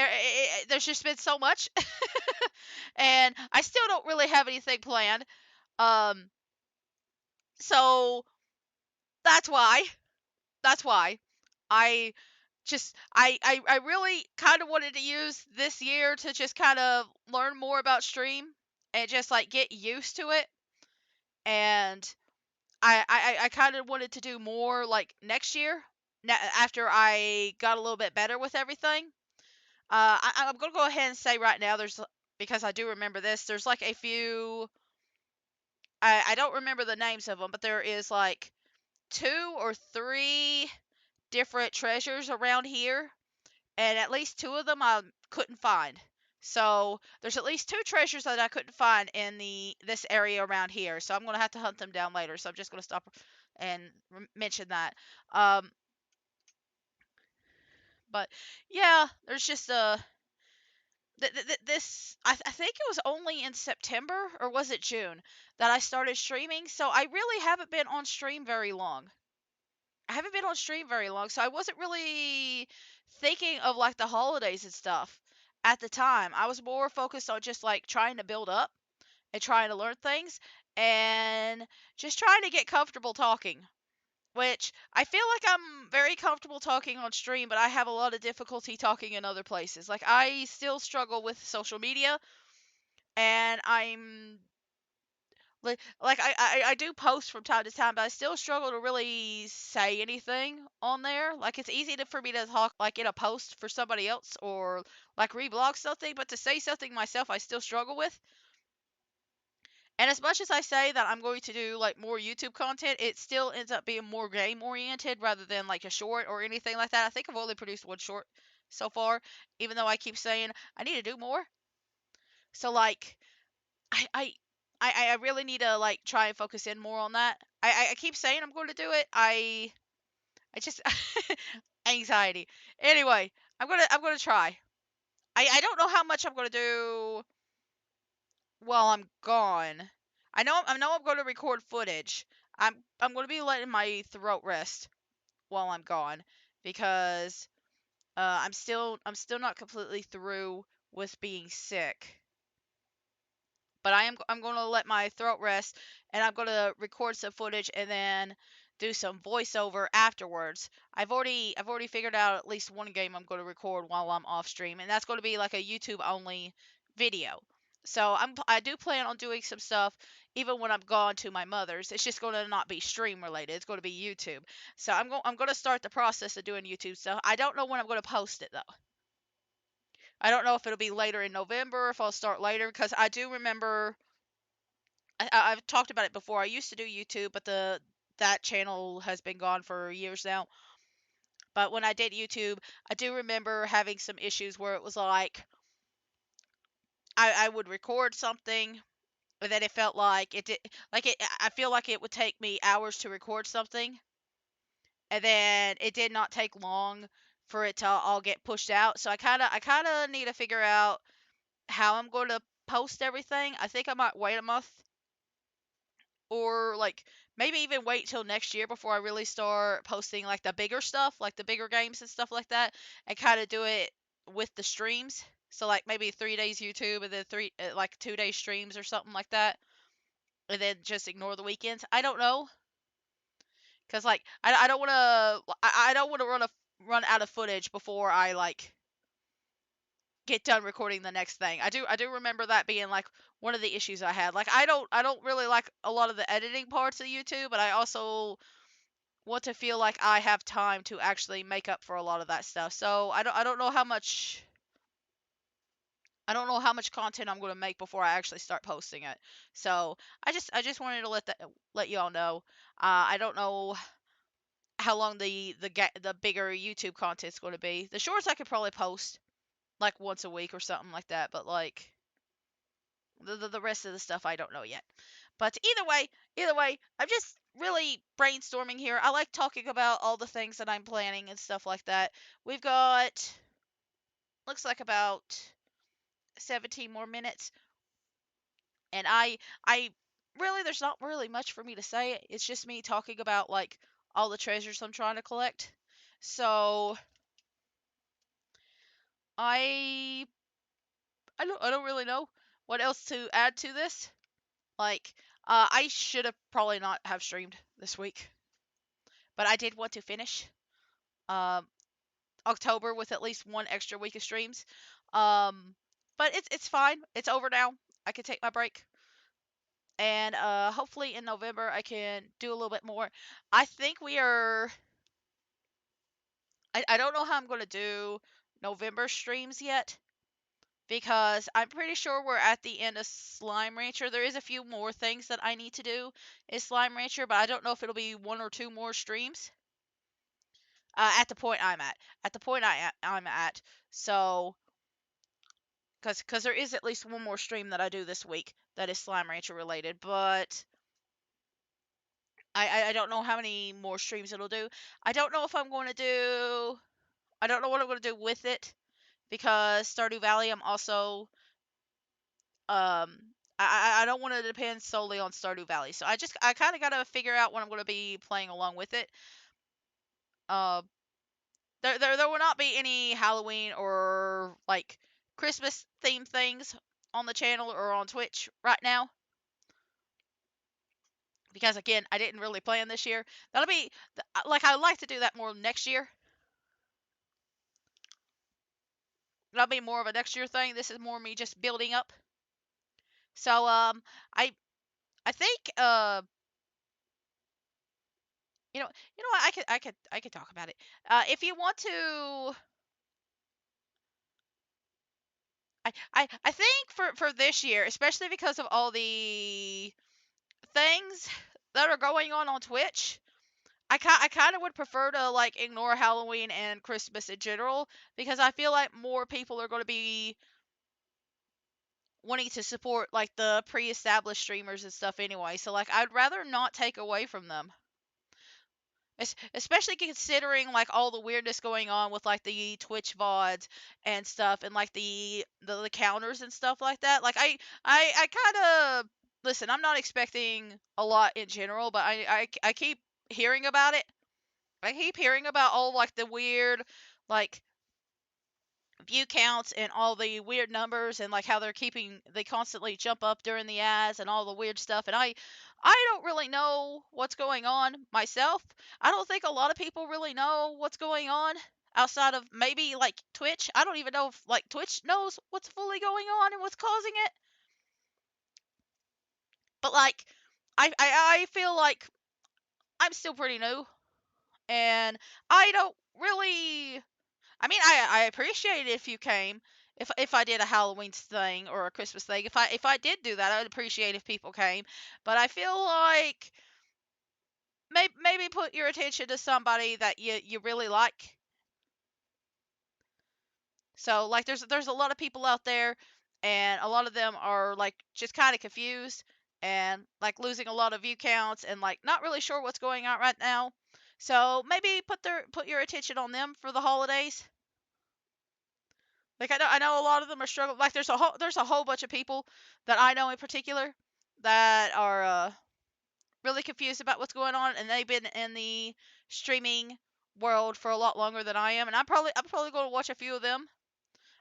there's just been so much, and I still don't really have anything planned. Um, so that's why. That's why. I I really kind of wanted to use this year to just kind of learn more about stream and just like get used to it. And I kind of wanted to do more like next year after I got a little bit better with everything. I'm gonna go ahead and say right now there's because I do remember this. There's like a few. I don't remember the names of them, but there is like two or three different treasures around here, and at least two of them I couldn't find. So there's at least two treasures that I couldn't find in the this area around here. So I'm gonna have to hunt them down later. So I'm just gonna stop and mention that. Um, but yeah, there's just this. I think it was only in September or was it June that I started streaming. So I really haven't been on stream very long. I haven't been on stream very long, so I wasn't really thinking of like the holidays and stuff at the time. I was more focused on just like trying to build up and trying to learn things and just trying to get comfortable talking. Which I feel like I'm very comfortable talking on stream, but I have a lot of difficulty talking in other places. Like I still struggle with social media, and I'm like I do post from time to time, but I still struggle to really say anything on there. Like it's easy for me to talk like in a post for somebody else or like reblog something, but to say something myself, I still struggle with. And as much as I say that I'm going to do like more YouTube content, it still ends up being more game oriented rather than like a short or anything like that. I think I've only produced one short so far, even though I keep saying I need to do more. So like I I I really need to like try and focus in more on that. I keep saying I'm going to do it. I just anxiety. Anyway, I'm gonna try. I don't know how much I'm gonna do while I'm gone. I know I'm going to record footage. I'm going to be letting my throat rest while I'm gone because I'm still not completely through with being sick. But I'm going to let my throat rest, and I'm going to record some footage and then do some voiceover afterwards. I've already figured out at least one game I'm going to record while I'm off stream, and that's going to be like a YouTube only video. So I do plan on doing some stuff even when I'm gone to my mother's. It's just going to not be stream related. It's going to be YouTube. So I'm going to start the process of doing YouTube stuff. I don't know when I'm going to post it though. I don't know if it'll be later in November, if I'll start later, because I do remember I've talked about it before. I used to do YouTube, but the that channel has been gone for years now. But when I did YouTube, I do remember having some issues where it was like I would record something But then it felt like it did, like it. I feel like it would take me hours to record something, and then it did not take long for it to all get pushed out. So I kind of need to figure out how I'm going to post everything. I think I might wait a month, or like maybe even wait till next year before I really start posting like the bigger stuff, like the bigger games and stuff like that, and kind of do it with the streams. So like maybe 3 days YouTube and then three like 2 day streams or something like that, and then just ignore the weekends. I don't know, cause like I don't want to I don't want to run out of footage before I like get done recording the next thing. I do remember that being like one of the issues I had. Like I don't really like a lot of the editing parts of YouTube, but I also want to feel like I have time to actually make up for a lot of that stuff. So I don't know how much content I'm going to make before I actually start posting it. So I just wanted to let you all know. I don't know how long the bigger YouTube content's going to be. The shorts I could probably post like once a week or something like that, but like the rest of the stuff I don't know yet. But either way, I'm just really brainstorming here. I like talking about all the things that I'm planning and stuff like that. We've got looks like about 17 more minutes, and I really there's not really much for me to say. It's just me talking about like all the treasures I'm trying to collect. So I I don't really know what else to add to this. Like I should have probably not have streamed this week, but I did want to finish um, October with at least one extra week of streams. Um, but it's fine. It's over now. I can take my break, and hopefully in November I can do a little bit more. I think we are. I don't know how I'm going to do November streams yet, because I'm pretty sure we're at the end of Slime Rancher. There is a few more things that I need to do in Slime Rancher, but I don't know if it'll be one or two more streams. At the point I'm at, I'm at. So, because there is at least one more stream that I do this week that is Slime Rancher related, but I don't know how many more streams it'll do. I don't know if I'm going to do. I don't know what I'm going to do with it, because Stardew Valley, I'm also I don't want to depend solely on Stardew Valley. So I kind of got to figure out when I'm going to be playing along with it. Uh, there will not be any Halloween or like Christmas themed things on the channel or on Twitch right now, because again, I didn't really plan this year. That'll be like I'd like to do that more next year. That'll be more of a next year thing. This is more me just building up. So I I think you know what, I could talk about it. If you want to, I think for this year, especially because of all the things that are going on Twitch, I kind of would prefer to like ignore Halloween and Christmas in general, because I feel like more people are going to be wanting to support like the pre-established streamers and stuff anyway. So like I'd rather not take away from them. Especially considering like all the weirdness going on with like the Twitch VODs and stuff, and like the counters and stuff like that. Like I kind of listen. I'm not expecting a lot in general, but I keep hearing about it. I keep hearing about all like the weird like view counts and all the weird numbers, and like how they constantly jump up during the ads and all the weird stuff, and I don't really know what's going on myself. I don't think a lot of people really know what's going on outside of maybe like Twitch. I don't even know if like Twitch knows what's fully going on and what's causing it. But like I feel like I'm still pretty new, and I don't really, I mean, I appreciate it if you came. If I did a Halloween thing or a Christmas thing, if I did do that, I'd appreciate if people came. But I feel like maybe put your attention to somebody that you really like. So like there's a lot of people out there, and a lot of them are like just kind of confused and like losing a lot of view counts and like not really sure what's going on right now. So maybe put your attention on them for the holidays. Like I know a lot of them are struggling. Like there's a whole bunch of people that I know in particular that are really confused about what's going on, and they've been in the streaming world for a lot longer than I am, and I'm probably going to watch a few of them.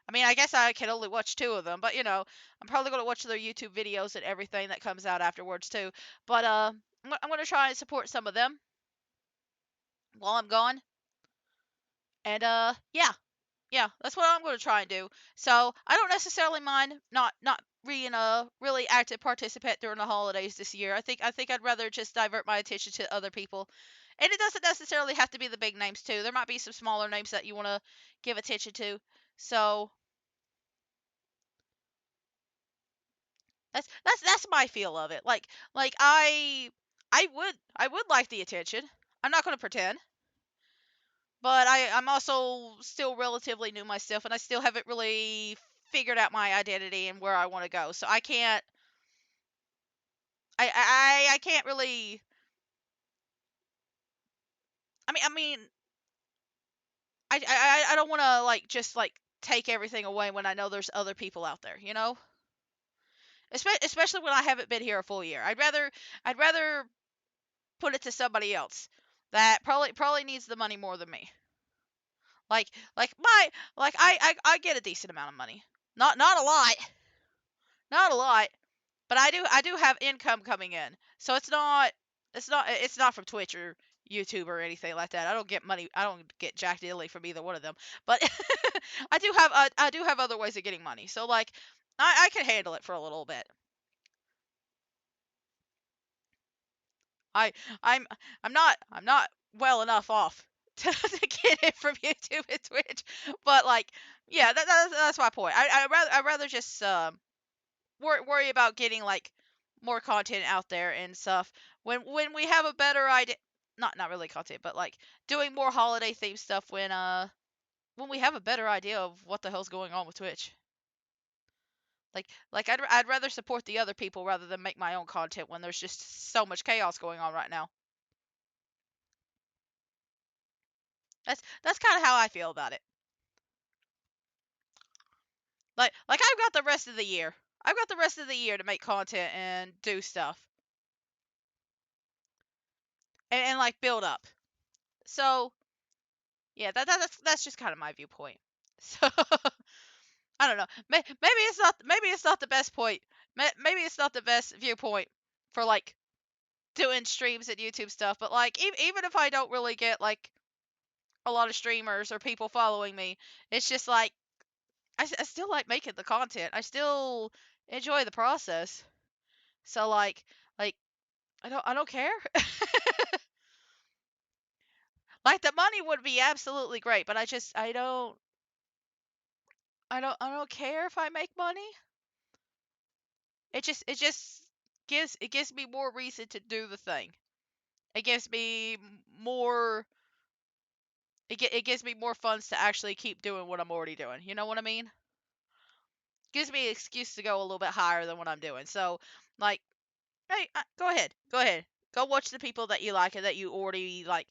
I mean, I guess I can only watch two of them, but I'm probably going to watch their YouTube videos and everything that comes out afterwards too. But I'm going to try and support some of them while I'm gone. And yeah, that's what I'm going to try and do. So I don't necessarily mind not being a really active participant during the holidays this year. I think I'd rather just divert my attention to other people, and it doesn't necessarily have to be the big names too. There might be some smaller names that you want to give attention to. So that's my feel of it. Like I would like the attention. I'm not going to pretend, but I'm also still relatively new myself, and I still haven't really figured out my identity and where I want to go. So I can't really. I mean, I don't want to like just like take everything away when I know there's other people out there. Especially when I haven't been here a full year. I'd rather put it to somebody else that probably needs the money more than me. Like like my like I get a decent amount of money. Not a lot. Not a lot, but I do have income coming in. So it's not from Twitch or YouTube or anything like that. I don't get money. I don't get jack diddly from either one of them. But I do have other ways of getting money. So like I can handle it for a little bit. I I'm I'm not well enough off to get it from YouTube and Twitch. But like yeah, that's my point. I'd rather just worry about getting like more content out there and stuff when we have a better idea. Not really content, but like doing more holiday themed stuff when we have a better idea of what the hell's going on with Twitch. Like I'd rather support the other people rather than make my own content when there's just so much chaos going on right now. That's kind of how I feel about it. Like I've got the rest of the year. I've got the rest of the year to make content and do stuff and like build up. So yeah, that's just kind of my viewpoint. So I don't know. Maybe it's not the best point. Maybe it's not the best viewpoint for like doing streams and YouTube stuff. But like even if I don't really get like a lot of streamers or people following me, it's just like I still like making the content. I still enjoy the process. So like I don't care. Like the money would be absolutely great, but I don't care if I make money. It just gives me more reason to do the thing. It gives me more it gives me more funds to actually keep doing what I'm already doing. You know what I mean? Gives me an excuse to go a little bit higher than what I'm doing. So like, hey, go ahead. Go ahead. Go watch the people that you like and that you already like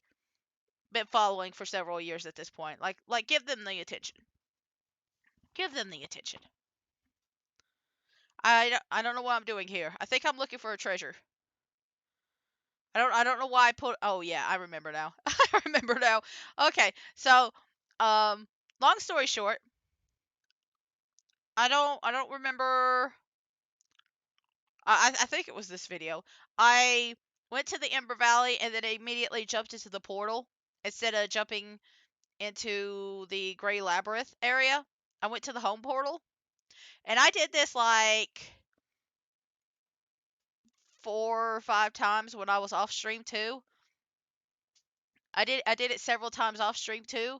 been following for several years at this point. Like give them the attention. Give them the attention. I don't know what I'm doing here. I think I'm looking for a treasure. I don't know why I put. Oh yeah, I remember now. I remember now. Okay, so um, long story short, I don't remember. I think it was this video. I went to the Ember Valley and then immediately jumped into the portal instead of jumping into the Gray Labyrinth area. I went to the home portal, and I did this like 4 or 5 times when I was off stream too. I did it several times off stream too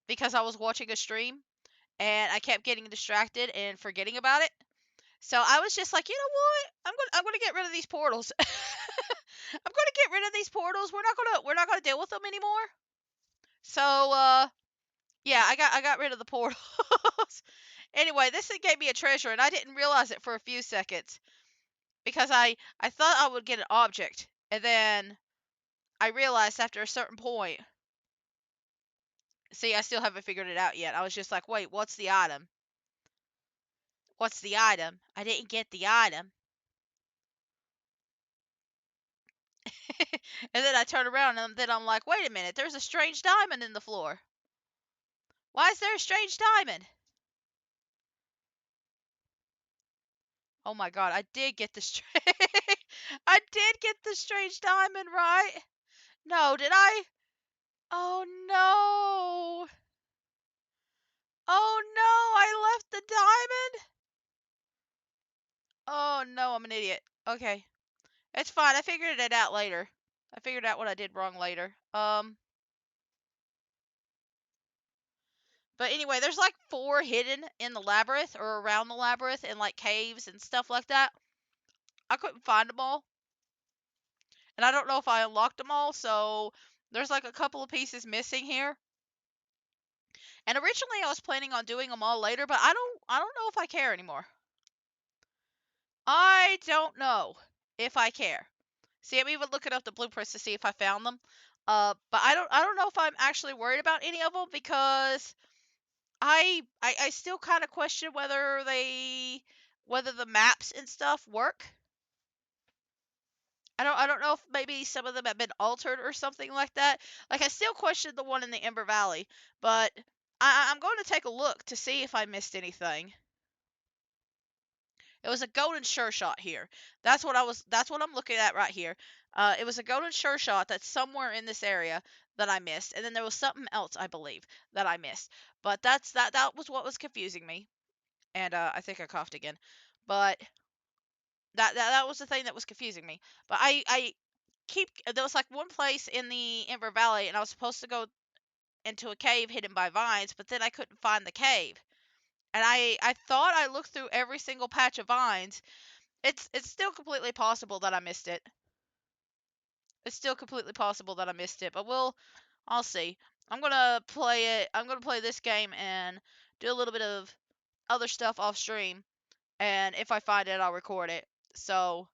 because I was watching a stream and I kept getting distracted and forgetting about it. So I was just like, you know what? I'm gonna get rid of these portals. I'm gonna get rid of these portals. We're not gonna deal with them anymore. So yeah, I got rid of the portals. Anyway, this thing gave me a treasure, and I didn't realize it for a few seconds because I thought I would get an object, and then I realized after a certain point. See, I still haven't figured it out yet. I was just like, wait, what's the item? What's the item? I didn't get the item. And then I turn around and then I'm like, wait a minute, there's a strange diamond in the floor. Why is there a strange diamond? Oh my god, I did get the I did get the strange diamond, right? No, did I? Oh no. Oh no, I left the diamond? Oh no, I'm an idiot. Okay. It's fine. I figured it out later. I figured out what I did wrong later. But anyway, there's like 4 hidden in the labyrinth or around the labyrinth in like caves and stuff like that. I couldn't find them all. And I don't know if I unlocked them all, so there's like a couple of pieces missing here. And originally I was planning on doing them all later, but I don't know if I care anymore. I don't know if I care. See, I'm even looking up the blueprints to see if I found them. But I don't know if I'm actually worried about any of them because I still kind of question whether the maps and stuff work. I don't know if maybe some of them have been altered or something like that. Like I still question the one in the Ember Valley, but I'm going to take a look to see if I missed anything. It was a golden sure shot here. That's what I'm looking at right here. It was a golden sure shot that's somewhere in this area that I missed, and then there was something else I believe that I missed. But that was what was confusing me. And I think I coughed again. But that was the thing that was confusing me. But I keep there was like one place in the Ember Valley, and I was supposed to go into a cave hidden by vines, but then I couldn't find the cave. And I thought I looked through every single patch of vines. It's still completely possible that I missed it. It's still completely possible that I missed it, but I'll see. I'm gonna play it. I'm gonna play this game and do a little bit of other stuff off stream, and if I find it, I'll record it. So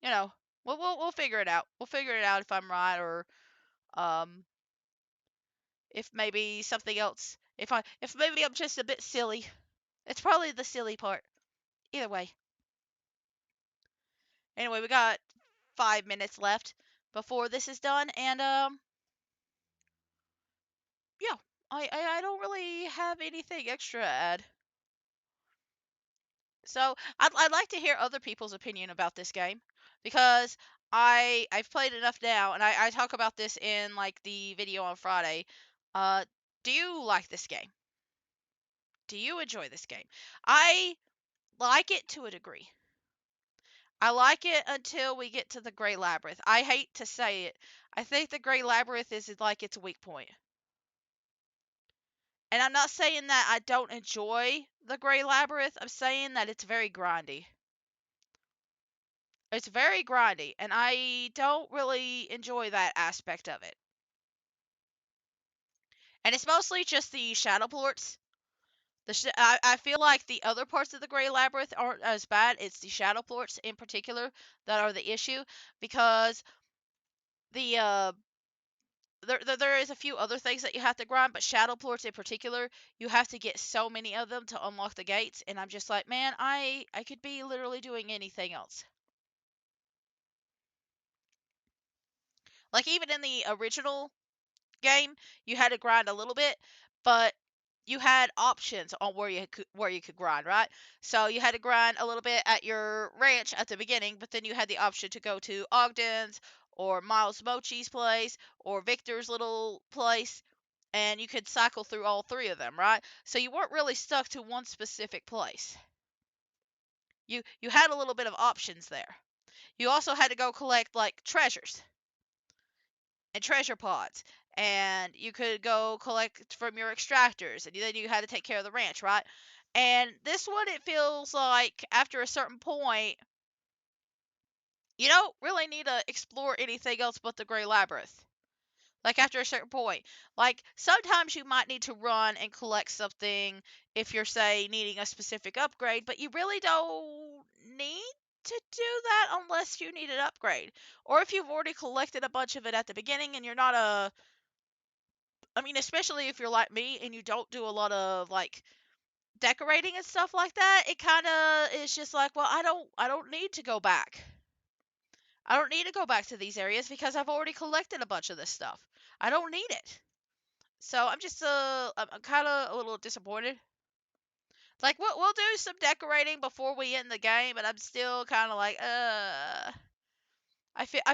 you know, we'll figure it out. We'll figure it out if I'm right or um if maybe something else. If maybe I'm just a bit silly. It's probably the silly part. Either way. Anyway, we got 5 minutes left before this is done, and yeah, I don't really have anything extra to add. So I'd like to hear other people's opinion about this game because I've played enough now, and I talk about this in like the video on Friday. Uh, do you like this game? Do you enjoy this game? I like it to a degree. I like it until we get to the Gray Labyrinth. I hate to say it. I think the Gray Labyrinth is like its weak point. And I'm not saying that I don't enjoy the Gray Labyrinth. I'm saying that it's very grindy. It's very grindy, and I don't really enjoy that aspect of it. And it's mostly just the shadow ports. I feel like the other parts of the Gray Labyrinth aren't as bad. It's the shadow ports in particular that are the issue because the there is a few other things that you have to grind, but shadow ports in particular, you have to get so many of them to unlock the gates, and I'm just like, man, I could be literally doing anything else. Like even in the original game, you had to grind a little bit, but you had options on where you could grind, right? So you had to grind a little bit at your ranch at the beginning, but then you had the option to go to Ogden's or Miles Mochi's place or Victor's little place, and you could cycle through all 3 of them, right? So you weren't really stuck to one specific place. You had a little bit of options there. You also had to go collect like treasures and treasure pods, and you could go collect from your extractors, and then you had to take care of the ranch, right? And this one, it feels like after a certain point, you don't really need to explore anything else but the Gray Labyrinth. Like after a certain point. Like sometimes you might need to run and collect something if you're, say, needing a specific upgrade, but you really don't need to do that unless you need an upgrade. Or if you've already collected a bunch of it at the beginning and you're not a, I mean, especially if you're like me and you don't do a lot of like decorating and stuff like that, it kind of is just like, well, I don't need to go back. I don't need to go back to these areas because I've already collected a bunch of this stuff. I don't need it. So I'm just I'm kind of a little disappointed. Like we'll do some decorating before we end the game, but I'm still kind of like I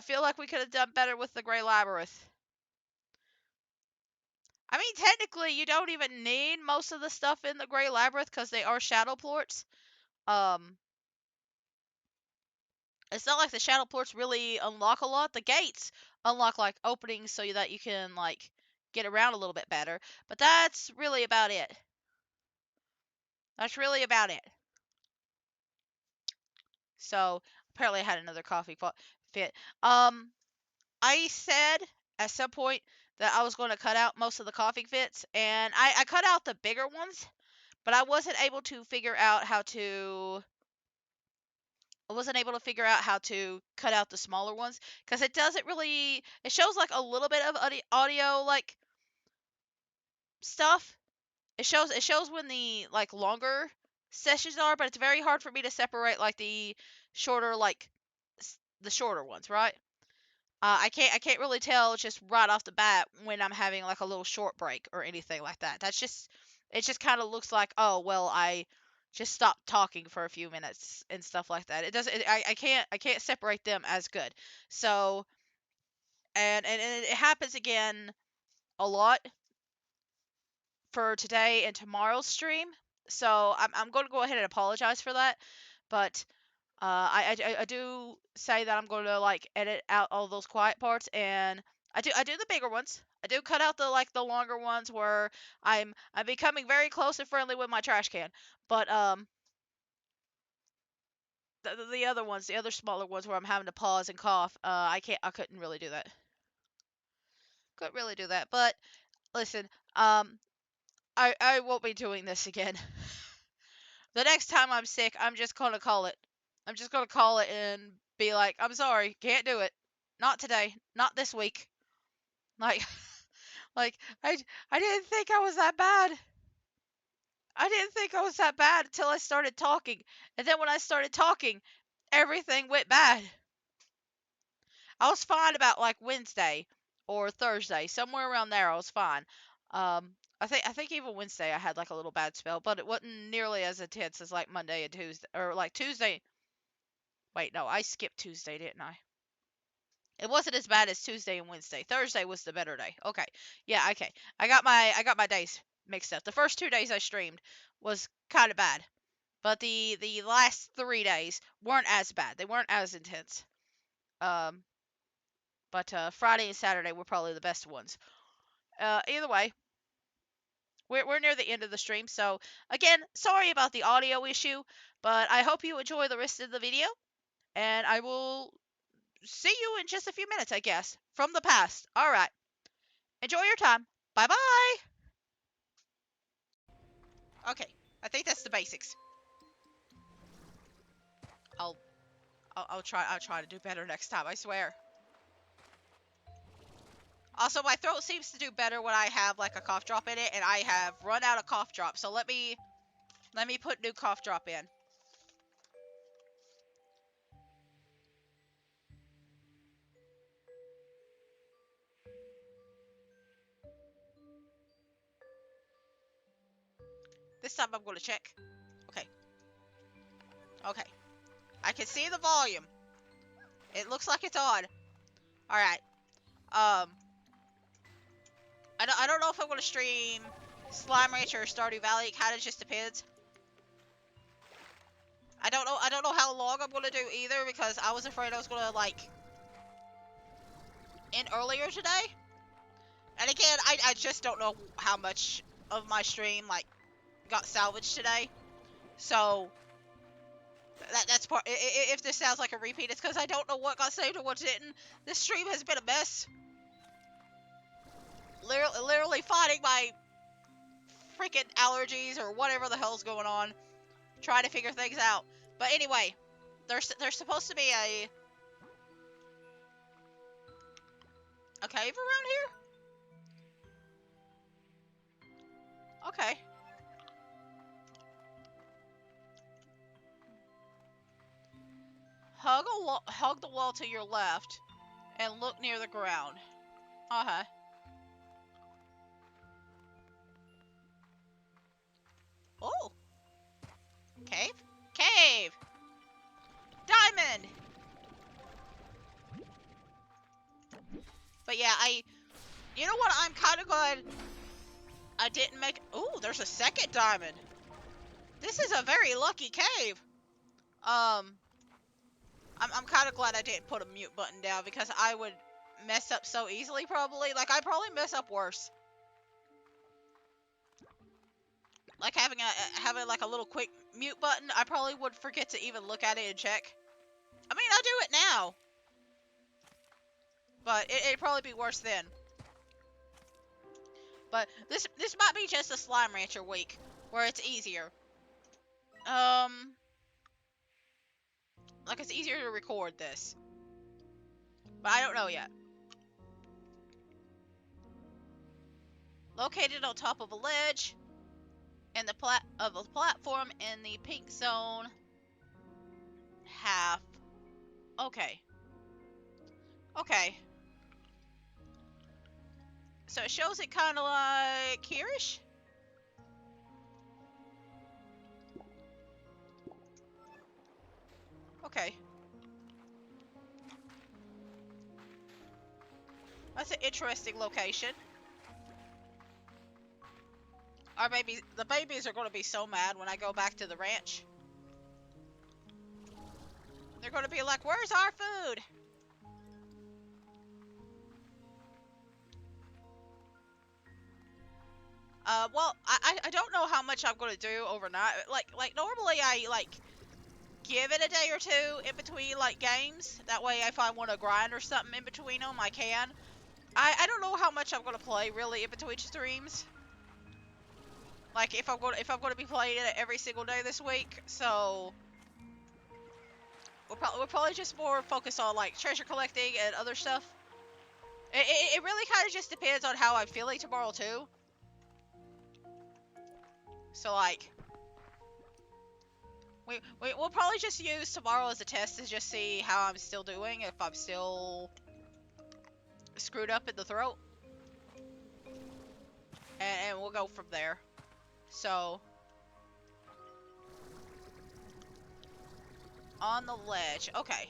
feel like we could have done better with the Gray Labyrinth. I mean, technically, you don't even need most of the stuff in the Gray Labyrinth because they are shadow ports. Um, it's not like the shadow ports really unlock a lot. The gates unlock like openings so that you can like get around a little bit better. But that's really about it. That's really about it. So apparently I had another coffee fit. Um, I said at some point that I was going to cut out most of the coffee fits, and I cut out the bigger ones, but I wasn't able to figure out how to. I wasn't able to figure out how to cut out the smaller ones because it doesn't really. It shows like a little bit of audio like stuff. It shows when the like longer sessions are, but it's very hard for me to separate like the shorter like the shorter ones, right? I can't really tell just right off the bat when I'm having like a little short break or anything like that. It just kind of looks like, oh well, I just stopped talking for a few minutes and stuff like that. It doesn't. I can't separate them as good. So and it happens again a lot for today and tomorrow's stream. So I'm going to go ahead and apologize for that. But I do say that I'm going to like edit out all those quiet parts, and I do the bigger ones. I do cut out the like the longer ones where I'm becoming very close and friendly with my trash can. But the other ones, the other smaller ones where I'm having to pause and cough, I couldn't really do that. Couldn't really do that. But listen, I won't be doing this again. The next time I'm sick, I'm just gonna call it. I'm just gonna call it and be like, I'm sorry, can't do it. Not today. Not this week. Like, like I didn't think I was that bad. I didn't think I was that bad until I started talking, and then when I started talking, everything went bad. I was fine about like Wednesday or Thursday, somewhere around there. I was fine. I think even Wednesday I had like a little bad spell, but it wasn't nearly as intense as like Monday and Tuesday or like Tuesday. Wait, no, I skipped Tuesday, didn't I? It wasn't as bad as Tuesday and Wednesday. Thursday was the better day. Okay. Yeah, okay. I got my days mixed up. The first 2 days I streamed was kind of bad, but the last 3 days weren't as bad. They weren't as intense. Um but Friday and Saturday were probably the best ones. Either way, we're near the end of the stream, so again, sorry about the audio issue, but I hope you enjoy the rest of the video, and I will see you in just a few minutes, I guess, from the past. All right. Enjoy your time. Bye bye. Okay, I think that's the basics. I'll, I'll try. I'll try to do better next time. I swear. Also, my throat seems to do better when I have like a cough drop in it, and I have run out of cough drops. So let me put new cough drop in. This time I'm going to check. Okay. Okay. I can see the volume. It looks like it's on. All right. I don't know if I'm going to stream Slime Rancher or Stardew Valley. It kind of just depends. I don't know how long I'm gonna do either because I was afraid I was gonna like end earlier today. And again, I just don't know how much of my stream like got salvaged today. So that's part. If this sounds like a repeat, it's because I don't know what got saved and what didn't. This stream has been a mess. literally fighting my freaking allergies or whatever the hell's going on, trying to figure things out. But anyway, there's supposed to be a cave around here? Okay. Hug the wall to your left and look near the ground. Uh-huh. Oh. Cave? Cave! Diamond! But yeah, you know what, I'm kind of glad I didn't make... Ooh, there's a second diamond. This is a very lucky cave. I'm kind of glad I didn't put a mute button down because I would mess up so easily probably. Like, I'd probably mess up worse. Like having like a little quick mute button, I probably would forget to even look at it and check. I mean, I'll do it now. But it'd probably be worse then. But this might be just a Slime Rancher week where it's easier. Like it's easier to record this. But I don't know yet. Located on top of a ledge and of a platform in the pink zone half. Okay. Okay. So it shows it kind of like here-ish. Okay. That's an interesting location. The babies are going to be so mad when I go back to the ranch. They're going to be like, where's our food? Well, I don't know how much I'm going to do overnight. Like normally I, like, give it a day or two in between, like, games. That way if I want to grind or something in between them, I can. I don't know how much I'm going to play, really, in between streams. Like, if I'm going to be playing it every single day this week, so... We'll probably just more focus on, like, treasure collecting and other stuff. It really kind of just depends on how I'm feeling tomorrow, too. So, like... We'll probably just use tomorrow as a test to just see how I'm still doing, if I'm still screwed up in the throat. And we'll go from there. So... On the ledge. Okay.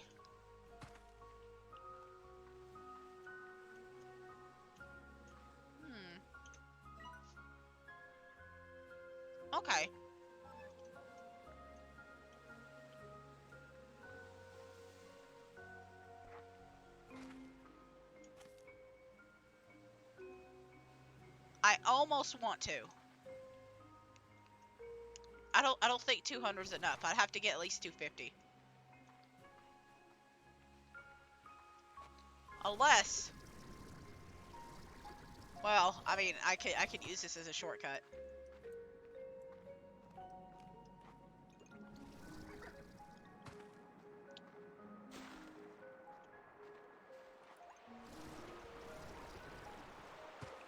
Okay. I almost want to. I don't think 200 is enough. I'd have to get at least 250. Unless, well, I mean, I could use this as a shortcut.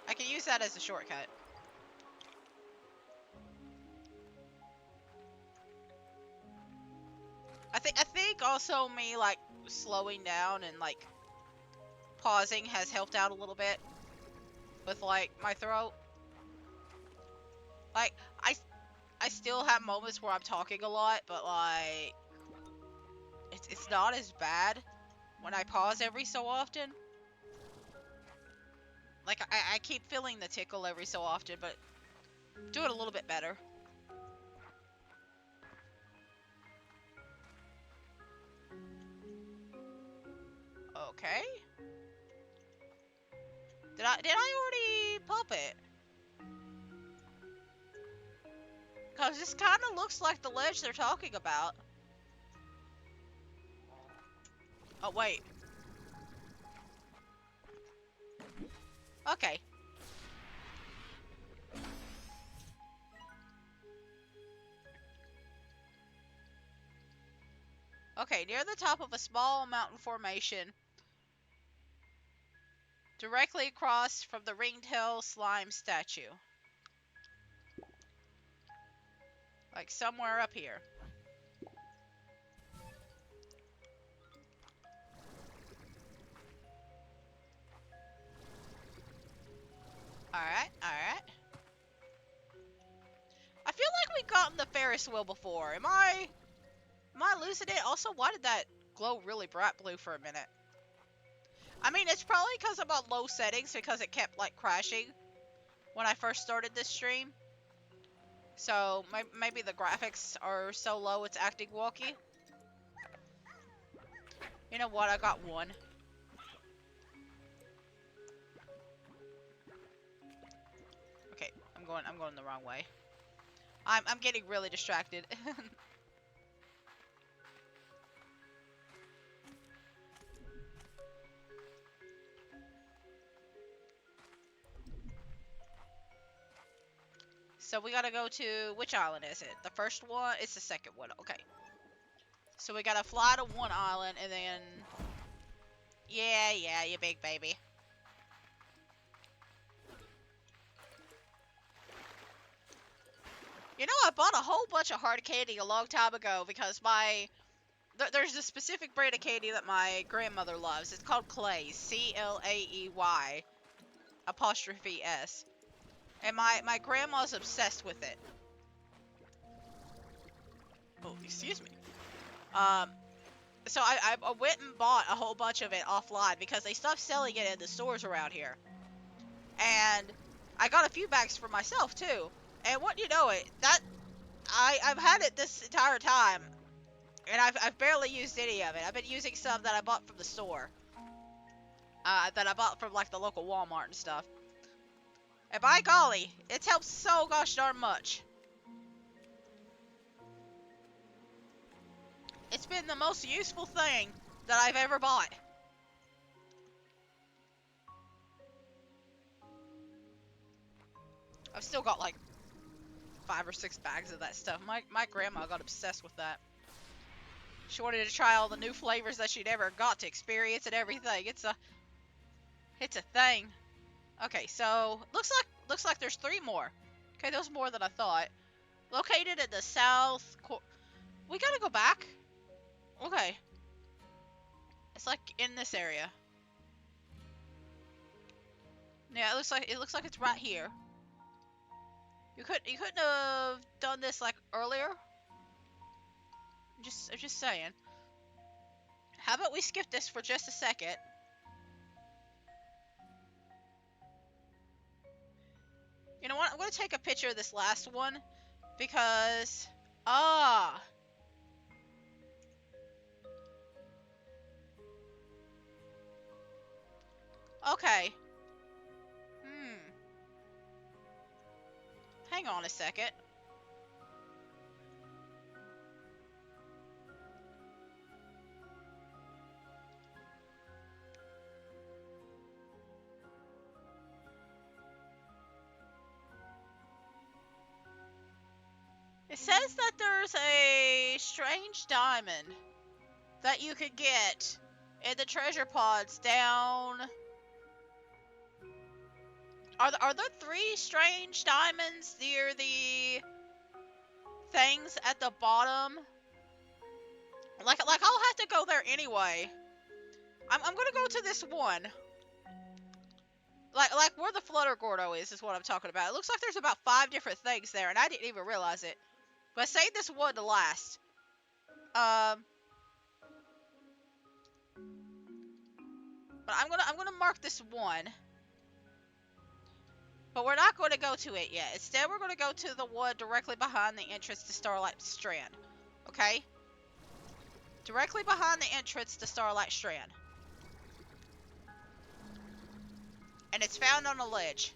I can use that as a shortcut. I think also me, like, slowing down and, like, pausing has helped out a little bit with, like, my throat. Like, I still have moments where I'm talking a lot, but, like, it's not as bad when I pause every so often. Like, I keep feeling the tickle every so often, but do it a little bit better. Okay. Did I already pop it? Cause this kind of looks like the ledge they're talking about. Oh wait. Okay. Okay, near the top of a small mountain formation, directly across from the ringtail slime statue. Like somewhere up here. Alright, alright. I feel like we've gotten the Ferris wheel before. Am I losing it? Also, why did that glow really bright blue for a minute? I mean, it's probably because I'm on low settings because it kept, like, crashing when I first started this stream. So, maybe the graphics are so low it's acting wonky. You know what? I got one. Okay, I'm going the wrong way. I'm getting really distracted. So we gotta go to, which island is it? The first one? It's the second one, okay. So we gotta fly to one island and then... Yeah, you big baby. You know, I bought a whole bunch of hard candy a long time ago because there's a specific brand of candy that my grandmother loves. It's called Clay's. C-L-A-E-Y apostrophe S. And my grandma's obsessed with it. Oh, excuse me. So I went and bought a whole bunch of it offline because they stopped selling it in the stores around here. And I got a few bags for myself too. And what you know it, I've had it this entire time. And I've barely used any of it. I've been using some that I bought from the store. That I bought from like the local Walmart and stuff. And by golly, it's helped so gosh darn much. It's been the most useful thing that I've ever bought. I've still got like 5 or 6 bags of that stuff. My grandma got obsessed with that. She wanted to try all the new flavors that she never got to experience and everything. It's a thing. Okay, so looks like there's 3 more. Okay, there's more than I thought. Located in the south. We gotta go back. Okay, it's like in this area. Yeah, it looks like it's right here. You couldn't have done this like earlier. I'm just saying. How about we skip this for just a second? You know what? I'm gonna take a picture of this last one because okay. Hang on a second. It says that there's a strange diamond that you could get in the treasure pods down. Are there 3 strange diamonds near the things at the bottom? Like I'll have to go there anyway. I'm gonna go to this one. Like where the Flutter Gordo is what I'm talking about. It looks like there's about 5 different things there, and I didn't even realize it. But save this one to last. But I'm gonna mark this one. But we're not going to go to it yet. Instead, we're going to go to the one directly behind the entrance to Starlight Strand. Okay? Directly behind the entrance to Starlight Strand. And it's found on a ledge.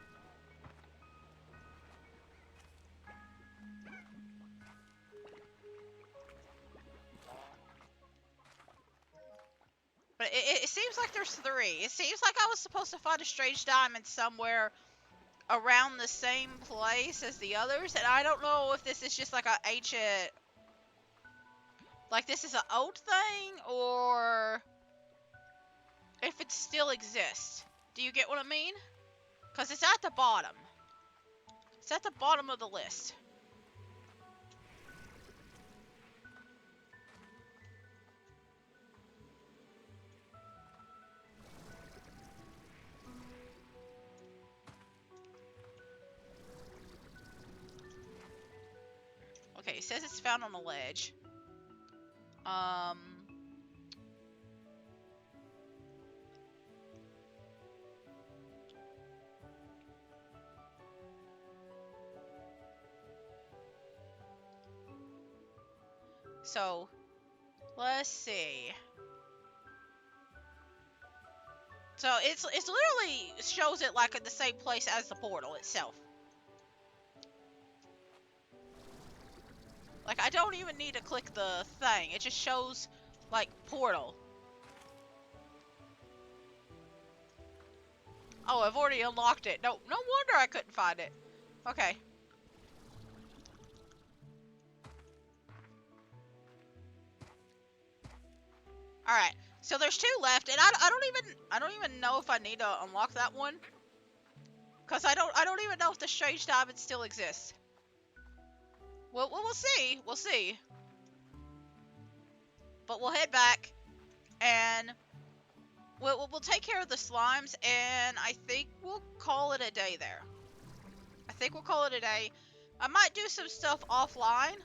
But it seems like there's 3. It seems like I was supposed to find a strange diamond somewhere around the same place as the others. And I don't know if this is just like an ancient Like this is an old thing, or if it still exists. Do you get what I mean? Because it's at the bottom. It's at the bottom of the list. Okay, it says it's found on a ledge. So, let's see. So it's literally shows it like at the same place as the portal itself. Like I don't even need to click the thing. It just shows like portal. Oh, I've already unlocked it. No wonder I couldn't find it. Okay. All right. So there's 2 left, and I don't even know if I need to unlock that one, cause I don't even know if the strange diamond still exists. Well, we'll see. We'll see. But we'll head back, and we'll take care of the slimes, and I think we'll call it a day there. I think we'll call it a day. I might do some stuff offline,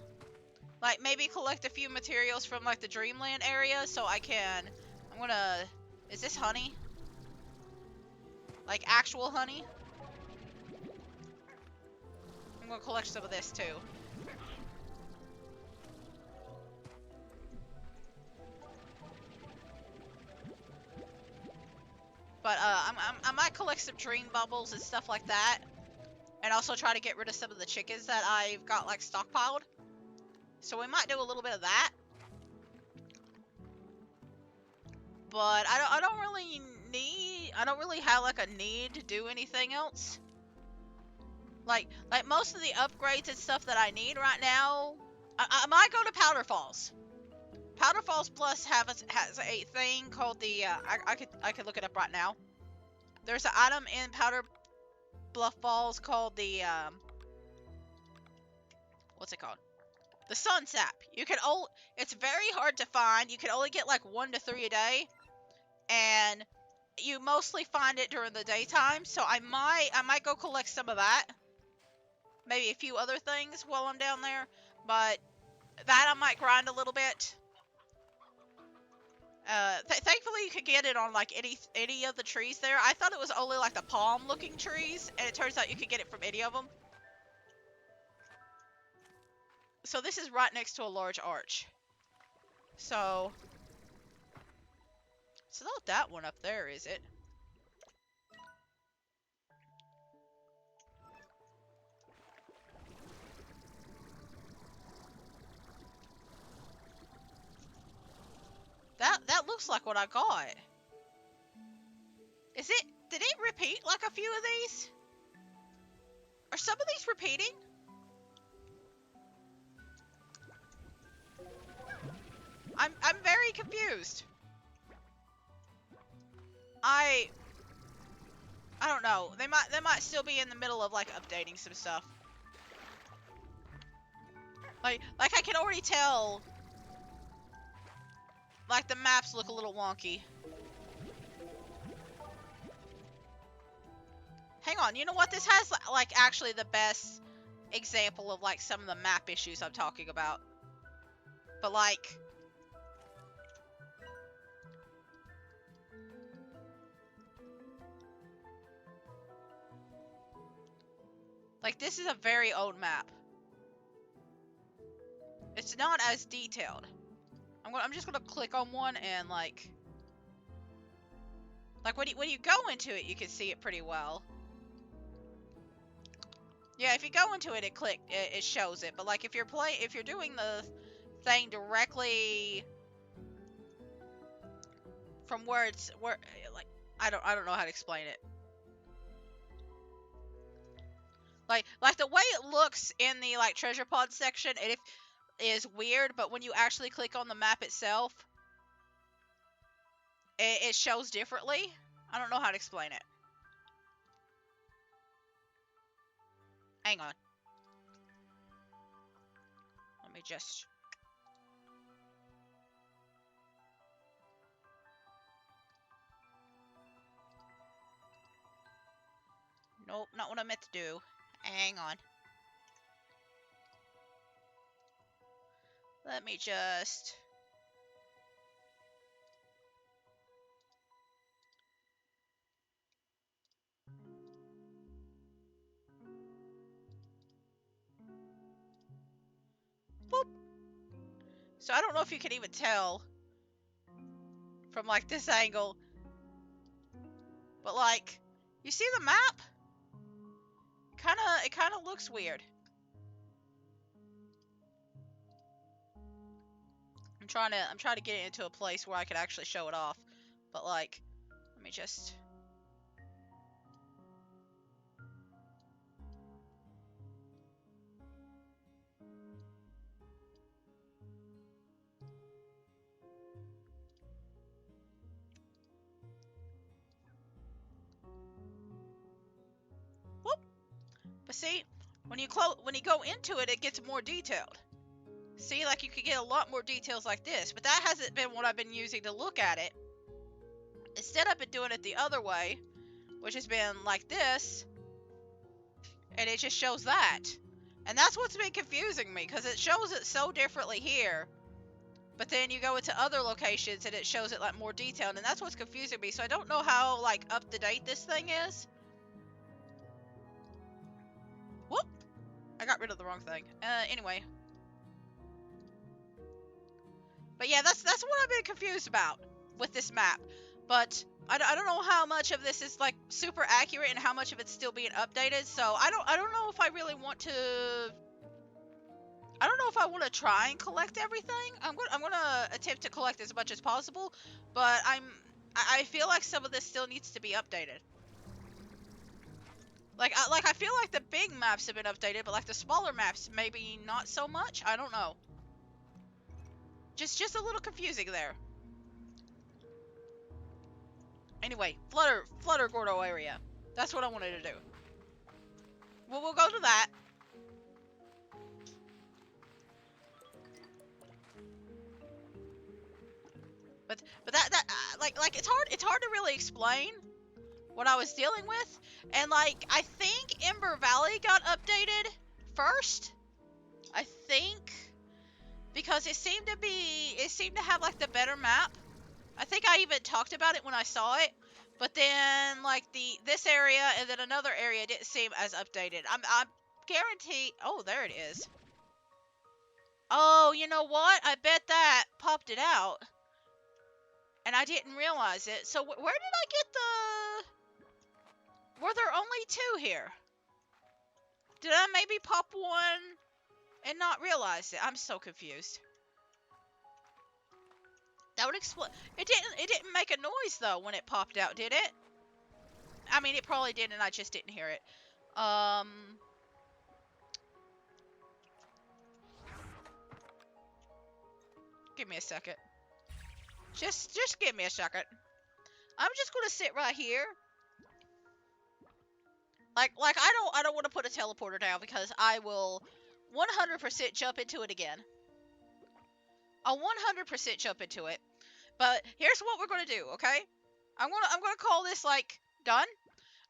like maybe collect a few materials from like the Dreamland area, so I can. I'm gonna. Is this honey? Like actual honey? I'm gonna collect some of this too. But I might collect some dream bubbles and stuff like that, and also try to get rid of some of the chickens that I've got like stockpiled. So we might do a little bit of that. But I don't really need. I don't really have like a need to do anything else. Like most of the upgrades and stuff that I need right now, I might go to Powder Falls. Powder Falls Plus has a thing called the I could look it up right now. There's an item in Powder Bluff Falls called the what's it called? The Sun Sap. It's very hard to find. You can only get like 1 to 3 a day, and you mostly find it during the daytime. So I might go collect some of that. Maybe a few other things while I'm down there, but that I might grind a little bit. Thankfully you could get it on like any of the trees there. I thought it was only like the palm looking trees, and it turns out you could get it from any of them. So this is right next to a large arch. So it's not that one up there, is it? That looks like what I got. Is it? Did it repeat like a few of these? Are some of these repeating? I'm very confused. I don't know. They might still be in the middle of like updating some stuff. Like I can already tell. Like the maps look a little wonky. Hang on, you know what? This has like actually the best example of like some of the map issues I'm talking about. But like this is a very old map. It's not as detailed. I'm just gonna click on one and like when you go into it, you can see it pretty well. Yeah, if you go into it, it shows it. But like if you're doing the thing directly from where like I don't know how to explain it. Like the way it looks in the like treasure pod section, and is weird, but when you actually click on the map itself, it shows differently. I don't know how to explain it. Hang on. Let me just... Nope, not what I meant to do. Hang on. Let me just... Boop. So I don't know if you can even tell from like this angle, but like, you see the map? It kind of looks weird. I'm trying to get it into a place where I can actually show it off, but like, let me just... Whoop. But see, when you go into it, it gets more detailed. See, like you could get a lot more details like this, but that hasn't been what I've been using to look at it. Instead, I've been doing it the other way, which has been like this, and it just shows that. And that's what's been confusing me, because it shows it so differently here, but then you go into other locations and it shows it like more detailed, and that's what's confusing me. So I don't know how like up to date this thing is. Whoop! I got rid of the wrong thing. Anyway. But yeah, that's what I've been confused about with this map. But I don't know how much of this is like super accurate and how much of it's still being updated. So I don't know if I really want to... I don't know if I want to try and collect everything. I'm gonna attempt to collect as much as possible, but I feel like some of this still needs to be updated. I feel like the big maps have been updated, but like the smaller maps maybe not so much. I don't know. Just a little confusing there. Anyway, Flutter Gordo area. That's what I wanted to do. Well, we'll go to that. But like it's hard to really explain what I was dealing with. And like I think Ember Valley got updated first. I think because it seemed to have like the better map. I think I even talked about it when I saw it. But then like this area and then another area didn't seem as updated. I'm guaranteed. Oh, there it is. Oh, you know what? I bet that popped it out. And I didn't realize it. So where did I get the... Were there only 2 here? Did I maybe pop one and not realize it? I'm so confused. That would explain... It didn't make a noise though when it popped out, did it? I mean, it probably did and I just didn't hear it. Give me a second. Just give me a second. I'm just gonna sit right here. Like I don't want to put a teleporter down because I will 100% jump into it again. I'll 100% jump into it. But here's what we're gonna do, okay? I'm gonna call this like done.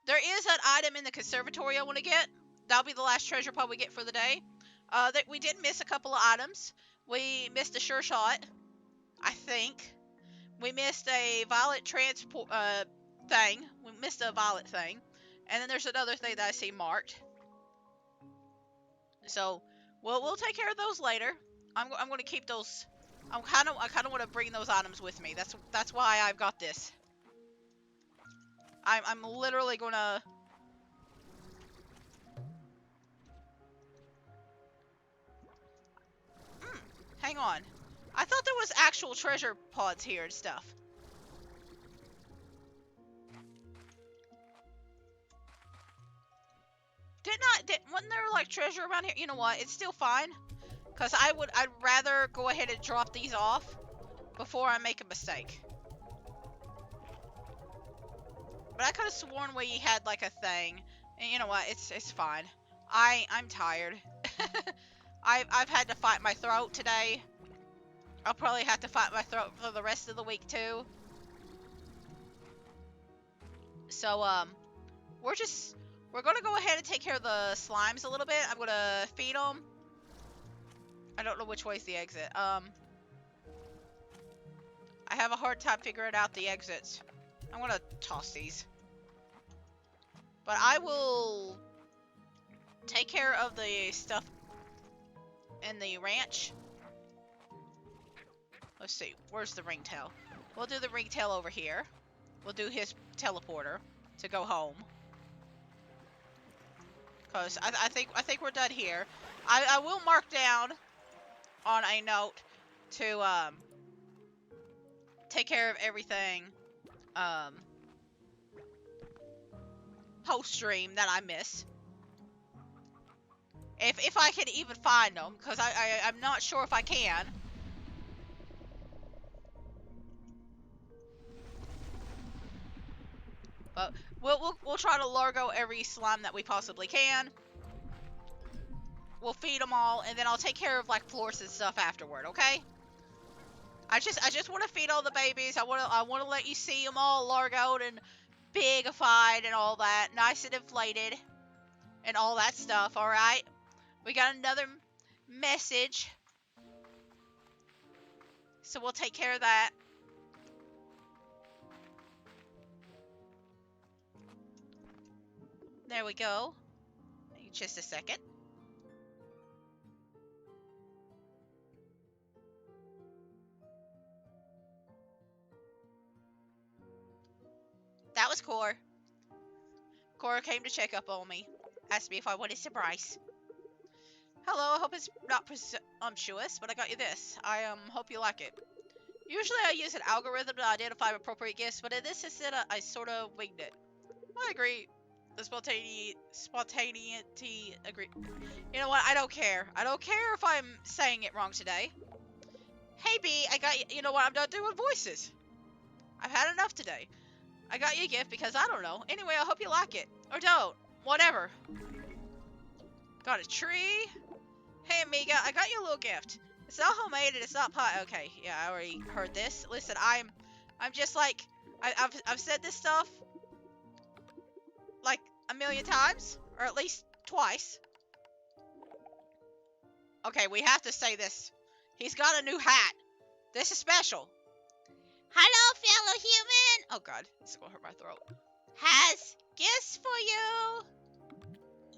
There is an item in the conservatory I want to get. That'll be the last treasure pod we get for the day. That we did miss a couple of items. We missed a sure shot, I think. We missed a violet transport thing. We missed a violet thing, and then there's another thing that I see marked. So we'll take care of those later. I'm going to keep those. I kind of want to bring those items with me. That's why I've got this. I'm literally gonna... Hang on. I thought there was actual treasure pods here and stuff. Wasn't there like treasure around here? You know what? It's still fine. Because I'd rather go ahead and drop these off before I make a mistake. But I could have sworn we had like a thing. And you know what? It's fine. I'm tired. I've had to fight my throat today. I'll probably have to fight my throat for the rest of the week too. So we're gonna go ahead and take care of the slimes a little bit. I'm gonna feed them. I don't know which way's the exit. I have a hard time figuring out the exits. I'm gonna toss these. But I will take care of the stuff in the ranch. Let's see, where's the ringtail? We'll do the ringtail over here. We'll do his teleporter to go home. Cause I think we're done here. I will mark down on a note to take care of everything post stream that I miss. If I can even find them, because I'm not sure if I can. But we'll try to largo every slime that we possibly can. We'll feed them all, and then I'll take care of like floors and stuff afterward. Okay? I just want to feed all the babies. I want to let you see them all largoed and bigified and all that, nice and inflated, and all that stuff. All right. We got another message, so we'll take care of that. There we go. Just a second. That was Core. Core came to check up on me. Asked me if I wanted some rice. Hello, I hope it's not presumptuous, but I got you this. I hope you like it. Usually I use an algorithm to identify appropriate gifts, but in this instance I sort of winged it. I agree. The spontaneity agree. You know what? I don't care. I don't care if I'm saying it wrong today. Hey B, I got you. You know what? I'm done doing voices. I've had enough today. I got you a gift because I don't know. Anyway, I hope you like it. Or don't. Whatever. Got a tree. Hey Amiga, I got you a little gift. It's not homemade and it's not pie. Okay, yeah, I already heard this. Listen, I'm just like I've said this stuff like a million times, or at least twice. Okay, we have to say this. He's got a new hat. This is special. Hello, fellow human. Oh God, this is gonna hurt my throat. Has gifts for you.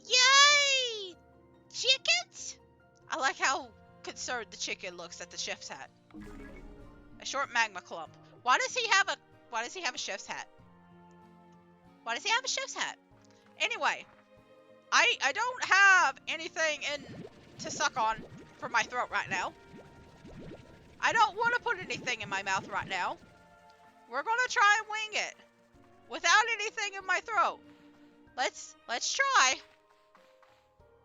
Yay! Chickens? I like how concerned the chicken looks at the chef's hat. A short magma clump. Why does he have a chef's hat? Why does he have a chef's hat? Anyway, I don't have anything in to suck on for my throat right now. I don't want to put anything in my mouth right now. We're gonna try and wing it without anything in my throat. Let's try.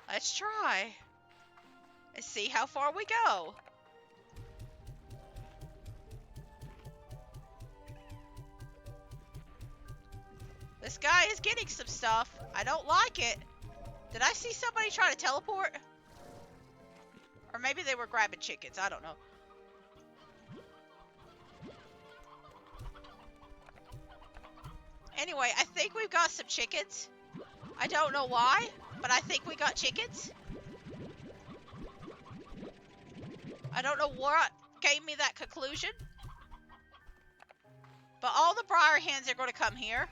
Let's try. And see how far we go. This guy is getting some stuff. I don't like it. Did I see somebody try to teleport? Or maybe they were grabbing chickens. I don't know. Anyway, I think we've got some chickens. I don't know why, but I think we got chickens. I don't know what gave me that conclusion. But all the briar hens are going to come here.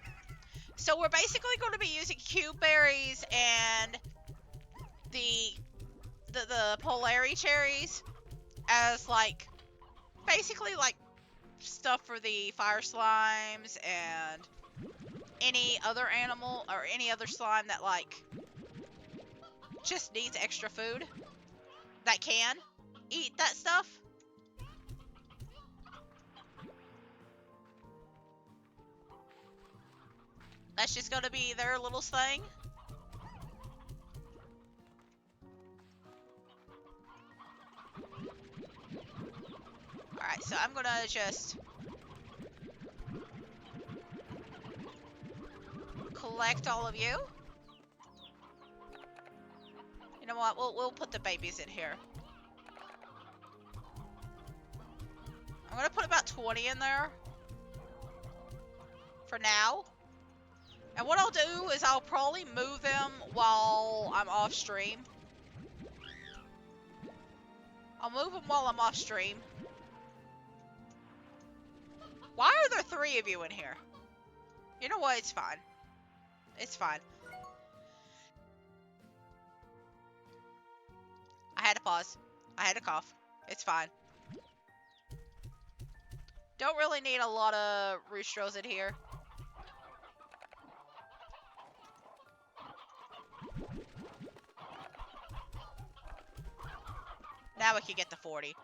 So we're basically going to be using cube berries and the Polari cherries as like basically like stuff for the fire slimes and any other animal or any other slime that like just needs extra food that can eat that stuff. That's just gonna be their little thing. I'm gonna just collect all of you. You know what? We'll put the babies in here. I'm gonna put about 20 in there for now. And what I'll do is I'll probably move them while I'm off stream. I'll move them while I'm off stream. Why are there 3 of you in here? You know what? It's fine. It's fine. I had to pause. I had to cough. It's fine. Don't really need a lot of roostros in here. Now we can get to 40.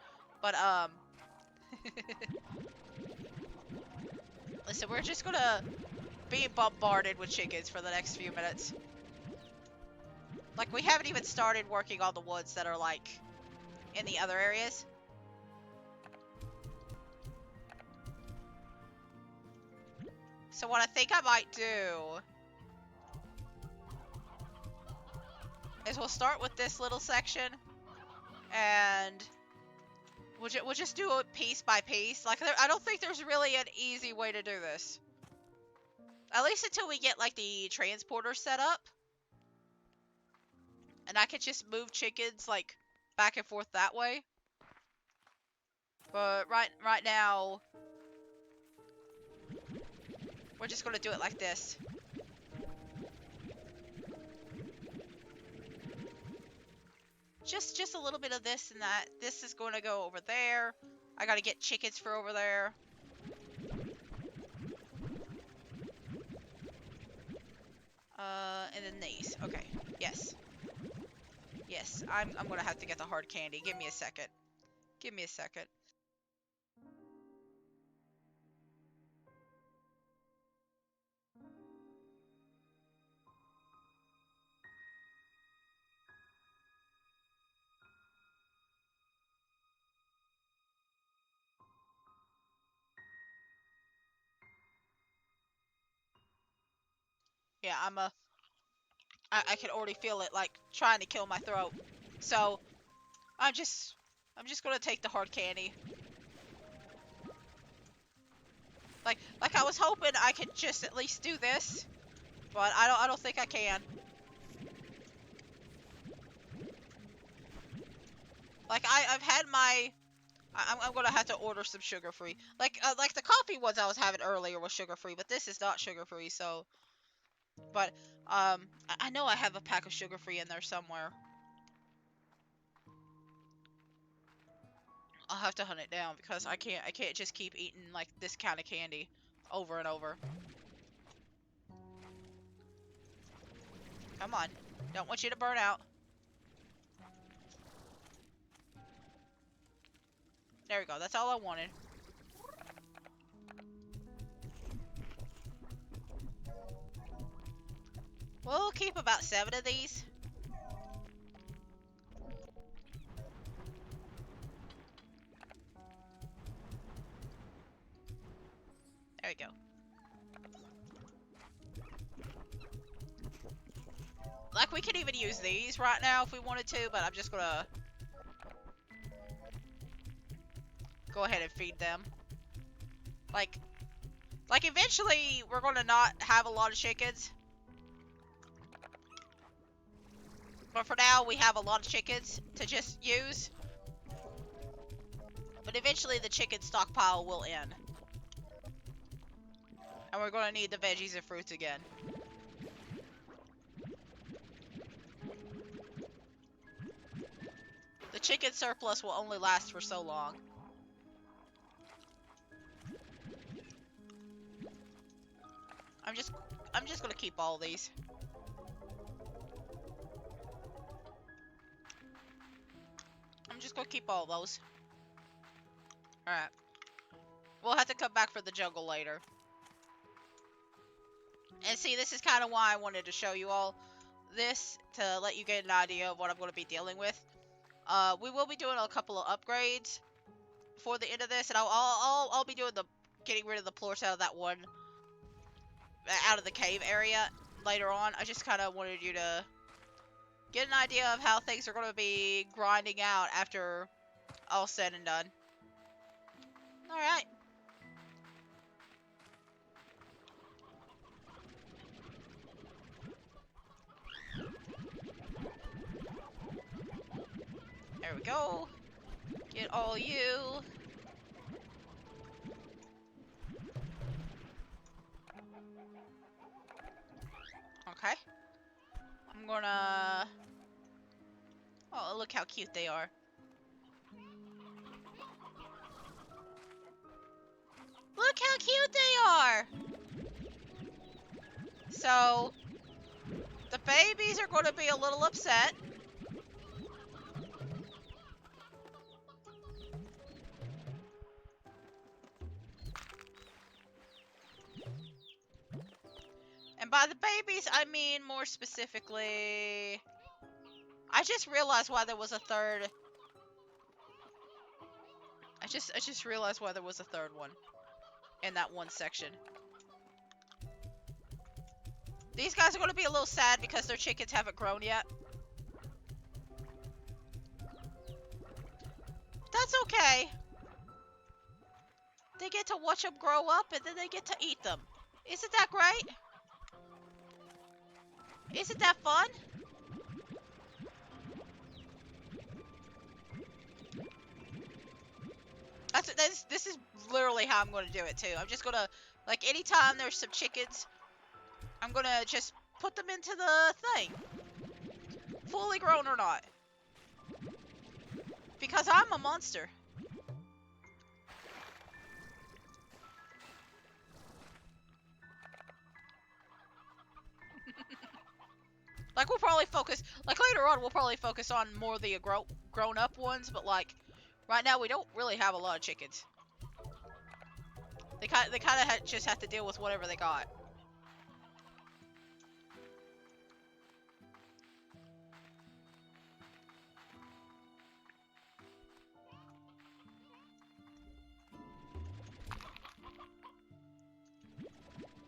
But, listen, we're just gonna be bombarded with chickens for the next few minutes. Like, we haven't even started working on the woods that are, like, in the other areas. So what I think I might do is we'll start with this little section, and we'll just do it piece by piece. Like, I don't think there's really an easy way to do this. At least until we get, like, the transporter set up. And I could just move chickens, like, back and forth that way. But right now, we're just gonna do it like this. Just a little bit of this and that. This is going to go over there. I gotta get chickens for over there. And then these. Okay. Yes. Yes, I'm gonna have to get the hard candy. Give me a second. Give me a second. Yeah, I can already feel it, like, trying to kill my throat. So, I'm just gonna take the hard candy. Like I was hoping I could just at least do this, but I don't think I can. Like I've had my, I'm gonna have to order some sugar-free. Like the coffee ones I was having earlier was sugar-free, but this is not sugar-free, so. But I know I have a pack of sugar-free in there somewhere. I'll have to hunt it down because I can't just keep eating like this kind of candy over and over. Come on. Don't want you to burn out. There we go. That's all I wanted. We'll keep about 7 of these. There we go. Like, we could even use these right now if we wanted to, but I'm just gonna go ahead and feed them. Like eventually we're gonna not have a lot of chickens. But for now, we have a lot of chickens to just use. But eventually the chicken stockpile will end. And we're gonna need the veggies and fruits again. The chicken surplus will only last for so long. I'm just gonna keep all these. I'm just gonna keep all those. Alright. We'll have to come back for the jungle later. And see, this is kind of why I wanted to show you all this, to let you get an idea of what I'm going to be dealing with. We will be doing a couple of upgrades. before the end of this, and I'll be doing the getting rid of the plorts out of that one, out of the cave area later on. I just kind of wanted you to get an idea of how things are going to be grinding out after all said and done. All right. There we go. Get all you. Okay. I'm gonna... Oh, look how cute they are. Look how cute they are! So, the babies are going to be a little upset. And by the babies, I mean more specifically... I just realized why there was a third... I just realized why there was a third one in that one section. These guys are going to be a little sad because their chickens haven't grown yet. That's okay. They get to watch them grow up and then they get to eat them. Isn't that great? Isn't that fun? This is literally how I'm going to do it too. I'm just going to, like, anytime there's some chickens, I'm going to just put them into the thing. Fully grown or not. Because I'm a monster. Like, we'll probably focus, like, later on, we'll probably focus on more of the grown-up ones, but, like, right now, we don't really have a lot of chickens. They kind of just have to deal with whatever they got.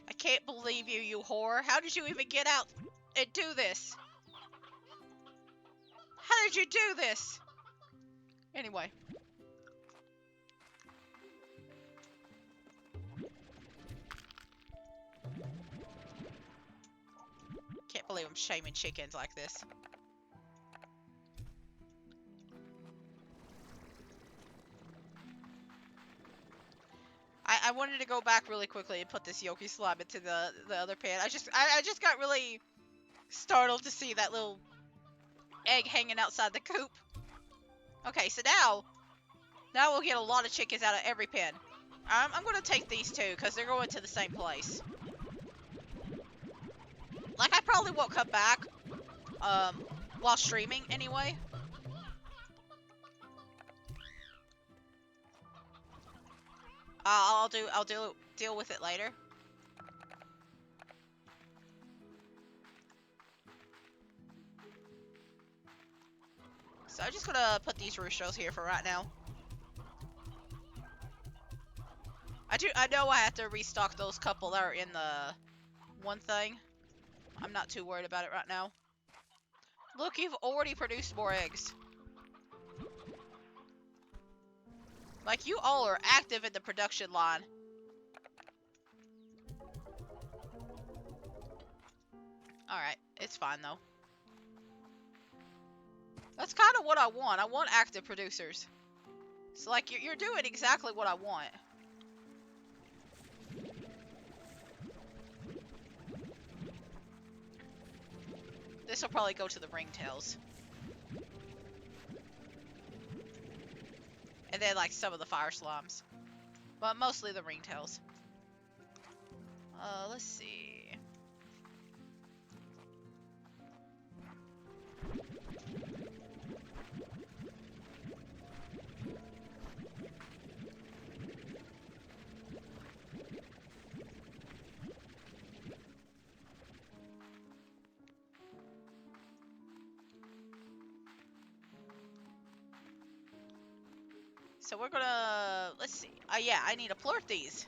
I can't believe you, you whore. How did you even get out and do this? How did you do this? Anyway. Can't believe I'm shaming chickens like this. I wanted to go back really quickly and put this Yoki slime into the other pan. I just got really startled to see that little egg hanging outside the coop. Okay, so now we'll get a lot of chickens out of every pen. I'm gonna take these two because they're going to the same place. Like, I probably won't come back while streaming anyway. I'll deal with it later. So I'm just gonna put these roosters here for right now. I know I have to restock those couple that are in the one thing. I'm not too worried about it right now. Look, you've already produced more eggs. Like, you all are active in the production line. Alright, it's fine though. That's kind of what I want. I want active producers. So, like, you're doing exactly what I want. This will probably go to the ringtails. And then, like, some of the fire slimes. But mostly the ringtails. Let's see. So we're gonna, let's see. Yeah, I need to plort these.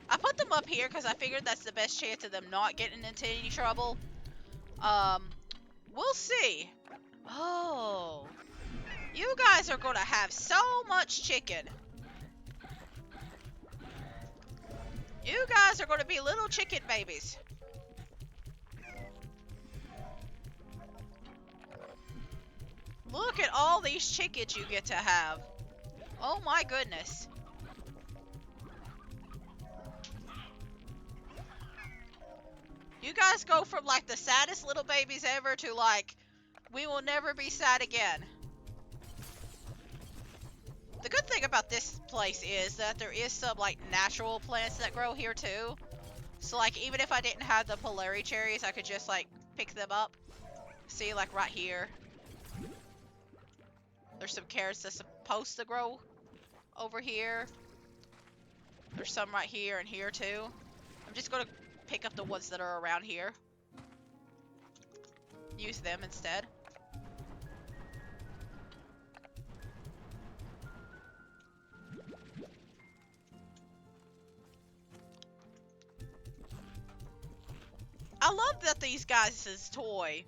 I put them up here because I figured that's the best chance of them not getting into any trouble. We'll see. Oh, you guys are gonna have so much chicken. You guys are gonna be little chicken babies. Look at all these chickens you get to have. Oh my goodness. You guys go from like the saddest little babies ever to like, we will never be sad again. The good thing about this place is that there is some like natural plants that grow here too. So like even if I didn't have the Polari cherries, I could just like pick them up. See, like right here. There's some carrots that's supposed to grow over here. There's some right here and here too. I'm just gonna pick up the ones that are around here. Use them instead. I love that these guys' toy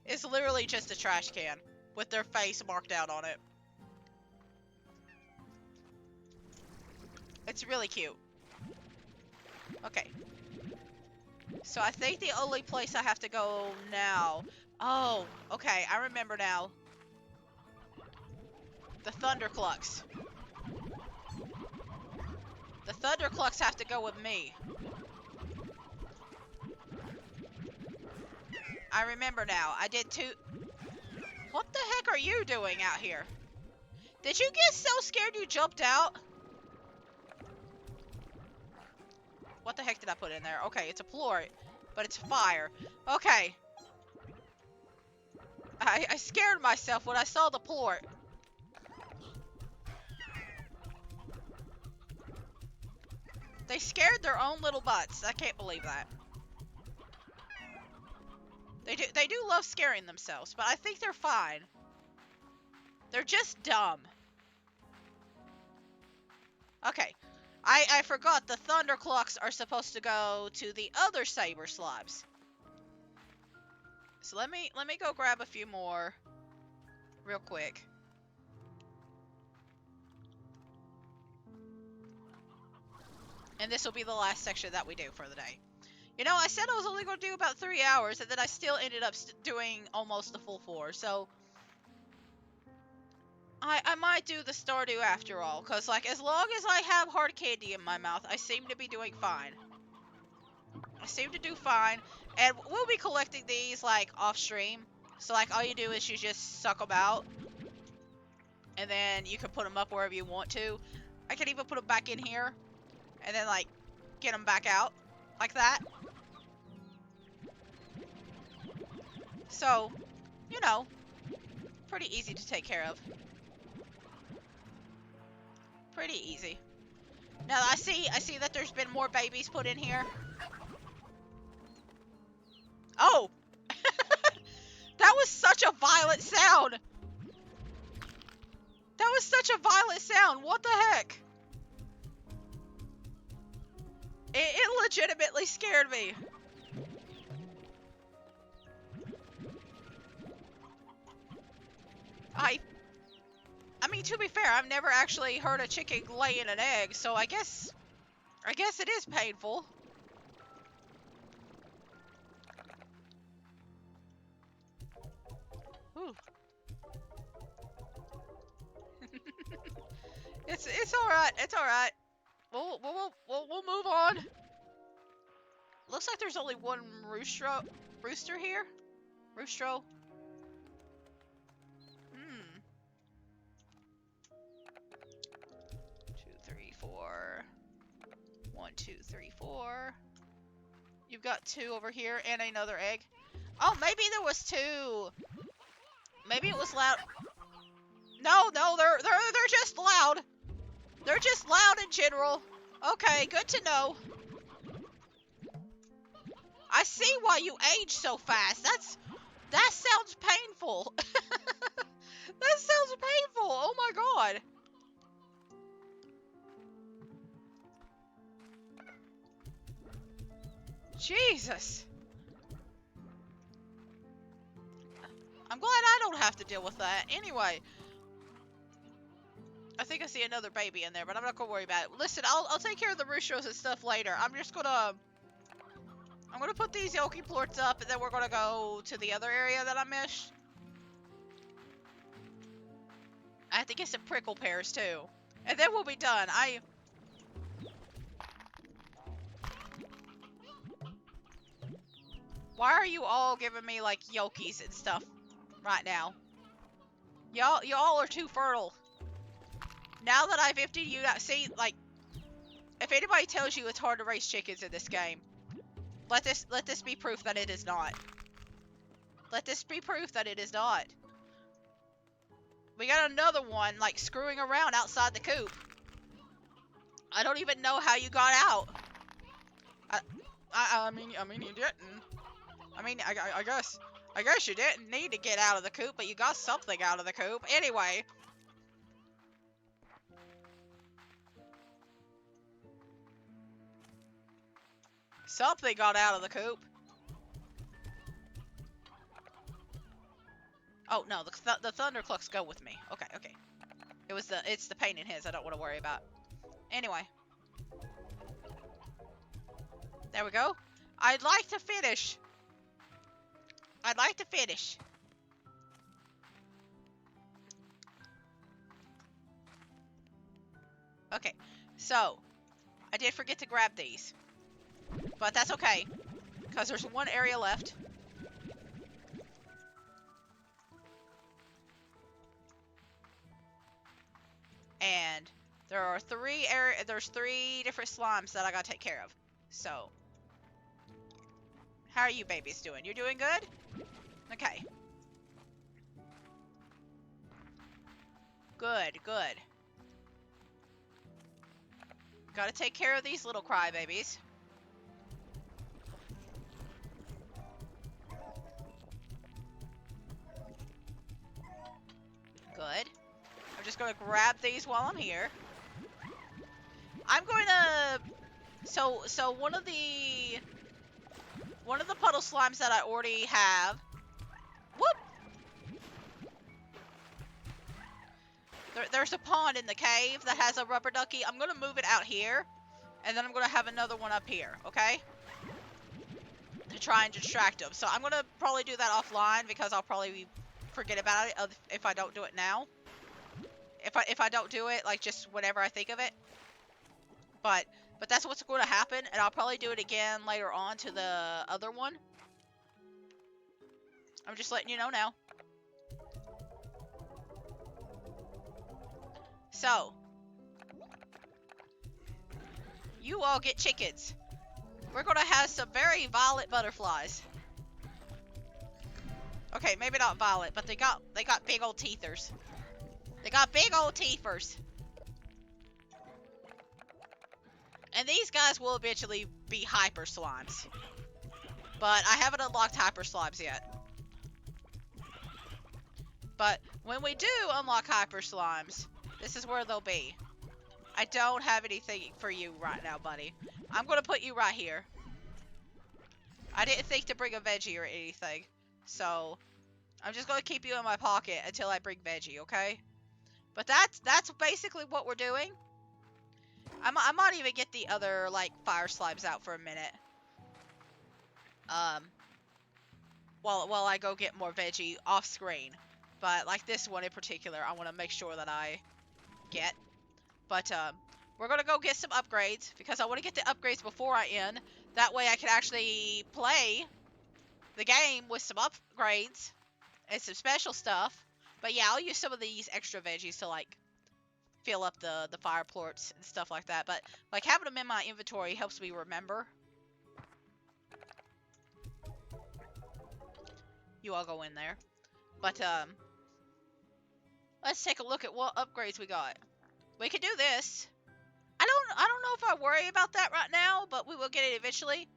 is literally just a trash can with their face marked out on it. It's really cute. Okay. So I think the only place I have to go now... Oh, okay, I remember now. The Thunderclucks. The Thunderclucks have to go with me. I remember now. I did two... What the heck are you doing out here? Did you get so scared you jumped out? What the heck did I put in there? Okay, it's a plort, but it's fire. Okay. I scared myself when I saw the plort. They scared their own little butts. I can't believe that. They do love scaring themselves, but I think they're fine. They're just dumb. Okay. I forgot the Thunderclucks are supposed to go to the other Saber Slobs. So let me go grab a few more real quick. And this will be the last section that we do for the day. You know, I said I was only going to do about 3 hours, and then I still ended up doing almost the full 4. So I might do the Stardew after all, because like as long as I have hard candy in my mouth, I seem to be doing fine. I seem to do fine, and we'll be collecting these like off stream. So like all you do is you just suck them out, and then you can put them up wherever you want to. I can even put them back in here, and then like get them back out like that. So, you know, pretty easy to take care of. Pretty easy. Now I see that there's been more babies put in here. Oh! That was such a violent sound! That was such a violent sound! What the heck? It legitimately scared me. I mean, to be fair, I've never actually heard a chicken laying an egg, so I guess it is painful. Ooh. It's all right. It's all right. We'll move on. Looks like there's only one rooster here. Roostro. 2, 3, 4. 1, 2, 3, 4. You've got 2 over here and another egg. Oh, maybe there was 2. Maybe it was loud. No, they're just loud. They're just loud in general. Okay, good to know. I see why you age so fast. That sounds painful. That sounds painful. Oh my god. Jesus. I'm glad I don't have to deal with that. Anyway, I think I see another baby in there, but I'm not gonna worry about it. Listen, I'll take care of the roosters and stuff later. I'm gonna put these Yoki plorts up, and then we're gonna go to the other area that I missed. I have to get some prickle pears too, and then we'll be done. Why are you all giving me like Yokis and stuff right now? Y'all are too fertile. Now that I've emptied you out, see, like, if anybody tells you it's hard to raise chickens in this game, let this be proof that it is not. Let this be proof that it is not. We got another one, like, screwing around outside the coop. I don't even know how you got out. I mean, you didn't. I mean, I guess you didn't need to get out of the coop, but you got something out of the coop. Anyway. Something got out of the coop. Oh, no, the thunderclucks go with me. Okay, okay. It's the pain in his I don't want to worry about. Anyway. There we go. I'd like to finish. Okay, so, I did forget to grab these. But that's okay, because there's one area left. And there's three different slimes that I gotta take care of. So, how are you babies doing? You're doing good? Okay. Good, good. Gotta take care of these little crybabies. Good. I'm just gonna grab these while I'm here. I'm going to... So one of the puddle slimes that I already have... Whoop! There's a pond in the cave that has a rubber ducky. I'm gonna move it out here. And then I'm gonna have another one up here, okay? To try and distract them. So I'm gonna probably do that offline because I'll probably forget about it if I don't do it now. If I don't do it, like, just whenever I think of it. But that's what's going to happen, and I'll probably do it again later on to the other one. I'm just letting you know now. So, you all get chickens. We're going to have some very violet butterflies. Okay, maybe not violet, but they got big old teethers. They got big old teethers. And these guys will eventually be hyper slimes. But I haven't unlocked hyper slimes yet. But when we do unlock hyper slimes, this is where they'll be. I don't have anything for you right now, buddy. I'm going to put you right here. I didn't think to bring a veggie or anything. So, I'm just going to keep you in my pocket until I bring veggie, okay? But that's basically what we're doing. I might even get the other, like, fire slimes out for a minute. While I go get more veggie off screen. But, like, this one in particular, I want to make sure that I get. But, we're going to go get some upgrades, because I want to get the upgrades before I end. That way I can actually play the game with some upgrades and some special stuff. But yeah, I'll use some of these extra veggies to, like, fill up the fire plorts and stuff like that. But, like, having them in my inventory helps me remember. You all go in there. But, let's take a look at what upgrades we got. We could do this. I don't know if I worry about that right now, but we will get it eventually.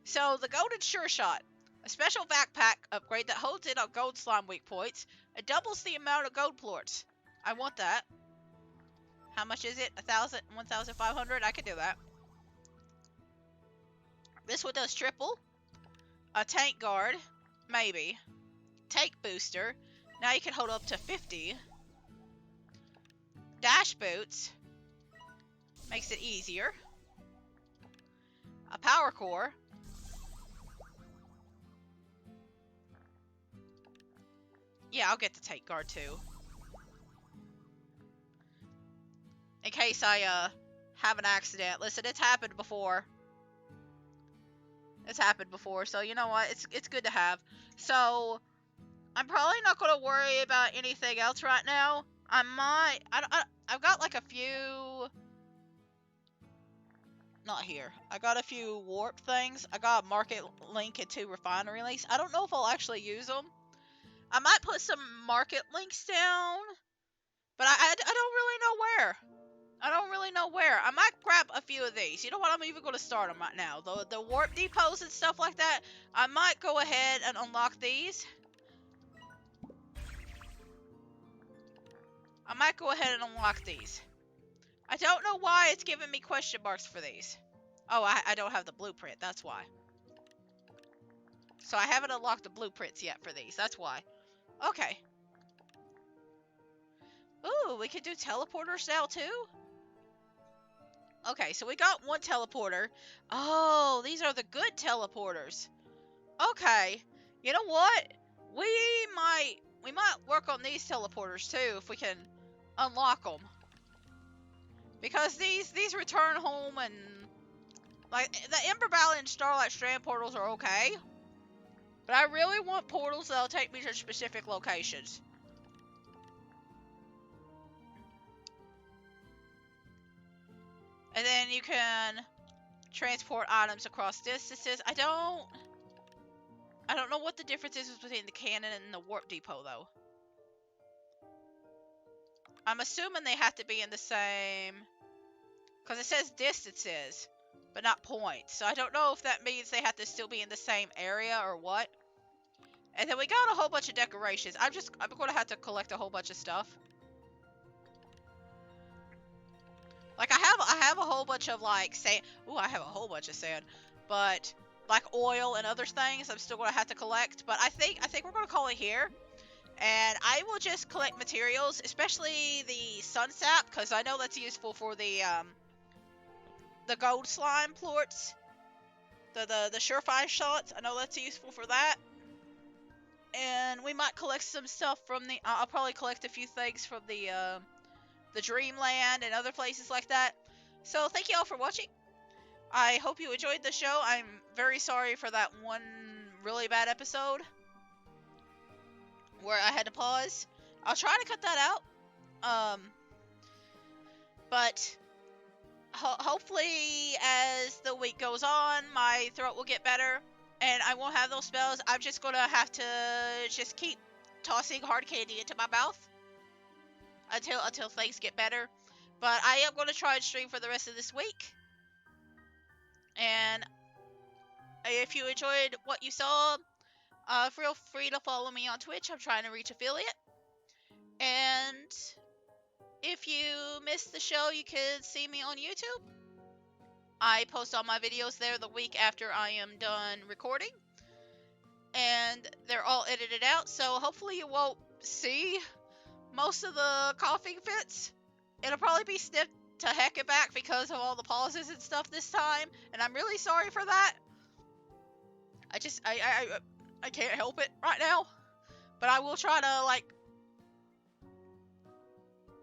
So, the Golden Sure Shot. A special backpack upgrade that holds in on gold slime weak points. It doubles the amount of gold plorts. I want that. How much is it? 1,000? 1,500? I could do that. This one does triple. A tank guard, maybe. Tank booster. Now you can hold up to 50. Dash boots. Makes it easier. A power core. Yeah, I'll get the tank guard too. In case I have an accident. Listen, it's happened before. It's happened before, so you know what? It's good to have. So I'm probably not going to worry about anything else right now. I might. I've got like a few. Not here. I got a few warp things. I got a market link and 2 refinery links. I don't know if I'll actually use them. I might put some market links down, but I don't really know where. I don't really know where. I might grab a few of these. You know what? I'm even going to start them right now. The warp depots and stuff like that, I might go ahead and unlock these. I might go ahead and unlock these. I don't know why it's giving me question marks for these. Oh, I don't have the blueprint. That's why. So I haven't unlocked the blueprints yet for these. That's why. Okay. Ooh, we can do teleporters now too? Okay, so we got one teleporter. Oh, these are the good teleporters. Okay. You know what? We might work on these teleporters too if we can unlock them. Because these return home and like the Ember Valley and Starlight Strand portals are okay. But I really want portals that'll take me to specific locations. And then you can transport items across distances. I don't know what the difference is between the cannon and the warp depot though. I'm assuming they have to be in the same, because it says distances, but not points. So I don't know if that means they have to still be in the same area or what. And then we got a whole bunch of decorations. I'm going to have to collect a whole bunch of stuff. Like I have a whole bunch of like sand. Ooh, I have a whole bunch of sand, but like oil and other things, I'm still going to have to collect. But I think we're going to call it here, and I will just collect materials, especially the sun sap, because I know that's useful for the gold slime plorts, the surefire shots. I know that's useful for that. And we might collect some stuff from the. I'll probably collect a few things from the Dreamland and other places like that. So thank you all for watching. I hope you enjoyed the show. I'm very sorry for that one really bad episode where I had to pause. I'll try to cut that out. But hopefully as the week goes on, my throat will get better and I won't have those spells. I'm just gonna have to just keep tossing hard candy into my mouth until things get better. But I am going to try and stream for the rest of this week. And if you enjoyed what you saw, feel free to follow me on Twitch. I'm trying to reach affiliate. And if you missed the show, you can see me on YouTube. I post all my videos there the week after I am done recording. And they're all edited out, so hopefully you won't see most of the coughing fits. It'll probably be snipped to heck it back because of all the pauses and stuff this time, and I'm really sorry for that. I can't help it right now, but I will try to like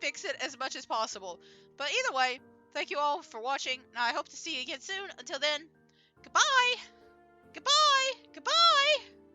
fix it as much as possible. But either way, thank you all for watching, and I hope to see you again soon. Until then, goodbye, goodbye, goodbye.